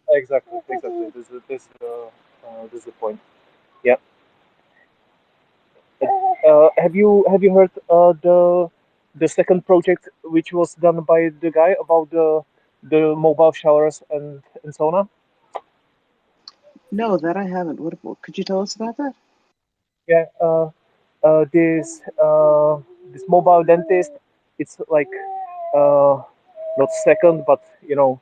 Exactly. This is the point. Yeah. Have you heard the second project which was done by the guy about the mobile showers and sauna? No, that I haven't. What could you tell us about that? Yeah. This mobile dentist. It's like uh, not second, but the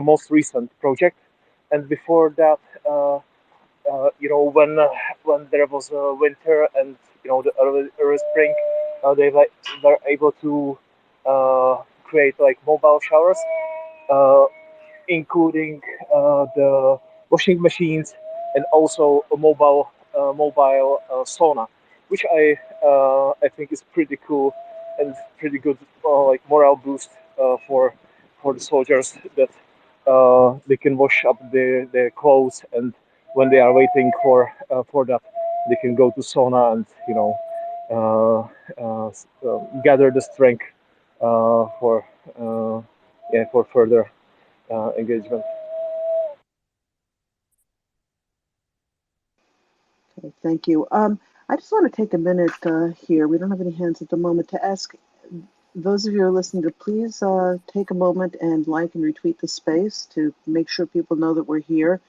most recent project. And before that, when there was a winter and the early spring, were able to create like mobile showers, uh, including the washing machines and also a mobile sauna, which I think is pretty cool and pretty good like morale boost for the soldiers that they can wash up their clothes, and when they are waiting for that they can go to sauna and gather the strength for for further engagement. Okay, thank you. I just want to take a minute here. We don't have any hands at the moment to ask those of you who are listening to please take a moment and like and retweet the space to make sure people know that we're here.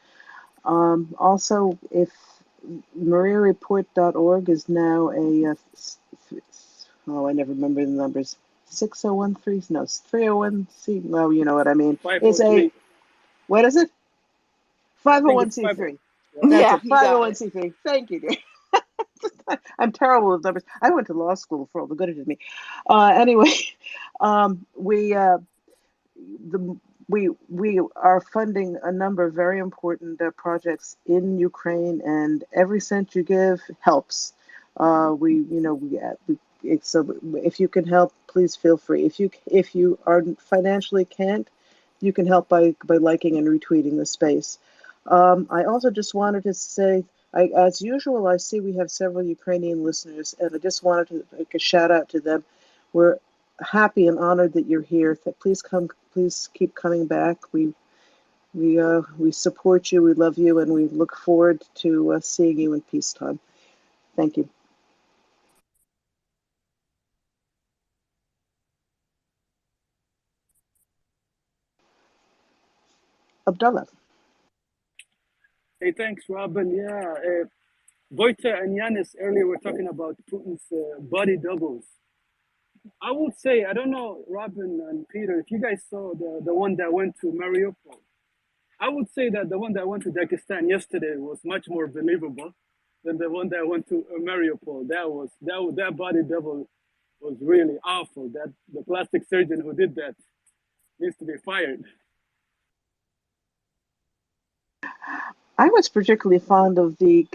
Also, if MriyaReport.org is now I never remember the numbers. 6013, no, 301c. No, you know what I mean. Is a 503. what is it? I think it's 5. 501c3. Yeah. That's Yeah, it. you got it. 501c3. Thank you, dear. I'm terrible with numbers. I went to law school for all the good it did me. Anyway, we the we are funding a number of very important projects in Ukraine, and every cent you give helps. So if you can help, please feel free. If you are financially can't, you can help by liking and retweeting the space. I also just wanted to say, as usual, I see we have several Ukrainian listeners, and I just wanted to make a shout out to them. We're happy and honored that you're here. Please come. Please keep coming back. We support you. We love you, and we look forward to seeing you in peacetime. Thank you, Abdullah. Hey, thanks, Robin. Yeah, Voita and Yanis earlier were talking about Putin's body doubles. I would say, I don't know, Robin and Peter, if you guys saw the one that went to Mariupol. I would say that the one that went to Dagestan yesterday was much more believable than the one that went to Mariupol. That body double was really awful. That the plastic surgeon who did that needs to be fired. I was particularly fond of the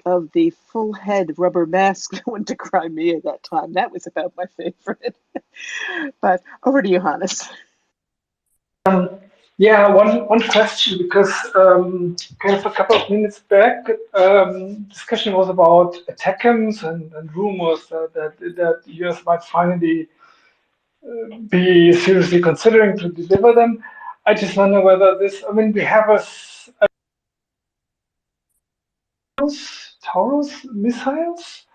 full head rubber mask that went to Crimea that time. That was about my favorite. But over to you, Hannes. Yeah, one question, because kind of a couple of minutes back, discussion was about ATACMS and rumors that the US might finally be seriously considering to deliver them. I just wonder whether this, I mean, we have a Taurus missiles,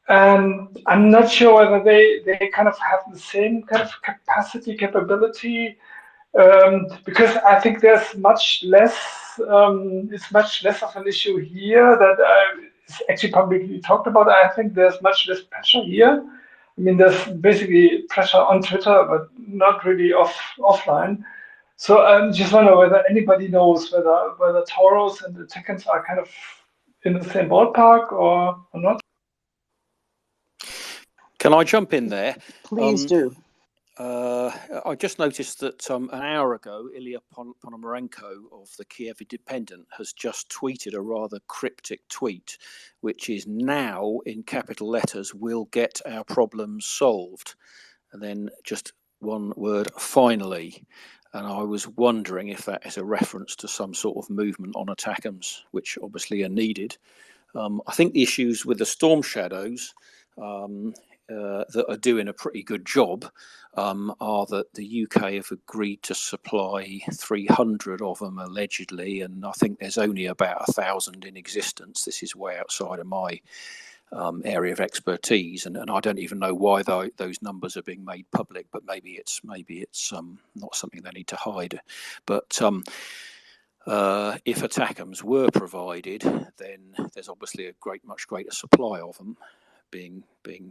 And I'm not sure whether they kind of have the same kind of capability, because I think there's much less, it's much less of an issue here that is actually publicly talked about. I think there's much less pressure here. I mean, there's basically pressure on Twitter, but not really offline. So I just wonder whether anybody knows whether Tauros and the Tekkens are kind of in the same ballpark or not. Can I jump in there? Please do. I just noticed that an hour ago, Ilya Ponomarenko of the Kiev Independent has just tweeted a rather cryptic tweet, which is now in capital letters, "We'll get our problems solved." And then just one word, "finally." And I was wondering if that is a reference to some sort of movement on ATACMS, which obviously are needed. I think the issues with the Storm Shadows that are doing a pretty good job are that the UK have agreed to supply 300 of them allegedly, and I think there's only about 1,000 in existence. This is way outside of my area of expertise, and I don't even know why those numbers are being made public, but maybe it's not something they need to hide. But if ATACMS were provided, then there's obviously a much greater supply of them being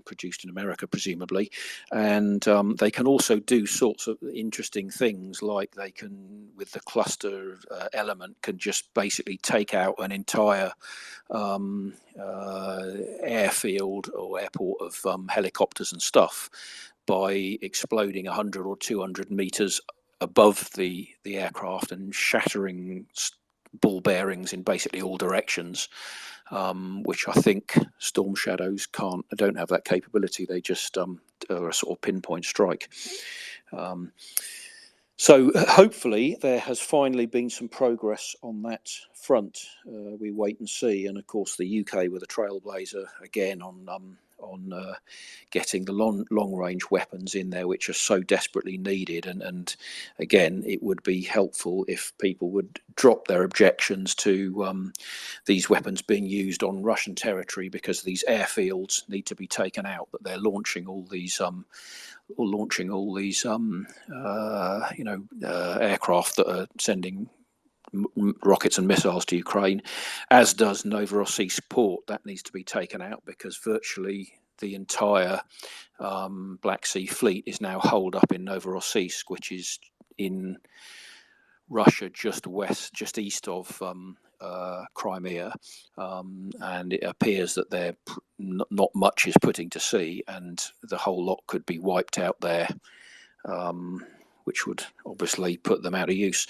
produced in America, presumably, and they can also do sorts of interesting things, like they can, with the cluster element, can just basically take out an entire airfield or airport of helicopters and stuff by exploding 100 or 200 meters above the aircraft and shattering ball bearings in basically all directions, which I think Storm Shadows don't have that capability. They just are a sort of pinpoint strike. So hopefully there has finally been some progress on that front. We wait and see. And of course the UK were the trailblazer again on getting the long range weapons in there, which are so desperately needed. And again, it would be helpful if people would drop their objections to these weapons being used on Russian territory, because these airfields need to be taken out, that they're launching all these aircraft that are sending rockets and missiles to Ukraine, as does Novorossiysk port. That needs to be taken out, because virtually the entire Black Sea fleet is now holed up in Novorossiysk, which is in Russia, just east of Crimea, and it appears that not much is putting to sea, and the whole lot could be wiped out there, which would obviously put them out of use.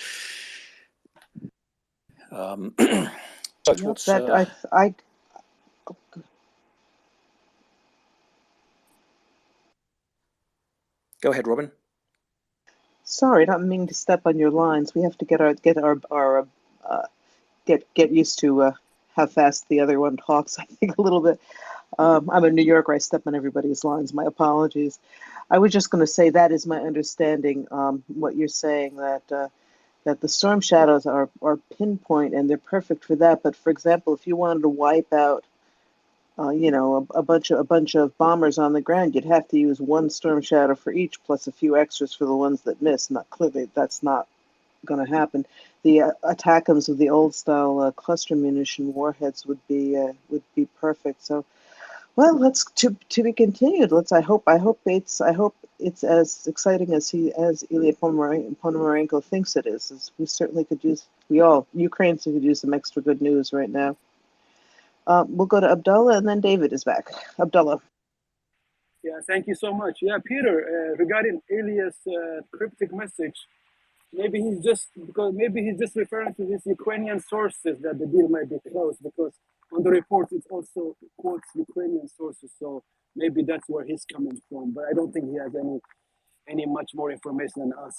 Go ahead, Robin. Sorry, not meaning to step on your lines. We have to get used to how fast the other one talks. I think a little bit. I'm in New York, where I step on everybody's lines. My apologies. I was just going to say that is my understanding. What you're saying, that the Storm Shadows are pinpoint and they're perfect for that. But for example, if you wanted to wipe out a bunch of bombers on the ground, you'd have to use one Storm Shadow for each, plus a few extras for the ones that miss. Not clearly, that's not going to happen. The ATACMS of the old style cluster munition warheads would be perfect. So, well, let's to be continued. I hope it's as exciting as Ilya Ponomarenko thinks it is. As we certainly could use. Ukrainians could use some extra good news right now. We'll go to Abdullah, and then David is back. Abdullah. Yeah, thank you so much. Yeah, Peter, regarding Ilya's cryptic message, maybe he's just referring to his Ukrainian sources that the deal might be closed, because on the report it also quotes Ukrainian sources. So maybe that's where he's coming from. But I don't think he has any much more information than us.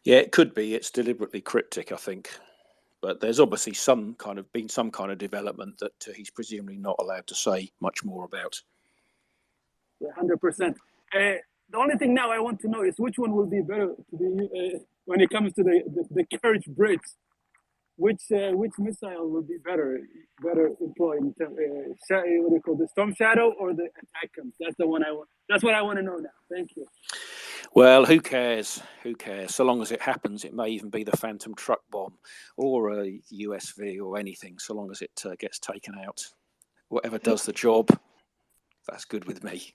Yeah, it could be. It's deliberately cryptic, I think. But there's obviously some kind of development that he's presumably not allowed to say much more about. Yeah, 100%. The only thing now I want to know is which one will be better to be when it comes to the carriage bridge. which missile would be better employed? What do you call the Storm Shadow or the ATACMS? That's the one I want. That's what I want to know now. Thank you. Well, who cares? Who cares? So long as it happens, it may even be the Phantom truck bomb or a USV or anything. So long as it gets taken out, whatever does the job, that's good with me.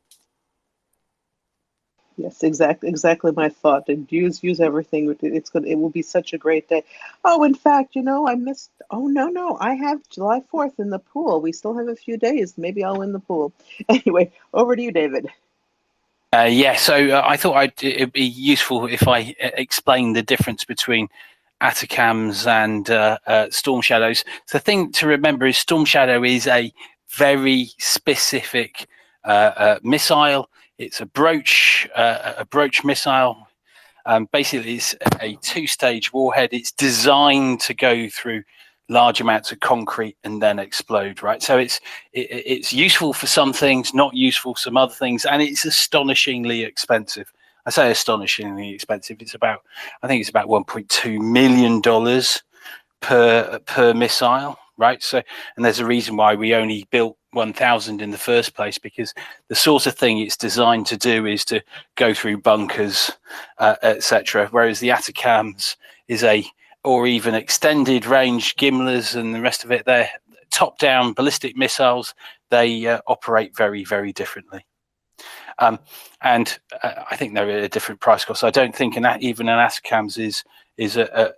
Yes, exactly my thought. And use everything. It will be such a great day. Oh, in fact, I missed. Oh no, I have July 4th in the pool. We still have a few days. Maybe I'll win the pool. Anyway, over to you, David. So I thought it'd be useful if I explained the difference between ATACMS and Storm Shadows. The thing to remember is Storm Shadow is a very specific missile. It's a broach missile. Basically, it's a two-stage warhead. It's designed to go through large amounts of concrete and then explode, right? So it's useful for some things, not useful for some other things, and it's astonishingly expensive. I say astonishingly expensive. I think it's about $1.2 million per missile, right? So, and there's a reason why we only built 1,000 in the first place, because the sort of thing it's designed to do is to go through bunkers, etc. Whereas the ATACMS or even extended range GIMLRs and the rest of it, they're top-down ballistic missiles. They operate very, very differently. And I think they're at a different price cost. I don't think even an ATACMS is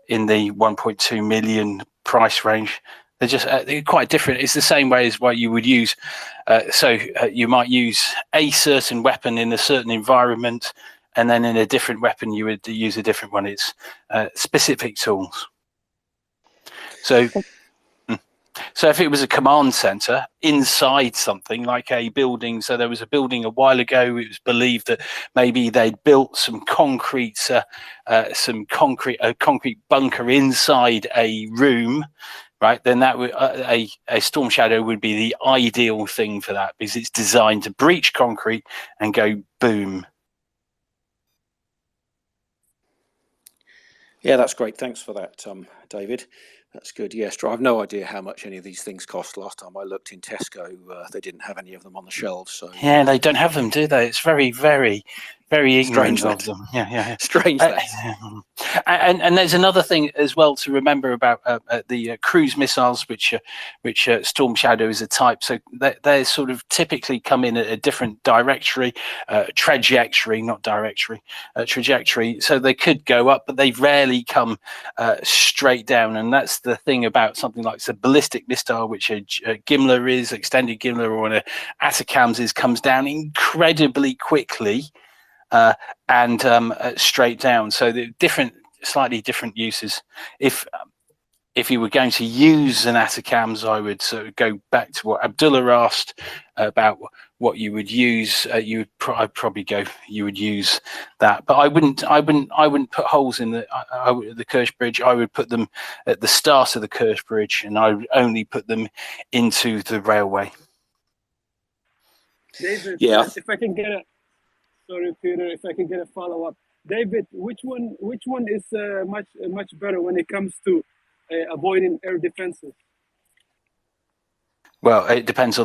in the 1.2 million price range. They're quite different. It's the same way as what you would use. You might use a certain weapon in a certain environment, and then in a different weapon you would use a different one. It's specific tools. So if it was a command center inside something like a building, so there was a building a while ago, it was believed that maybe they'd built some concrete bunker inside a room, right? Then that would a Storm Shadow would be the ideal thing for that, because it's designed to breach concrete and go boom. Yeah, that's great. Thanks for that, David. That's good. Yes, I have no idea how much any of these things cost. Last time I looked in Tesco, they didn't have any of them on the shelves. So yeah, they don't have them, do they? It's very, very, very ignorant of them. Yeah. Strange that. And there's another thing as well to remember about the cruise missiles, which Storm Shadow is a type. So they sort of typically come in at a different trajectory. So they could go up, but they rarely come straight down. And that's the thing about something like the ballistic missile, which a GIMLR is, extended GIMLR, or an ATACMS is, comes down incredibly quickly and straight down. So the slightly different uses. If you were going to use an ATACMS, I would sort of go back to what Abdullah asked about what you would use. You would use that, but I wouldn't put holes in the Kerch Bridge. I would put them at the start of the Kerch Bridge, and I would only put them into the railway. David, yeah. If I can get sorry, Peter, if I can get a follow-up. David, which one is much better when it comes to avoiding air defenses? Well, it depends on